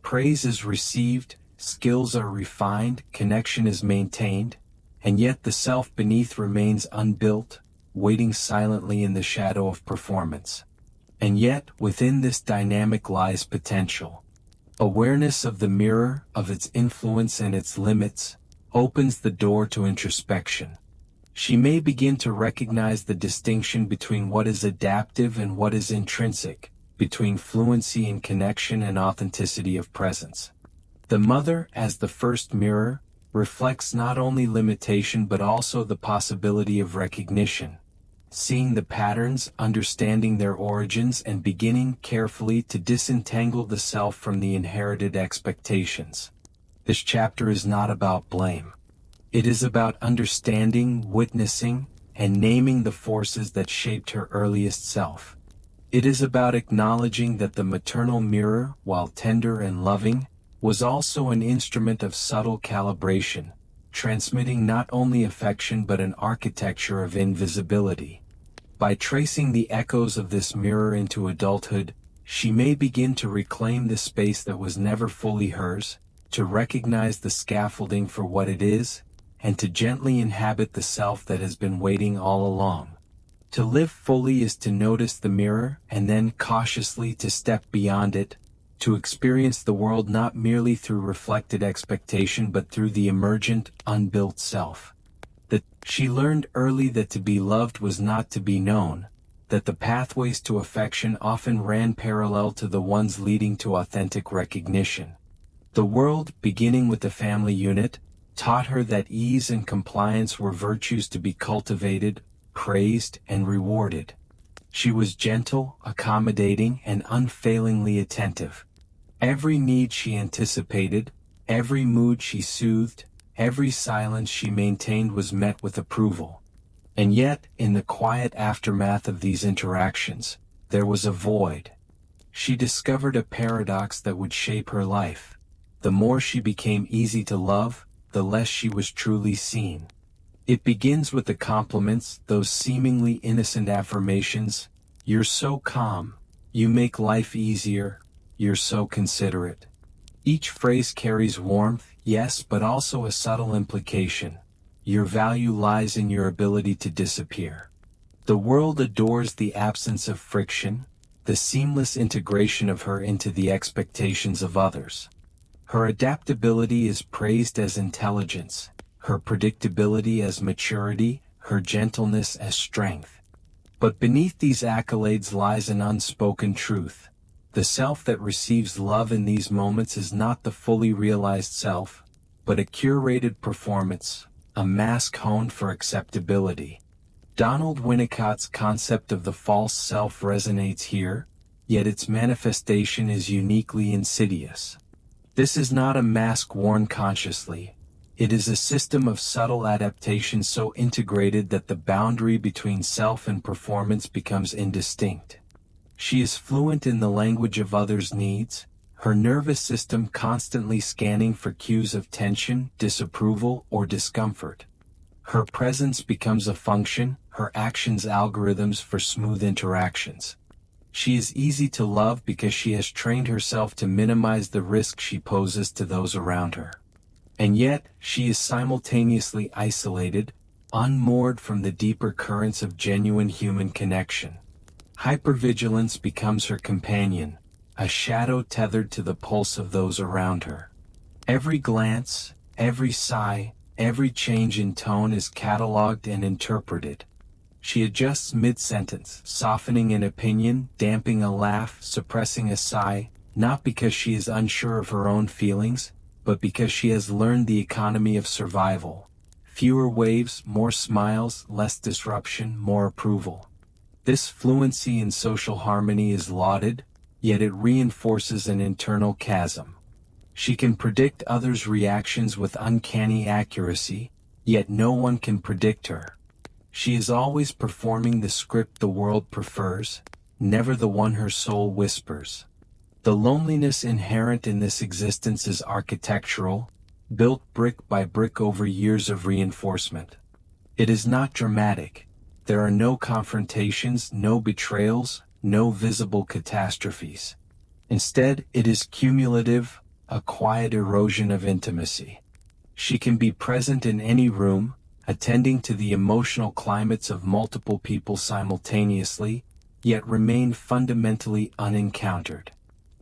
Praise is received, skills are refined, connection is maintained, and yet the self beneath remains unbuilt, waiting silently in the shadow of performance. And yet, within this dynamic lies potential. Awareness of the mirror, of its influence and its limits, opens the door to introspection. She may begin to recognize the distinction between what is adaptive and what is intrinsic, between fluency in connection and authenticity of presence. The mother, as the first mirror, reflects not only limitation but also the possibility of recognition. Seeing the patterns, understanding their origins, and beginning carefully to disentangle the self from the inherited expectations. This chapter is not about blame. It is about understanding, witnessing, and naming the forces that shaped her earliest self. It is about acknowledging that the maternal mirror, while tender and loving, was also an instrument of subtle calibration, transmitting not only affection but an architecture of invisibility. By tracing the echoes of this mirror into adulthood, she may begin to reclaim the space that was never fully hers, to recognize the scaffolding for what it is, and to gently inhabit the self that has been waiting all along. To live fully is to notice the mirror and then cautiously to step beyond it, to experience the world not merely through reflected expectation but through the emergent, unbuilt self. That she learned early that to be loved was not to be known, that the pathways to affection often ran parallel to the ones leading to authentic recognition. The world, beginning with the family unit, taught her that ease and compliance were virtues to be cultivated, praised, and rewarded. She was gentle, accommodating, and unfailingly attentive. Every need she anticipated, every mood she soothed, every silence she maintained was met with approval. And yet, in the quiet aftermath of these interactions, there was a void. She discovered a paradox that would shape her life. The more she became easy to love, the less she was truly seen. It begins with the compliments, those seemingly innocent affirmations. "You're so calm. You make life easier. You're so considerate." Each phrase carries warmth, yes, but also a subtle implication. Your value lies in your ability to disappear. The world adores the absence of friction, the seamless integration of her into the expectations of others. Her adaptability is praised as intelligence, her predictability as maturity, her gentleness as strength. But beneath these accolades lies an unspoken truth. The self that receives love in these moments is not the fully realized self, but a curated performance, a mask honed for acceptability. Donald Winnicott's concept of the false self resonates here, yet its manifestation is uniquely insidious. This is not a mask worn consciously. It is a system of subtle adaptation so integrated that the boundary between self and performance becomes indistinct. She is fluent in the language of others' needs, her nervous system constantly scanning for cues of tension, disapproval, or discomfort. Her presence becomes a function, her actions algorithms for smooth interactions. She is easy to love because she has trained herself to minimize the risk she poses to those around her. And yet, she is simultaneously isolated, unmoored from the deeper currents of genuine human connection. Hypervigilance becomes her companion, a shadow tethered to the pulse of those around her. Every glance, every sigh, every change in tone is catalogued and interpreted. She adjusts mid-sentence, softening an opinion, damping a laugh, suppressing a sigh, not because she is unsure of her own feelings, but because she has learned the economy of survival. Fewer waves, more smiles, less disruption, more approval. This fluency in social harmony is lauded, yet it reinforces an internal chasm. She can predict others' reactions with uncanny accuracy, yet no one can predict her. She is always performing the script the world prefers, never the one her soul whispers. The loneliness inherent in this existence is architectural, built brick by brick over years of reinforcement. It is not dramatic. There are no confrontations, no betrayals, no visible catastrophes. Instead, it is cumulative, a quiet erosion of intimacy. She can be present in any room, attending to the emotional climates of multiple people simultaneously, yet remain fundamentally unencountered.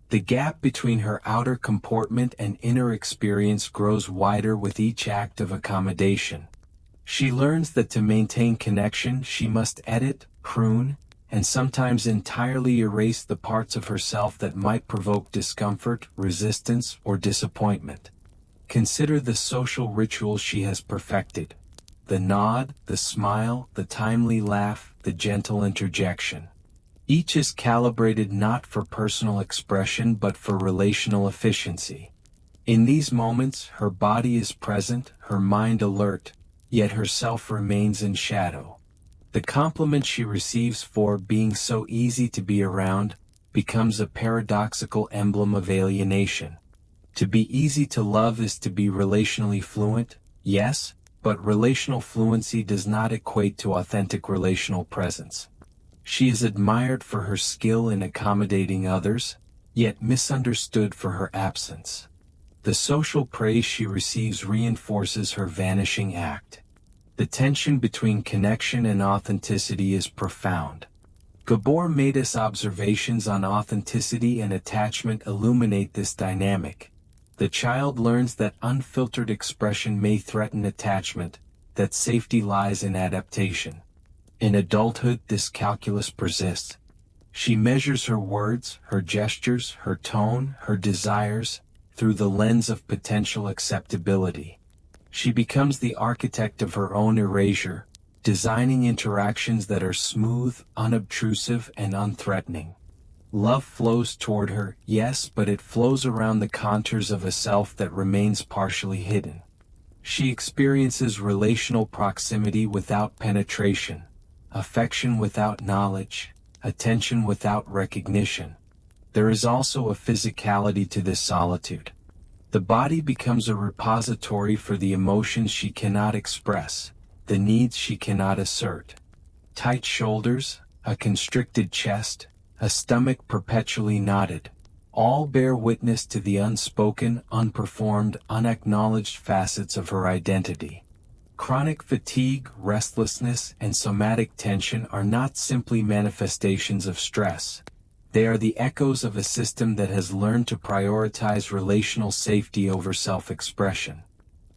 The gap between her outer comportment and inner experience grows wider with each act of accommodation. She learns that to maintain connection she must edit, prune, and sometimes entirely erase the parts of herself that might provoke discomfort, resistance, or disappointment. Consider the social rituals she has perfected. The nod, the smile, the timely laugh, the gentle interjection. Each is calibrated not for personal expression but for relational efficiency. In these moments, her body is present, her mind alert, yet herself remains in shadow. The compliment she receives for being so easy to be around becomes a paradoxical emblem of alienation. To be easy to love is to be relationally fluent, yes, but relational fluency does not equate to authentic relational presence. She is admired for her skill in accommodating others, yet misunderstood for her absence. The social praise she receives reinforces her vanishing act. The tension between connection and authenticity is profound. Gabor Mate's observations on authenticity and attachment illuminate this dynamic. The child learns that unfiltered expression may threaten attachment, that safety lies in adaptation. In adulthood, this calculus persists. She measures her words, her gestures, her tone, her desires, through the lens of potential acceptability. She becomes the architect of her own erasure, designing interactions that are smooth, unobtrusive, and unthreatening. Love flows toward her, yes, but it flows around the contours of a self that remains partially hidden. She experiences relational proximity without penetration, affection without knowledge, attention without recognition. There is also a physicality to this solitude. The body becomes a repository for the emotions she cannot express, the needs she cannot assert. Tight shoulders, a constricted chest, a stomach perpetually knotted, all bear witness to the unspoken, unperformed, unacknowledged facets of her identity. Chronic fatigue, restlessness, and somatic tension are not simply manifestations of stress. They are the echoes of a system that has learned to prioritize relational safety over self-expression.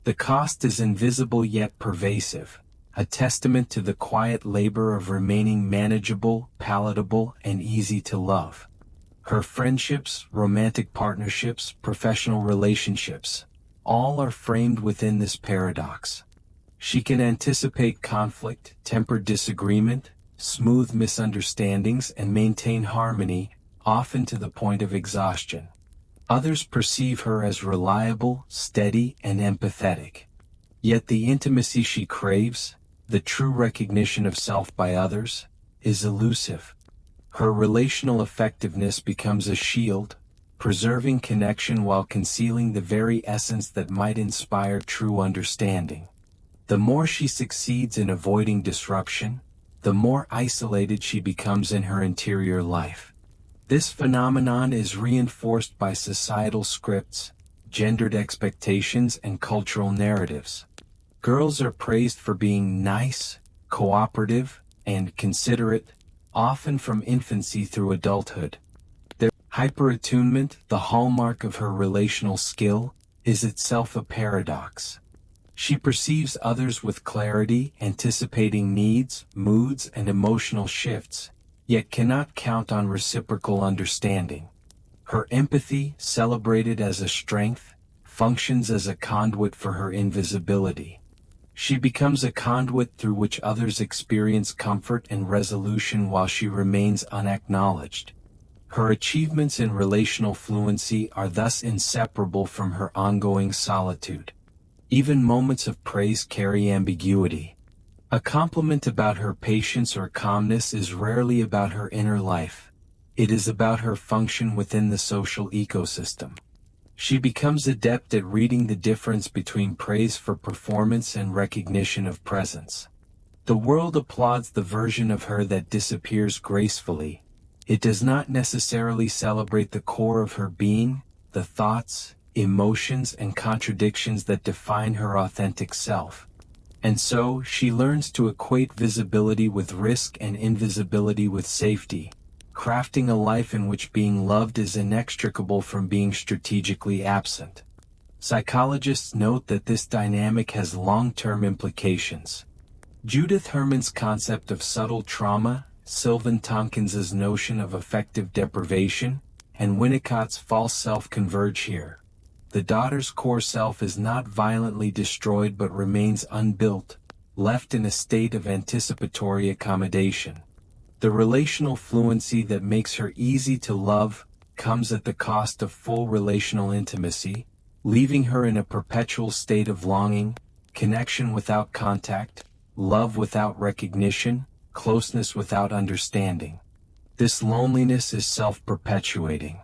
The cost is invisible yet pervasive, a testament to the quiet labor of remaining manageable, palatable, and easy to love. Her friendships, romantic partnerships, professional relationships, all are framed within this paradox. She can anticipate conflict, temper disagreement, smooth misunderstandings, and maintain harmony, often to the point of exhaustion. Others perceive her as reliable, steady, and empathetic. Yet the intimacy she craves, the true recognition of self by others, is elusive. Her relational effectiveness becomes a shield, preserving connection while concealing the very essence that might inspire true understanding. The more she succeeds in avoiding disruption, the more isolated she becomes in her interior life. This phenomenon is reinforced by societal scripts, gendered expectations, and cultural narratives. Girls are praised for being nice, cooperative, and considerate, often from infancy through adulthood. Their hyperattunement, the hallmark of her relational skill, is itself a paradox. She perceives others with clarity, anticipating needs, moods, and emotional shifts, yet cannot count on reciprocal understanding. Her empathy, celebrated as a strength, functions as a conduit for her invisibility. She becomes a conduit through which others experience comfort and resolution while she remains unacknowledged. Her achievements in relational fluency are thus inseparable from her ongoing solitude. Even moments of praise carry ambiguity. A compliment about her patience or calmness is rarely about her inner life. It is about her function within the social ecosystem. She becomes adept at reading the difference between praise for performance and recognition of presence. The world applauds the version of her that disappears gracefully. It does not necessarily celebrate the core of her being, the thoughts, emotions, and contradictions that define her authentic self. And so, she learns to equate visibility with risk and invisibility with safety, crafting a life in which being loved is inextricable from being strategically absent. Psychologists note that this dynamic has long-term implications. Judith Herman's concept of subtle trauma, Sylvan Tomkins's notion of affective deprivation, and Winnicott's false self converge here. The daughter's core self is not violently destroyed but remains unbuilt, left in a state of anticipatory accommodation. The relational fluency that makes her easy to love comes at the cost of full relational intimacy, leaving her in a perpetual state of longing, connection without contact, love without recognition, closeness without understanding. This loneliness is self-perpetuating.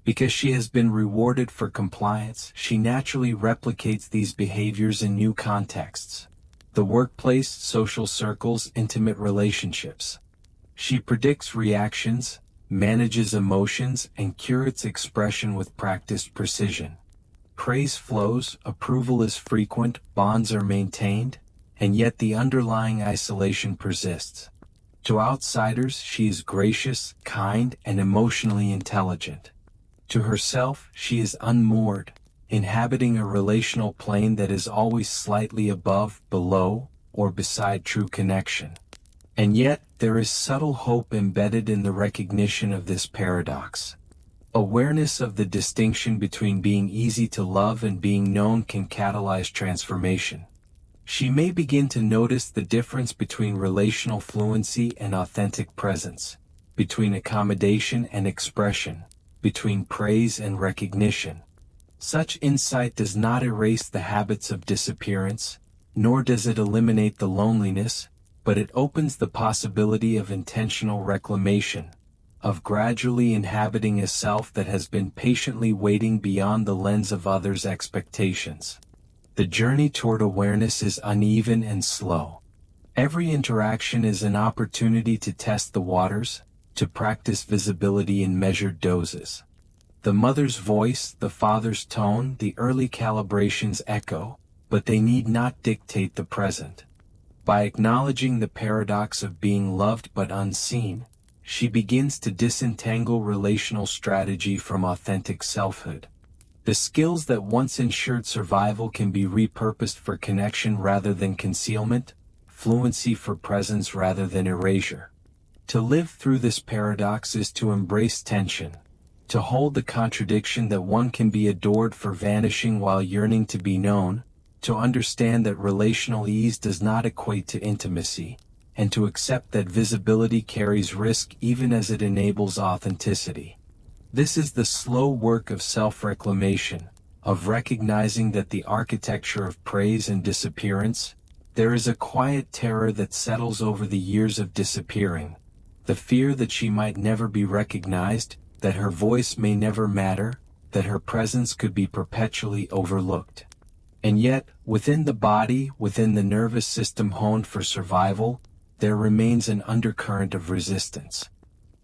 Because she has been rewarded for compliance, she naturally replicates these behaviors in new contexts. The workplace, social circles, intimate relationships. She predicts reactions, manages emotions, and curates expression with practiced precision. Praise flows, approval is frequent, bonds are maintained, and yet the underlying isolation persists. To outsiders, she is gracious, kind, and emotionally intelligent. To herself, she is unmoored, inhabiting a relational plane that is always slightly above, below, or beside true connection. And yet, there is subtle hope embedded in the recognition of this paradox. Awareness of the distinction between being easy to love and being known can catalyze transformation. She may begin to notice the difference between relational fluency and authentic presence, between accommodation and expression, between praise and recognition. Such insight does not erase the habits of disappearance, nor does it eliminate the loneliness, but it opens the possibility of intentional reclamation, of gradually inhabiting a self that has been patiently waiting beyond the lens of others' expectations. The journey toward awareness is uneven and slow. Every interaction is an opportunity to test the waters, to practice visibility in measured doses. The mother's voice, the father's tone, the early calibrations echo, but they need not dictate the present. By acknowledging the paradox of being loved but unseen, she begins to disentangle relational strategy from authentic selfhood. The skills that once ensured survival can be repurposed for connection rather than concealment, fluency for presence rather than erasure. To live through this paradox is to embrace tension, to hold the contradiction that one can be adored for vanishing while yearning to be known, to understand that relational ease does not equate to intimacy, and to accept that visibility carries risk even as it enables authenticity. This is the slow work of self-reclamation, of recognizing that the architecture of praise and disappearance, there is a quiet terror that settles over the years of disappearing, the fear that she might never be recognized, that her voice may never matter, that her presence could be perpetually overlooked. And yet, within the body, within the nervous system honed for survival, there remains an undercurrent of resistance.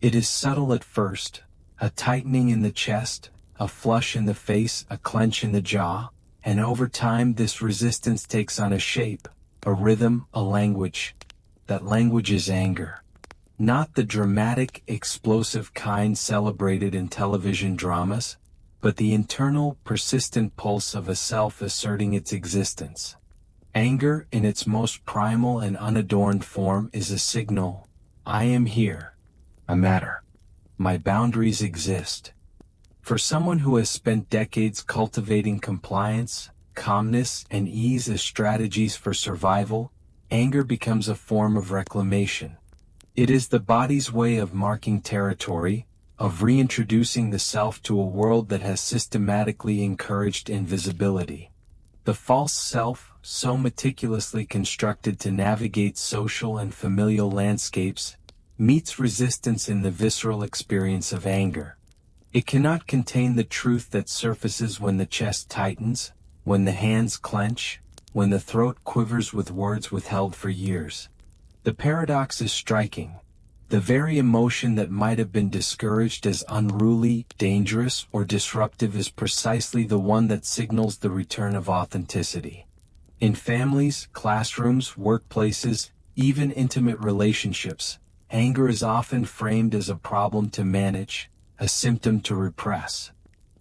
It is subtle at first, a tightening in the chest, a flush in the face, a clench in the jaw, and over time this resistance takes on a shape, a rhythm, a language. That language is anger. Not the dramatic, explosive kind celebrated in television dramas, but the internal, persistent pulse of a self asserting its existence. Anger, in its most primal and unadorned form, is a signal. I am here. I matter. My boundaries exist. For someone who has spent decades cultivating compliance, calmness, and ease as strategies for survival, anger becomes a form of reclamation. It is the body's way of marking territory, of reintroducing the self to a world that has systematically encouraged invisibility. The false self, so meticulously constructed to navigate social and familial landscapes, meets resistance in the visceral experience of anger. It cannot contain the truth that surfaces when the chest tightens, when the hands clench, when the throat quivers with words withheld for years. The paradox is striking. The very emotion that might have been discouraged as unruly, dangerous, or disruptive is precisely the one that signals the return of authenticity. In families, classrooms, workplaces, even intimate relationships, anger is often framed as a problem to manage, a symptom to repress.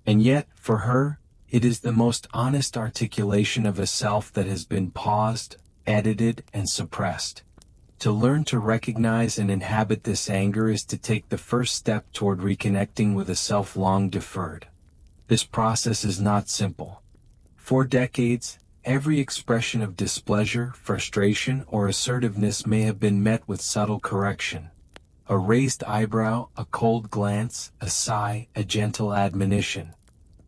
And yet, for her, it is the most honest articulation of a self that has been paused, edited, and suppressed. To learn to recognize and inhabit this anger is to take the first step toward reconnecting with a self long deferred. This process is not simple. For decades, every expression of displeasure, frustration, or assertiveness may have been met with subtle correction. A raised eyebrow, a cold glance, a sigh, a gentle admonition.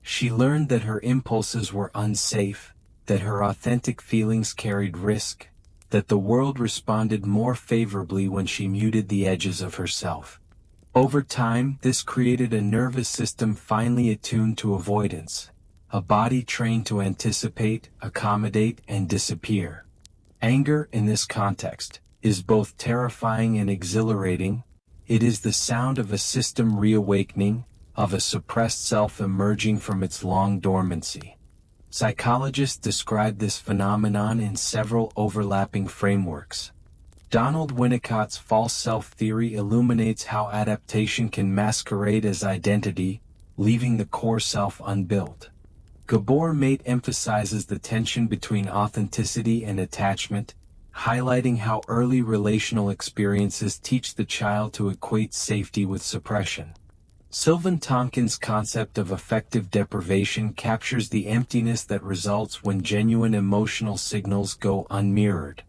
She learned that her impulses were unsafe, that her authentic feelings carried risk, that the world responded more favorably when she muted the edges of herself. Over time, this created a nervous system finely attuned to avoidance, a body trained to anticipate, accommodate, and disappear. Anger, in this context, is both terrifying and exhilarating. It is the sound of a system reawakening, of a suppressed self emerging from its long dormancy. Psychologists describe this phenomenon in several overlapping frameworks. Donald Winnicott's false self theory illuminates how adaptation can masquerade as identity, leaving the core self unbuilt. Gabor Mate emphasizes the tension between authenticity and attachment, highlighting how early relational experiences teach the child to equate safety with suppression. Sylvan Tonkin's concept of affective deprivation captures the emptiness that results when genuine emotional signals go unmirrored.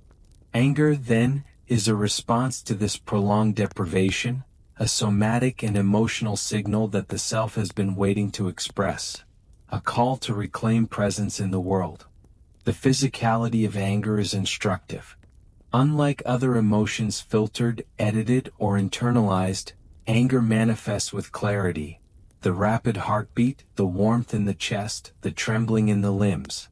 Anger, then, is a response to this prolonged deprivation, a somatic and emotional signal that the self has been waiting to express, a call to reclaim presence in the world. The physicality of anger is instructive. Unlike other emotions filtered, edited, or internalized, anger manifests with clarity. The rapid heartbeat, the warmth in the chest, the trembling in the limbs.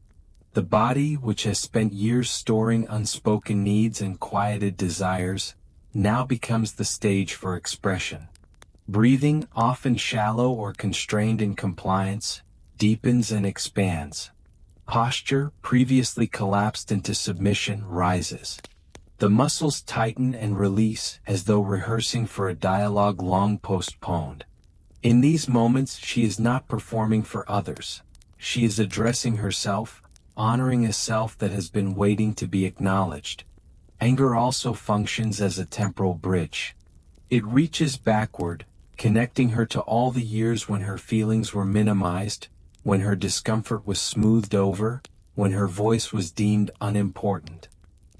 The body, which has spent years storing unspoken needs and quieted desires, now becomes the stage for expression. Breathing, often shallow or constrained in compliance, deepens and expands. Posture, previously collapsed into submission, rises. The muscles tighten and release as though rehearsing for a dialogue long postponed. In these moments she is not performing for others. She is addressing herself, honoring a self that has been waiting to be acknowledged. Anger also functions as a temporal bridge. It reaches backward, connecting her to all the years when her feelings were minimized, when her discomfort was smoothed over, when her voice was deemed unimportant.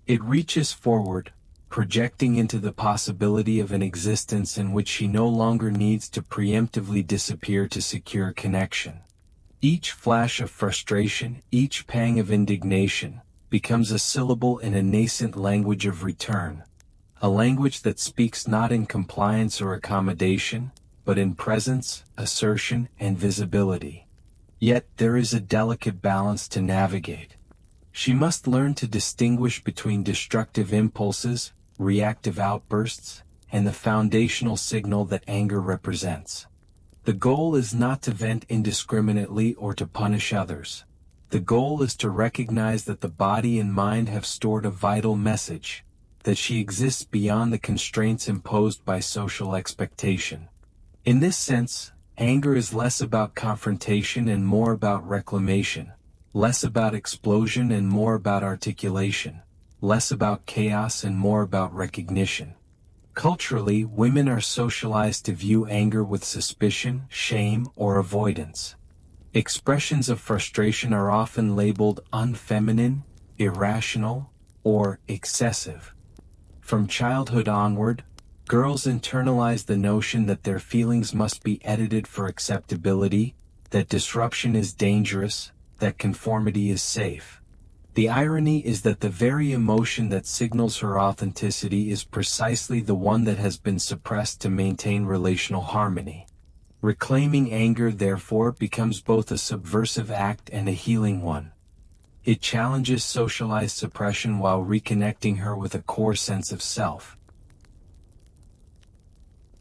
It reaches forward, projecting into the possibility of an existence in which she no longer needs to preemptively disappear to secure connection. Each flash of frustration, each pang of indignation, becomes a syllable in a nascent language of return, a language that speaks not in compliance or accommodation, but in presence, assertion, and visibility. Yet there is a delicate balance to navigate. She must learn to distinguish between destructive impulses, reactive outbursts, and the foundational signal that anger represents. The goal is not to vent indiscriminately or to punish others. The goal is to recognize that the body and mind have stored a vital message, that she exists beyond the constraints imposed by social expectation. In this sense, anger is less about confrontation and more about reclamation. Less about explosion and more about articulation, less about chaos and more about recognition. Culturally, women are socialized to view anger with suspicion, shame, or avoidance. Expressions of frustration are often labeled unfeminine, irrational, or excessive. From childhood onward, girls internalize the notion that their feelings must be edited for acceptability, that disruption is dangerous, that conformity is safe. The irony is that the very emotion that signals her authenticity is precisely the one that has been suppressed to maintain relational harmony. Reclaiming anger, therefore, becomes both a subversive act and a healing one. It challenges socialized suppression while reconnecting her with a core sense of self.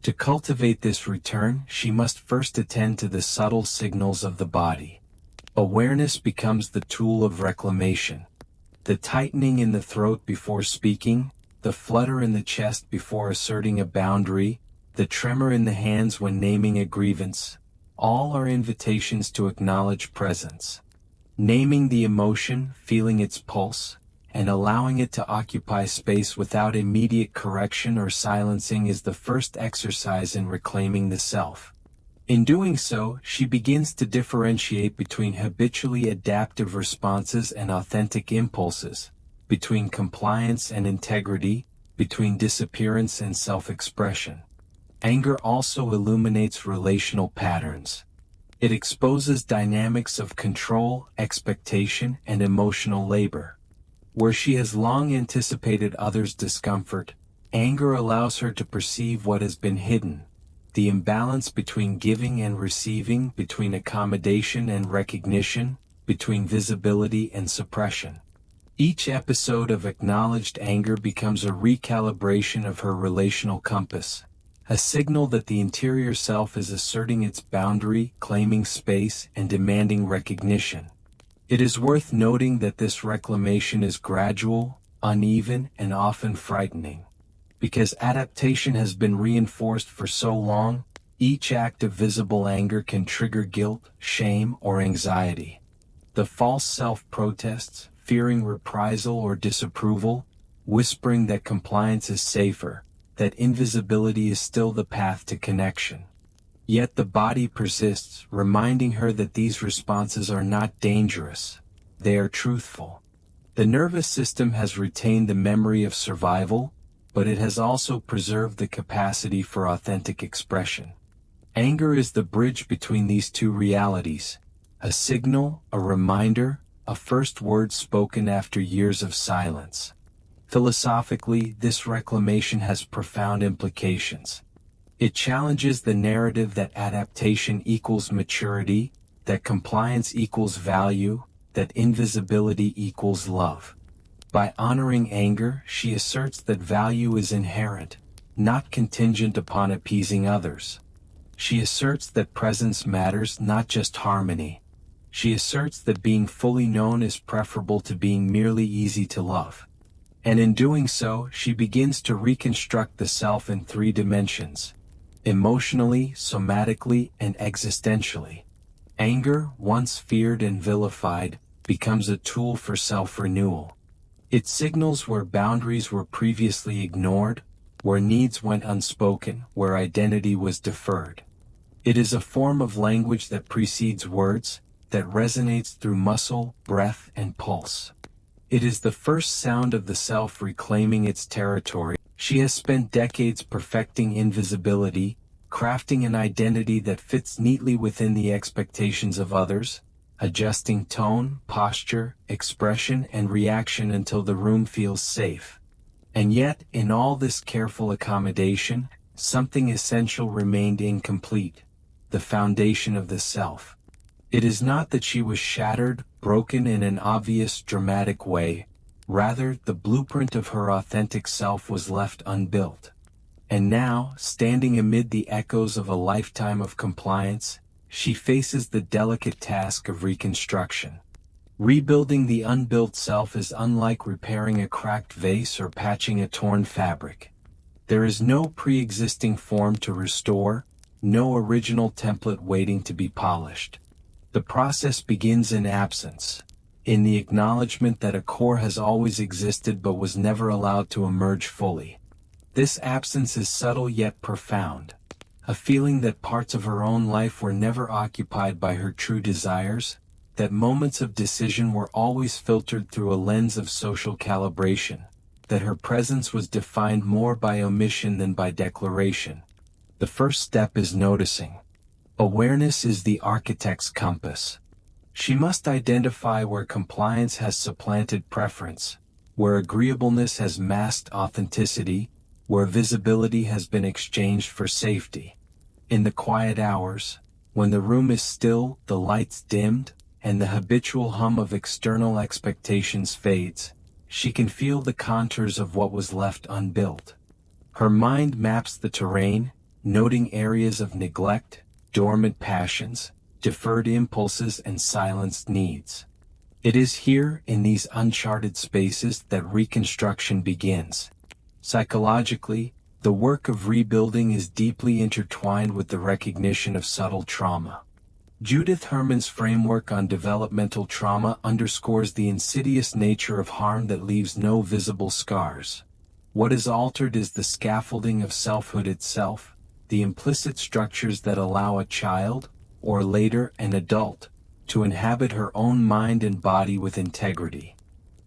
To cultivate this return, she must first attend to the subtle signals of the body. Awareness becomes the tool of reclamation. The tightening in the throat before speaking, the flutter in the chest before asserting a boundary, the tremor in the hands when naming a grievance, all are invitations to acknowledge presence. Naming the emotion, feeling its pulse, and allowing it to occupy space without immediate correction or silencing is the first exercise in reclaiming the self. In doing so, she begins to differentiate between habitually adaptive responses and authentic impulses, between compliance and integrity, between disappearance and self-expression. Anger also illuminates relational patterns. It exposes dynamics of control, expectation, and emotional labor. Where she has long anticipated others' discomfort, anger allows her to perceive what has been hidden. The imbalance between giving and receiving, between accommodation and recognition, between visibility and suppression. Each episode of acknowledged anger becomes a recalibration of her relational compass, a signal that the interior self is asserting its boundary, claiming space, and demanding recognition. It is worth noting that this reclamation is gradual, uneven, and often frightening. Because adaptation has been reinforced for so long, each act of visible anger can trigger guilt, shame, or anxiety. The false self protests, fearing reprisal or disapproval, whispering that compliance is safer, that invisibility is still the path to connection. Yet the body persists, reminding her that these responses are not dangerous. They are truthful. The nervous system has retained the memory of survival, but it has also preserved the capacity for authentic expression. Anger is the bridge between these two realities, a signal, a reminder, a first word spoken after years of silence. Philosophically, this reclamation has profound implications. It challenges the narrative that adaptation equals maturity, that compliance equals value, that invisibility equals love. By honoring anger, she asserts that value is inherent, not contingent upon appeasing others. She asserts that presence matters, not just harmony. She asserts that being fully known is preferable to being merely easy to love. And in doing so, she begins to reconstruct the self in three dimensions: emotionally, somatically, and existentially. Anger, once feared and vilified, becomes a tool for self-renewal. It signals where boundaries were previously ignored, where needs went unspoken, where identity was deferred. It is a form of language that precedes words, that resonates through muscle, breath, and pulse. It is the first sound of the self reclaiming its territory. She has spent decades perfecting invisibility, crafting an identity that fits neatly within the expectations of others, adjusting tone, posture, expression, and reaction until the room feels safe. And yet, in all this careful accommodation, something essential remained incomplete: the foundation of the self. It is not that she was shattered, broken in an obvious, dramatic way. Rather, the blueprint of her authentic self was left unbuilt. And now, standing amid the echoes of a lifetime of compliance, she faces the delicate task of reconstruction. Rebuilding the unbuilt self is unlike repairing a cracked vase or patching a torn fabric. There is no pre-existing form to restore, no original template waiting to be polished. The process begins in absence, in the acknowledgement that a core has always existed but was never allowed to emerge fully. This absence is subtle yet profound, a feeling that parts of her own life were never occupied by her true desires, that moments of decision were always filtered through a lens of social calibration, that her presence was defined more by omission than by declaration. The first step is noticing. Awareness is the architect's compass. She must identify where compliance has supplanted preference, where agreeableness has masked authenticity, where visibility has been exchanged for safety. In the quiet hours, when the room is still, the lights dimmed, and the habitual hum of external expectations fades, she can feel the contours of what was left unbuilt. Her mind maps the terrain, noting areas of neglect, dormant passions, deferred impulses, and silenced needs. It is here, in these uncharted spaces, that reconstruction begins. Psychologically, the work of rebuilding is deeply intertwined with the recognition of subtle trauma. Judith Herman's framework on developmental trauma underscores the insidious nature of harm that leaves no visible scars. What is altered is the scaffolding of selfhood itself, the implicit structures that allow a child, or later an adult, to inhabit her own mind and body with integrity.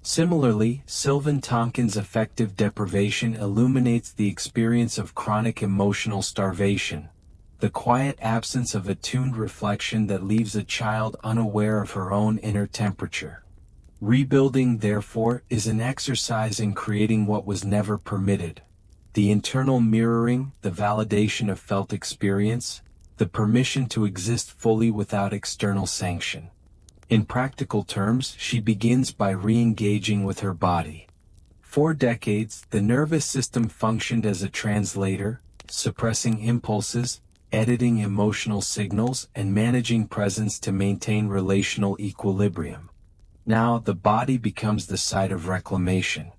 Similarly, Sylvan Tompkins' affective deprivation illuminates the experience of chronic emotional starvation, the quiet absence of attuned reflection that leaves a child unaware of her own inner temperature. Rebuilding, therefore, is an exercise in creating what was never permitted: the internal mirroring, the validation of felt experience, the permission to exist fully without external sanction. In practical terms, she begins by re-engaging with her body. For decades, the nervous system functioned as a translator, suppressing impulses, editing emotional signals, and managing presence to maintain relational equilibrium. Now, the body becomes the site of reclamation.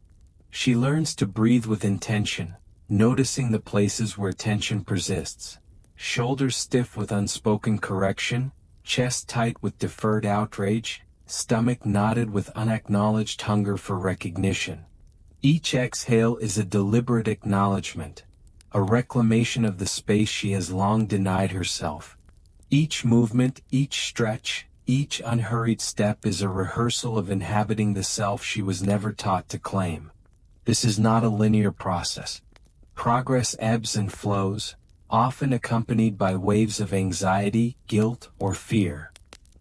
She learns to breathe with intention, noticing the places where tension persists: shoulders stiff with unspoken correction, chest tight with deferred outrage, stomach knotted with unacknowledged hunger for recognition. Each exhale is a deliberate acknowledgement, a reclamation of the space she has long denied herself. Each movement, each stretch, each unhurried step is a rehearsal of inhabiting the self she was never taught to claim. This is not a linear process. Progress ebbs and flows, often accompanied by waves of anxiety, guilt, or fear.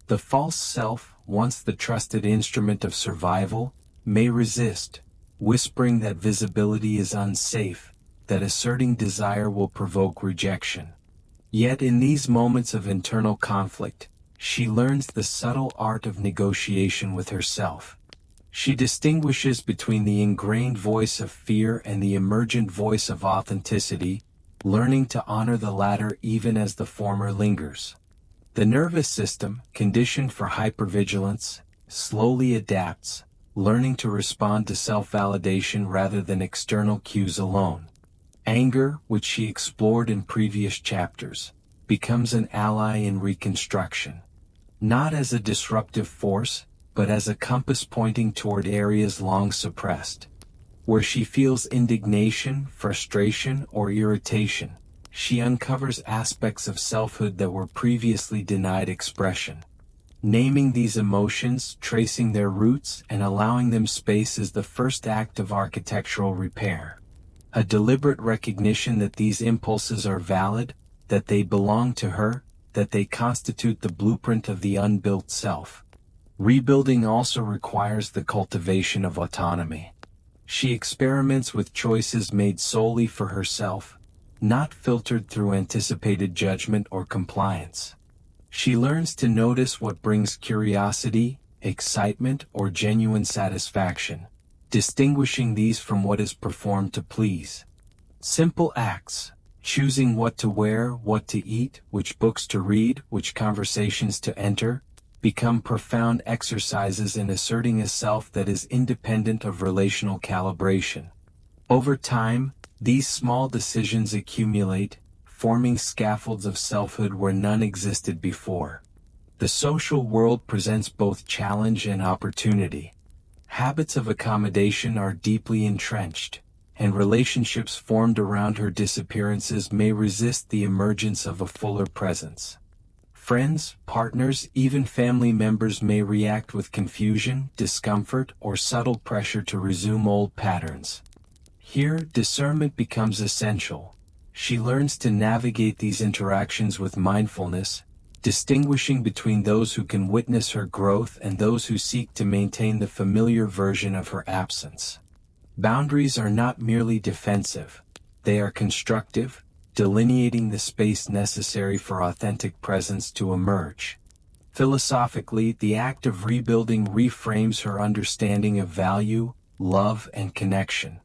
The false self, once the trusted instrument of survival, may resist, whispering that visibility is unsafe, that asserting desire will provoke rejection. Yet in these moments of internal conflict, she learns the subtle art of negotiation with herself. She distinguishes between the ingrained voice of fear and the emergent voice of authenticity, learning to honor the latter even as the former lingers. The nervous system, conditioned for hypervigilance, slowly adapts, learning to respond to self-validation rather than external cues alone. Anger, which she explored in previous chapters, becomes an ally in reconstruction. Not as a disruptive force, but as a compass pointing toward areas long suppressed. Where she feels indignation, frustration, or irritation, she uncovers aspects of selfhood that were previously denied expression. Naming these emotions, tracing their roots, and allowing them space is the first act of architectural repair. A deliberate recognition that these impulses are valid, that they belong to her, that they constitute the blueprint of the unbuilt self. Rebuilding also requires the cultivation of autonomy. She experiments with choices made solely for herself, not filtered through anticipated judgment or compliance. She learns to notice what brings curiosity, excitement, or genuine satisfaction, distinguishing these from what is performed to please. Simple acts, choosing what to wear, what to eat, which books to read, which conversations to enter, become profound exercises in asserting a self that is independent of relational calibration. Over time, these small decisions accumulate, forming scaffolds of selfhood where none existed before. The social world presents both challenge and opportunity. Habits of accommodation are deeply entrenched, and relationships formed around her disappearances may resist the emergence of a fuller presence. Friends, partners, even family members may react with confusion, discomfort, or subtle pressure to resume old patterns. Here, discernment becomes essential. She learns to navigate these interactions with mindfulness, distinguishing between those who can witness her growth and those who seek to maintain the familiar version of her absence. Boundaries are not merely defensive, they are constructive, delineating the space necessary for authentic presence to emerge. Philosophically, the act of rebuilding reframes her understanding of value, love, and connection.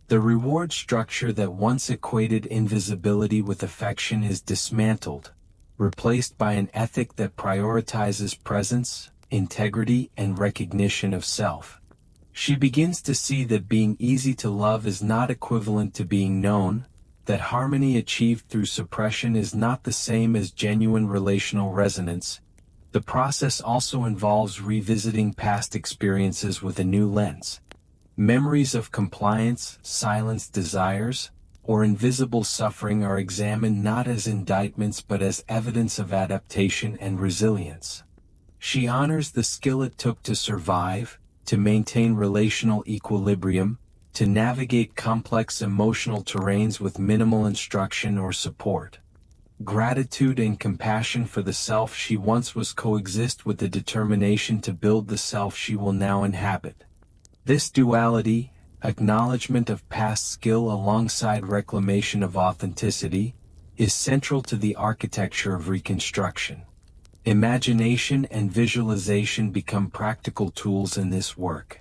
The reward structure that once equated invisibility with affection is dismantled, replaced by an ethic that prioritizes presence, integrity, and recognition of self. She begins to see that being easy to love is not equivalent to being known, that harmony achieved through suppression is not the same as genuine relational resonance. The process also involves revisiting past experiences with a new lens. Memories of compliance, silenced desires, or invisible suffering are examined not as indictments but as evidence of adaptation and resilience. She honors the skill it took to survive, to maintain relational equilibrium, to navigate complex emotional terrains with minimal instruction or support. Gratitude and compassion for the self she once was coexist with the determination to build the self she will now inhabit. This duality, acknowledgement of past skill alongside reclamation of authenticity, is central to the architecture of reconstruction. Imagination and visualization become practical tools in this work.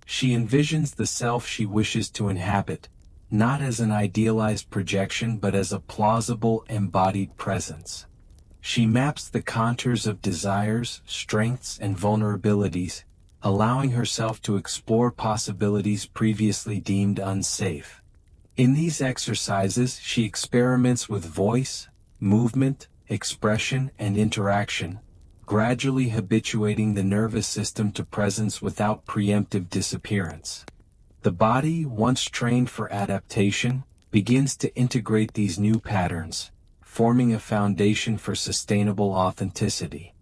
She envisions the self she wishes to inhabit, not as an idealized projection but as a plausible embodied presence. She maps the contours of desires, strengths, and vulnerabilities, allowing herself to explore possibilities previously deemed unsafe. In these exercises, she experiments with voice, movement, expression, and interaction, gradually habituating the nervous system to presence without preemptive disappearance. The body, once trained for adaptation, begins to integrate these new patterns, forming a foundation for sustainable authenticity.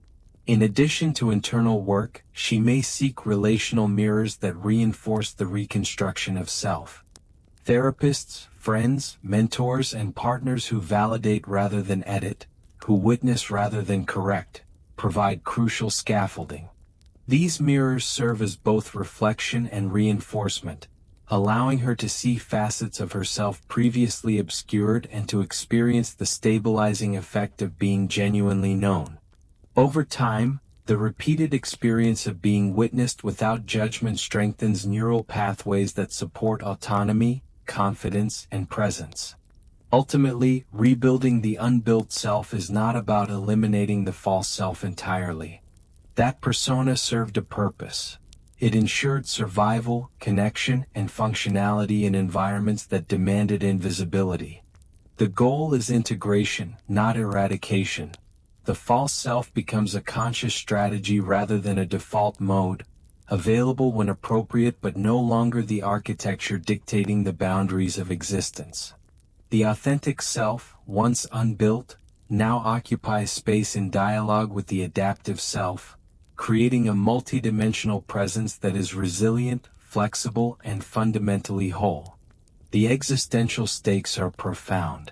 In addition to internal work, she may seek relational mirrors that reinforce the reconstruction of self. Therapists, friends, mentors, and partners who validate rather than edit, who witness rather than correct, provide crucial scaffolding. These mirrors serve as both reflection and reinforcement, allowing her to see facets of herself previously obscured and to experience the stabilizing effect of being genuinely known. Over time, the repeated experience of being witnessed without judgment strengthens neural pathways that support autonomy, confidence, and presence. Ultimately, rebuilding the unbuilt self is not about eliminating the false self entirely. That persona served a purpose. It ensured survival, connection, and functionality in environments that demanded invisibility. The goal is integration, not eradication. The false self becomes a conscious strategy rather than a default mode, available when appropriate but no longer the architecture dictating the boundaries of existence. The authentic self, once unbuilt, now occupies space in dialogue with the adaptive self, creating a multidimensional presence that is resilient, flexible, and fundamentally whole. The existential stakes are profound.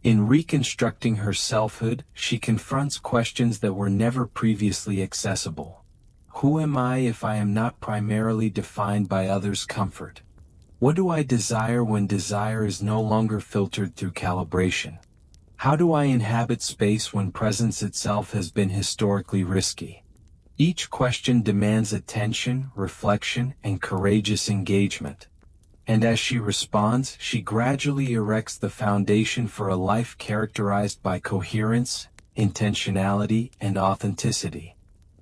In reconstructing her selfhood, she confronts questions that were never previously accessible. Who am I if I am not primarily defined by others' comfort? What do I desire when desire is no longer filtered through calibration? How do I inhabit space when presence itself has been historically risky? Each question demands attention, reflection, and courageous engagement. And as she responds, she gradually erects the foundation for a life characterized by coherence, intentionality, and authenticity.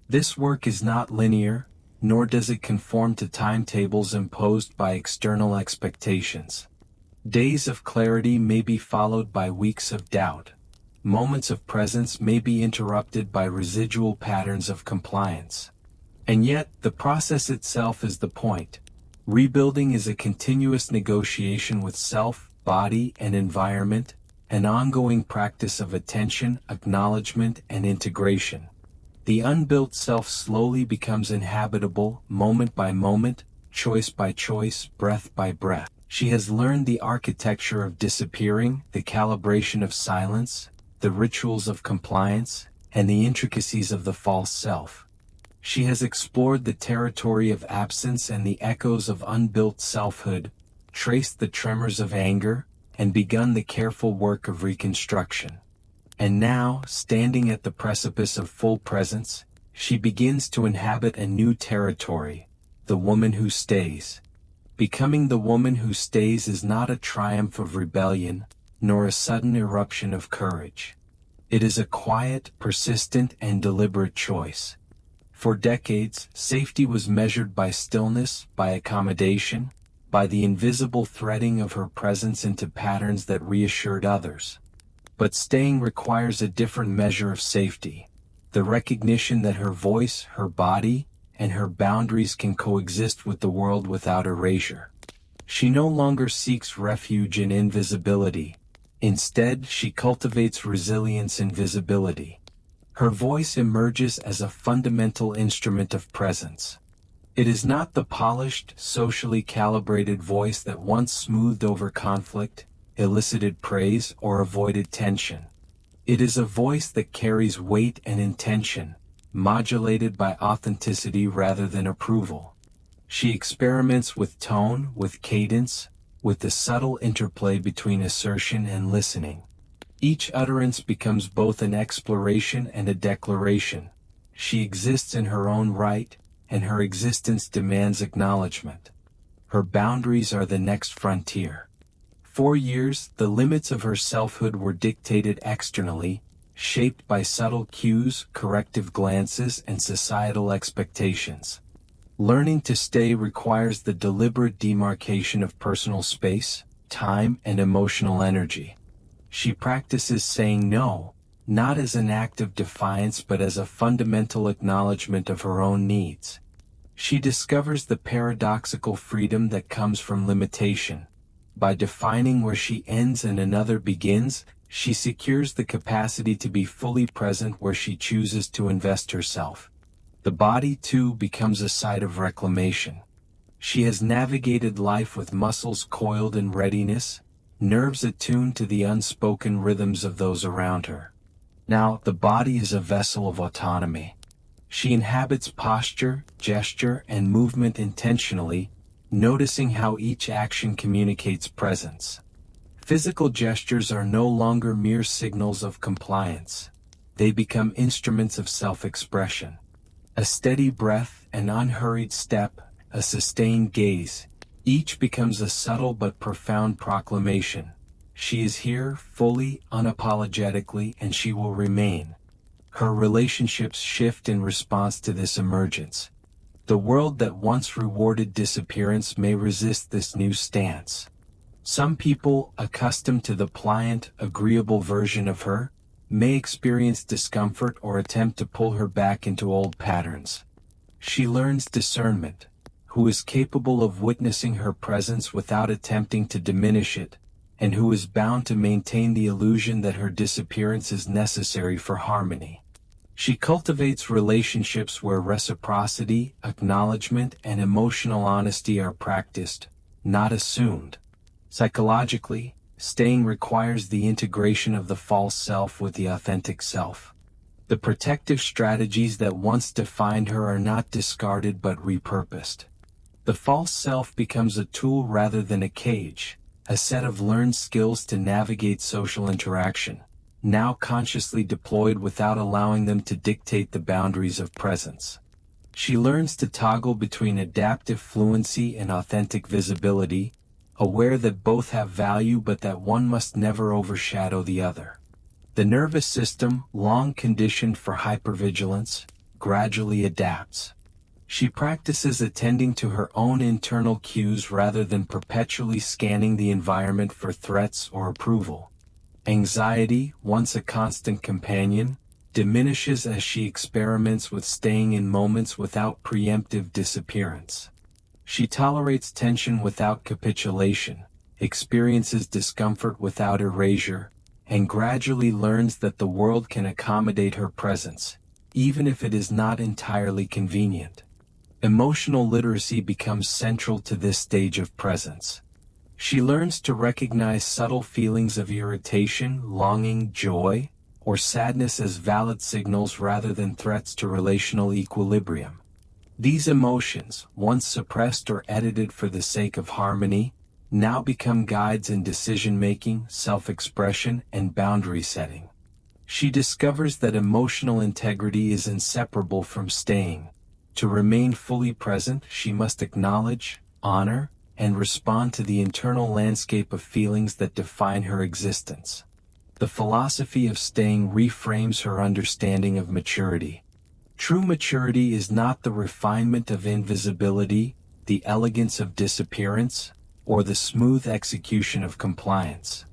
This work is not linear, nor does it conform to timetables imposed by external expectations. Days of clarity may be followed by weeks of doubt. Moments of presence may be interrupted by residual patterns of compliance. And yet, the process itself is the point. Rebuilding is a continuous negotiation with self, body, and environment, an ongoing practice of attention, acknowledgement, and integration. The unbuilt self slowly becomes inhabitable, moment by moment, choice by choice, breath by breath. She has learned the architecture of disappearing, the calibration of silence, the rituals of compliance, and the intricacies of the false self. She has explored the territory of absence and the echoes of unbuilt selfhood, traced the tremors of anger, and begun the careful work of reconstruction. And now, standing at the precipice of full presence, she begins to inhabit a new territory, the woman who stays. Becoming the woman who stays is not a triumph of rebellion, nor a sudden eruption of courage. It is a quiet, persistent, and deliberate choice. For decades, safety was measured by stillness, by accommodation, by the invisible threading of her presence into patterns that reassured others. But staying requires a different measure of safety, the recognition that her voice, her body, and her boundaries can coexist with the world without erasure. She no longer seeks refuge in invisibility. Instead, she cultivates resilience in visibility. Her voice emerges as a fundamental instrument of presence. It is not the polished, socially calibrated voice that once smoothed over conflict, elicited praise, or avoided tension. It is a voice that carries weight and intention, modulated by authenticity rather than approval. She experiments with tone, with cadence, with the subtle interplay between assertion and listening. Each utterance becomes both an exploration and a declaration. She exists in her own right, and her existence demands acknowledgement. Her boundaries are the next frontier. For years, the limits of her selfhood were dictated externally, shaped by subtle cues, corrective glances, and societal expectations. Learning to stay requires the deliberate demarcation of personal space, time, and emotional energy. She practices saying no, not as an act of defiance but as a fundamental acknowledgement of her own needs. She discovers the paradoxical freedom that comes from limitation. By defining where she ends and another begins, she secures the capacity to be fully present where she chooses to invest herself. The body, too, becomes a site of reclamation. She has navigated life with muscles coiled in readiness, nerves attuned to the unspoken rhythms of those around her. Now, the body is a vessel of autonomy. She inhabits posture, gesture, and movement intentionally, noticing how each action communicates presence. Physical gestures are no longer mere signals of compliance. They become instruments of self-expression. A steady breath, an unhurried step, a sustained gaze, each becomes a subtle but profound proclamation. She is here, fully, unapologetically, and she will remain. Her relationships shift in response to this emergence. The world that once rewarded disappearance may resist this new stance. Some people, accustomed to the pliant, agreeable version of her, may experience discomfort or attempt to pull her back into old patterns. She learns discernment, who is capable of witnessing her presence without attempting to diminish it, and who is bound to maintain the illusion that her disappearance is necessary for harmony. She cultivates relationships where reciprocity, acknowledgement, and emotional honesty are practiced, not assumed. Psychologically, staying requires the integration of the false self with the authentic self. The protective strategies that once defined her are not discarded but repurposed. The false self becomes a tool rather than a cage, a set of learned skills to navigate social interaction, now consciously deployed without allowing them to dictate the boundaries of presence. She learns to toggle between adaptive fluency and authentic visibility, aware that both have value but that one must never overshadow the other. The nervous system, long conditioned for hypervigilance, gradually adapts. She practices attending to her own internal cues rather than perpetually scanning the environment for threats or approval. Anxiety, once a constant companion, diminishes as she experiments with staying in moments without preemptive disappearance. She tolerates tension without capitulation, experiences discomfort without erasure, and gradually learns that the world can accommodate her presence, even if it is not entirely convenient. Emotional literacy becomes central to this stage of presence. She learns to recognize subtle feelings of irritation, longing, joy, or sadness as valid signals rather than threats to relational equilibrium. These emotions, once suppressed or edited for the sake of harmony, now become guides in decision-making, self-expression, and boundary setting. She discovers that emotional integrity is inseparable from staying. To remain fully present, she must acknowledge, honor, and respond to the internal landscape of feelings that define her existence. The philosophy of staying reframes her understanding of maturity. True maturity is not the refinement of invisibility, the elegance of disappearance, or the smooth execution of compliance.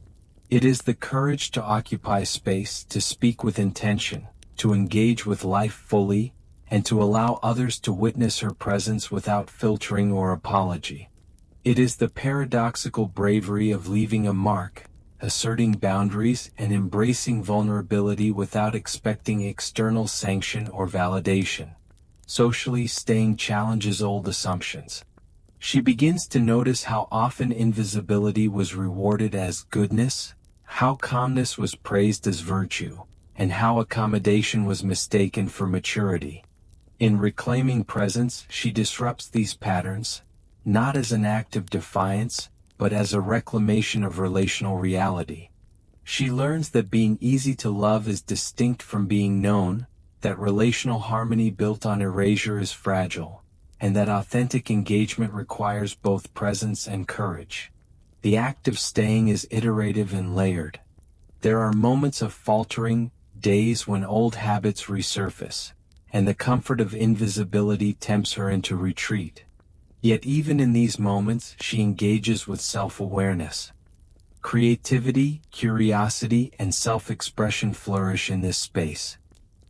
It is the courage to occupy space, to speak with intention, to engage with life fully, and to allow others to witness her presence without filtering or apology. It is the paradoxical bravery of leaving a mark, asserting boundaries, and embracing vulnerability without expecting external sanction or validation. Socially, staying challenges old assumptions. She begins to notice how often invisibility was rewarded as goodness, how calmness was praised as virtue, and how accommodation was mistaken for maturity. In reclaiming presence, she disrupts these patterns, not as an act of defiance, but as a reclamation of relational reality. She learns that being easy to love is distinct from being known, that relational harmony built on erasure is fragile, and that authentic engagement requires both presence and courage. The act of staying is iterative and layered. There are moments of faltering, days when old habits resurface, and the comfort of invisibility tempts her into retreat. Yet even in these moments, she engages with self-awareness. Creativity, curiosity, and self-expression flourish in this space.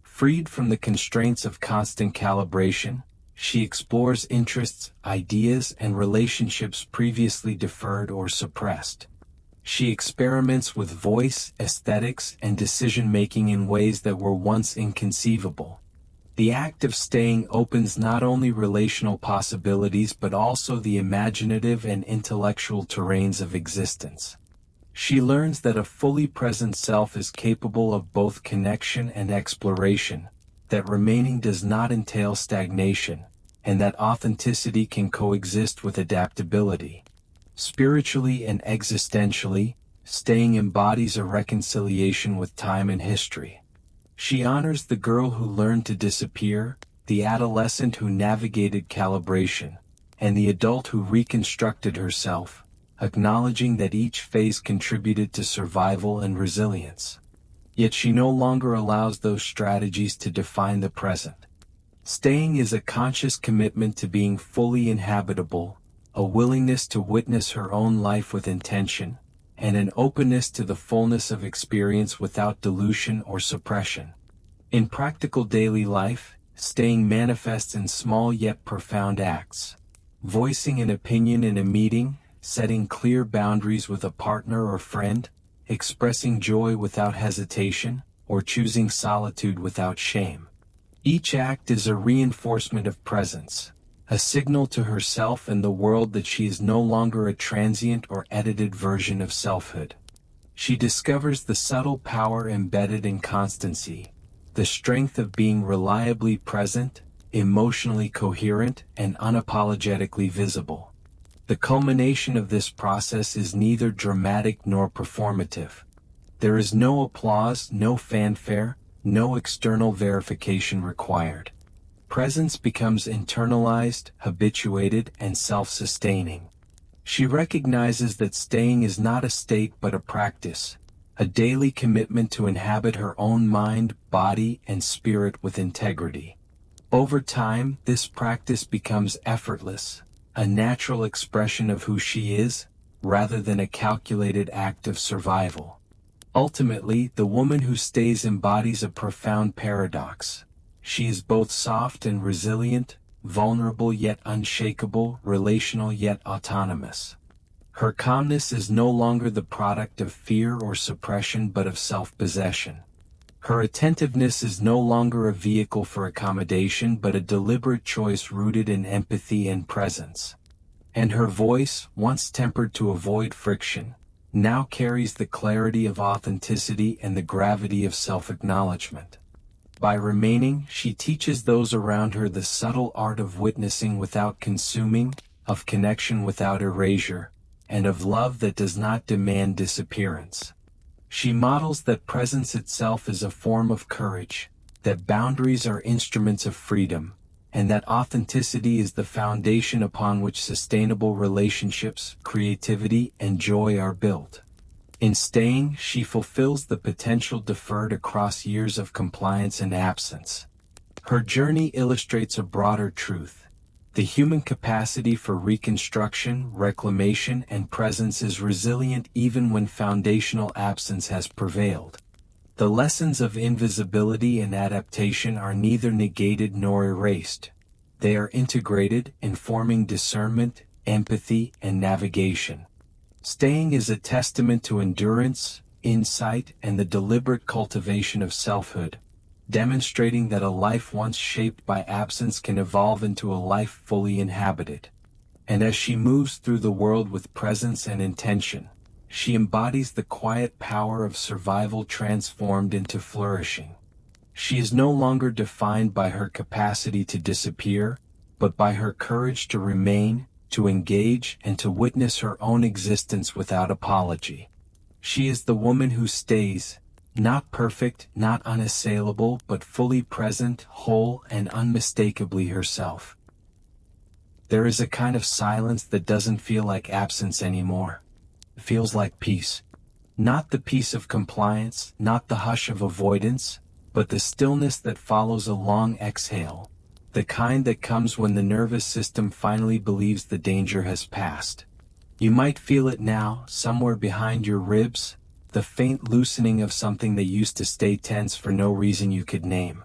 Freed from the constraints of constant calibration, She explores interests, ideas, and relationships previously deferred or suppressed. She experiments with voice, aesthetics, and decision-making in ways that were once inconceivable. The act of staying opens not only relational possibilities but also the imaginative and intellectual terrains of existence. She learns that a fully present self is capable of both connection and exploration, that remaining does not entail stagnation, and that authenticity can coexist with adaptability. Spiritually and existentially, staying embodies a reconciliation with time and history. She honors the girl who learned to disappear, the adolescent who navigated calibration, and the adult who reconstructed herself, acknowledging that each phase contributed to survival and resilience. Yet she no longer allows those strategies to define the present. Staying is a conscious commitment to being fully inhabitable, a willingness to witness her own life with intention, and an openness to the fullness of experience without dilution or suppression. In practical daily life, staying manifests in small yet profound acts. Voicing an opinion in a meeting, setting clear boundaries with a partner or friend, expressing joy without hesitation, or choosing solitude without shame. Each act is a reinforcement of presence, a signal to herself and the world that she is no longer a transient or edited version of selfhood. She discovers the subtle power embedded in constancy, the strength of being reliably present, emotionally coherent, and unapologetically visible. The culmination of this process is neither dramatic nor performative. There is no applause, no fanfare, no external verification required. Presence becomes internalized, habituated, and self-sustaining. She recognizes that staying is not a state but a practice, a daily commitment to inhabit her own mind, body, and spirit with integrity. Over time, this practice becomes effortless, a natural expression of who she is, rather than a calculated act of survival. Ultimately, the woman who stays embodies a profound paradox. She is both soft and resilient, vulnerable yet unshakable, relational yet autonomous. Her calmness is no longer the product of fear or suppression but of self-possession. Her attentiveness is no longer a vehicle for accommodation but a deliberate choice rooted in empathy and presence. And her voice, once tempered to avoid friction, now carries the clarity of authenticity and the gravity of self-acknowledgement. By remaining, she teaches those around her the subtle art of witnessing without consuming, of connection without erasure, and of love that does not demand disappearance. She models that presence itself is a form of courage, that boundaries are instruments of freedom, and that authenticity is the foundation upon which sustainable relationships, creativity, and joy are built. In staying, she fulfills the potential deferred across years of compliance and absence. Her journey illustrates a broader truth. The human capacity for reconstruction, reclamation, and presence is resilient even when foundational absence has prevailed. The lessons of invisibility and adaptation are neither negated nor erased. They are integrated, informing discernment, empathy, and navigation. Staying is a testament to endurance, insight, and the deliberate cultivation of selfhood, demonstrating that a life once shaped by absence can evolve into a life fully inhabited. And as she moves through the world with presence and intention, she embodies the quiet power of survival transformed into flourishing. She is no longer defined by her capacity to disappear, but by her courage to remain, to engage, and to witness her own existence without apology. She is the woman who stays, not perfect, not unassailable, but fully present, whole, and unmistakably herself. There is a kind of silence that doesn't feel like absence anymore. It feels like peace. Not the peace of compliance, not the hush of avoidance, but the stillness that follows a long exhale, the kind that comes when the nervous system finally believes the danger has passed. You might feel it now, somewhere behind your ribs, the faint loosening of something that used to stay tense for no reason you could name.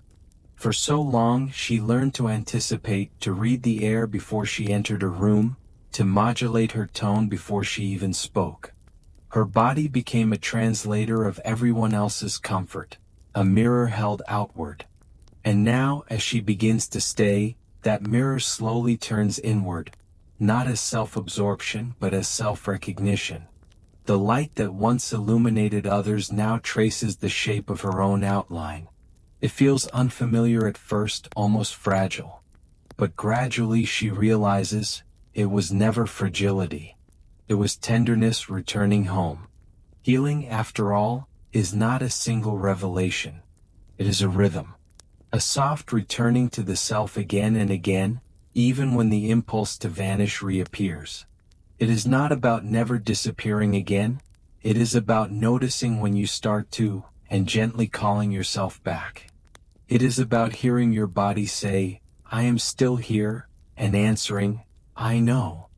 For so long she learned to anticipate, to read the air before she entered a room, to modulate her tone before she even spoke. Her body became a translator of everyone else's comfort, a mirror held outward. And now, as she begins to stay, that mirror slowly turns inward, not as self-absorption but as self-recognition. The light that once illuminated others now traces the shape of her own outline. It feels unfamiliar at first, almost fragile. But gradually she realizes, it was never fragility. It was tenderness returning home. Healing, after all, is not a single revelation. It is a rhythm. A soft returning to the self again and again, even when the impulse to vanish reappears. It is not about never disappearing again. It is about noticing when you start to, and gently calling yourself back. It is about hearing your body say, I am still here, and answering, I know.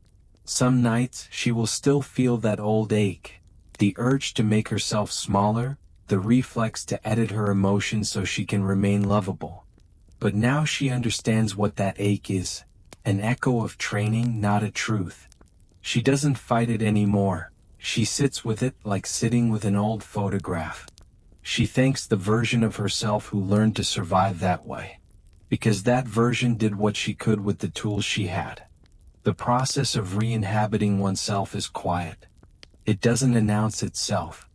Some nights she will still feel that old ache, the urge to make herself smaller, the reflex to edit her emotions so she can remain lovable. But now she understands what that ache is, an echo of training, not a truth. She doesn't fight it anymore. She sits with it like sitting with an old photograph. She thanks the version of herself who learned to survive that way. Because that version did what she could with the tools she had. The process of re-inhabiting oneself is quiet. It doesn't announce itself.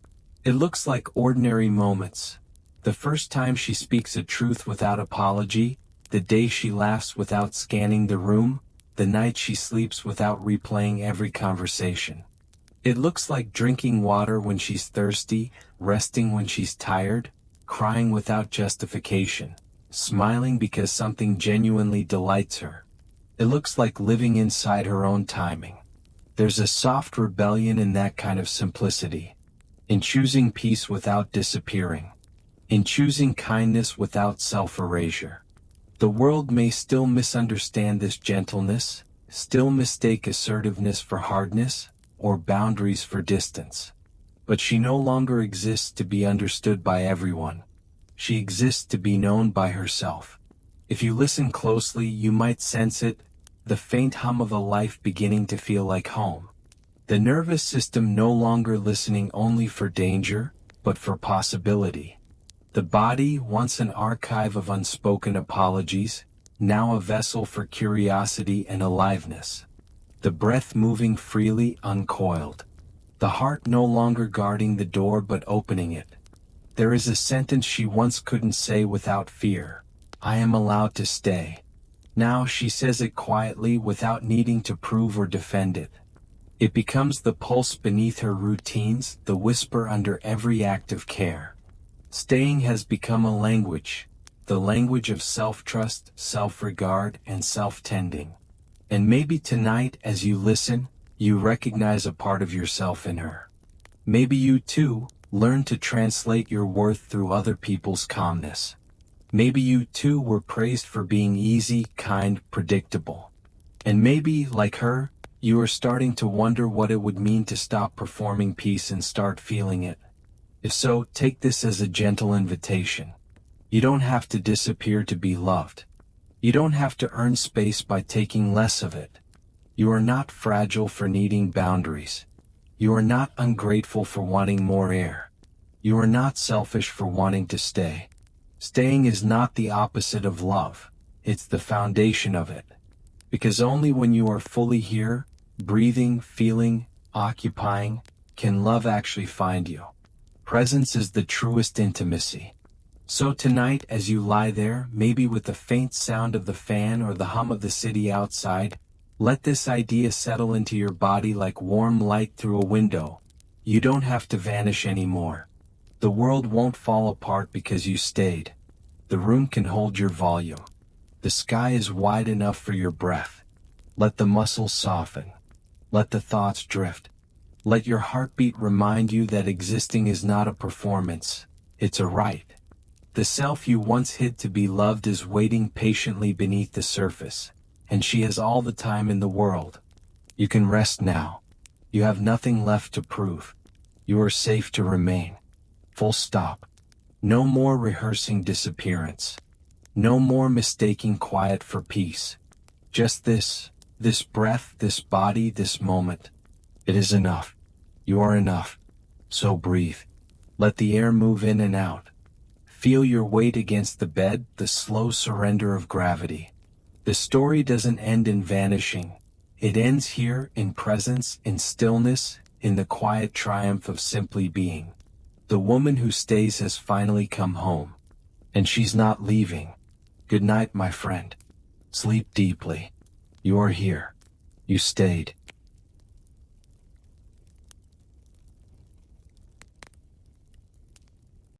It looks like ordinary moments. The first time she speaks a truth without apology, the day she laughs without scanning the room, the night she sleeps without replaying every conversation. It looks like drinking water when she's thirsty, resting when she's tired, crying without justification, smiling because something genuinely delights her. It looks like living inside her own timing. There's a soft rebellion in that kind of simplicity. In choosing peace without disappearing. In choosing kindness without self-erasure. The world may still misunderstand this gentleness, still mistake assertiveness for hardness, or boundaries for distance. But she no longer exists to be understood by everyone. She exists to be known by herself. If you listen closely, you might sense it, the faint hum of a life beginning to feel like home. The nervous system no longer listening only for danger, but for possibility. The body, once an archive of unspoken apologies, now a vessel for curiosity and aliveness. The breath moving freely, uncoiled. The heart no longer guarding the door but opening it. There is a sentence she once couldn't say without fear. I am allowed to stay. Now she says it quietly without needing to prove or defend it. It becomes the pulse beneath her routines, the whisper under every act of care. Staying has become a language, the language of self-trust, self-regard, and self-tending. And maybe tonight, as you listen, you recognize a part of yourself in her. Maybe you too learn to translate your worth through other people's calmness. Maybe you too were praised for being easy, kind, predictable. And maybe, like her, you are starting to wonder what it would mean to stop performing peace and start feeling it. If so, take this as a gentle invitation. You don't have to disappear to be loved. You don't have to earn space by taking less of it. You are not fragile for needing boundaries. You are not ungrateful for wanting more air. You are not selfish for wanting to stay. Staying is not the opposite of love. It's the foundation of it. Because only when you are fully here, breathing, feeling, occupying, can love actually find you. Presence is the truest intimacy. So tonight, as you lie there, maybe with the faint sound of the fan or the hum of the city outside, let this idea settle into your body like warm light through a window. You don't have to vanish anymore. The world won't fall apart because you stayed. The room can hold your volume. The sky is wide enough for your breath. Let the muscles soften. Let the thoughts drift. Let your heartbeat remind you that existing is not a performance, it's a right. The self you once hid to be loved is waiting patiently beneath the surface, and she has all the time in the world. You can rest now. You have nothing left to prove. You are safe to remain. Full stop. No more rehearsing disappearance. No more mistaking quiet for peace. Just this breath, this body, this moment. It is enough. You are enough. So breathe. Let the air move in and out. Feel your weight against the bed, the slow surrender of gravity. The story doesn't end in vanishing. It ends here, in presence, in stillness, in the quiet triumph of simply being. The woman who stays has finally come home. And she's not leaving. Good night, my friend. Sleep deeply. You are here. You stayed.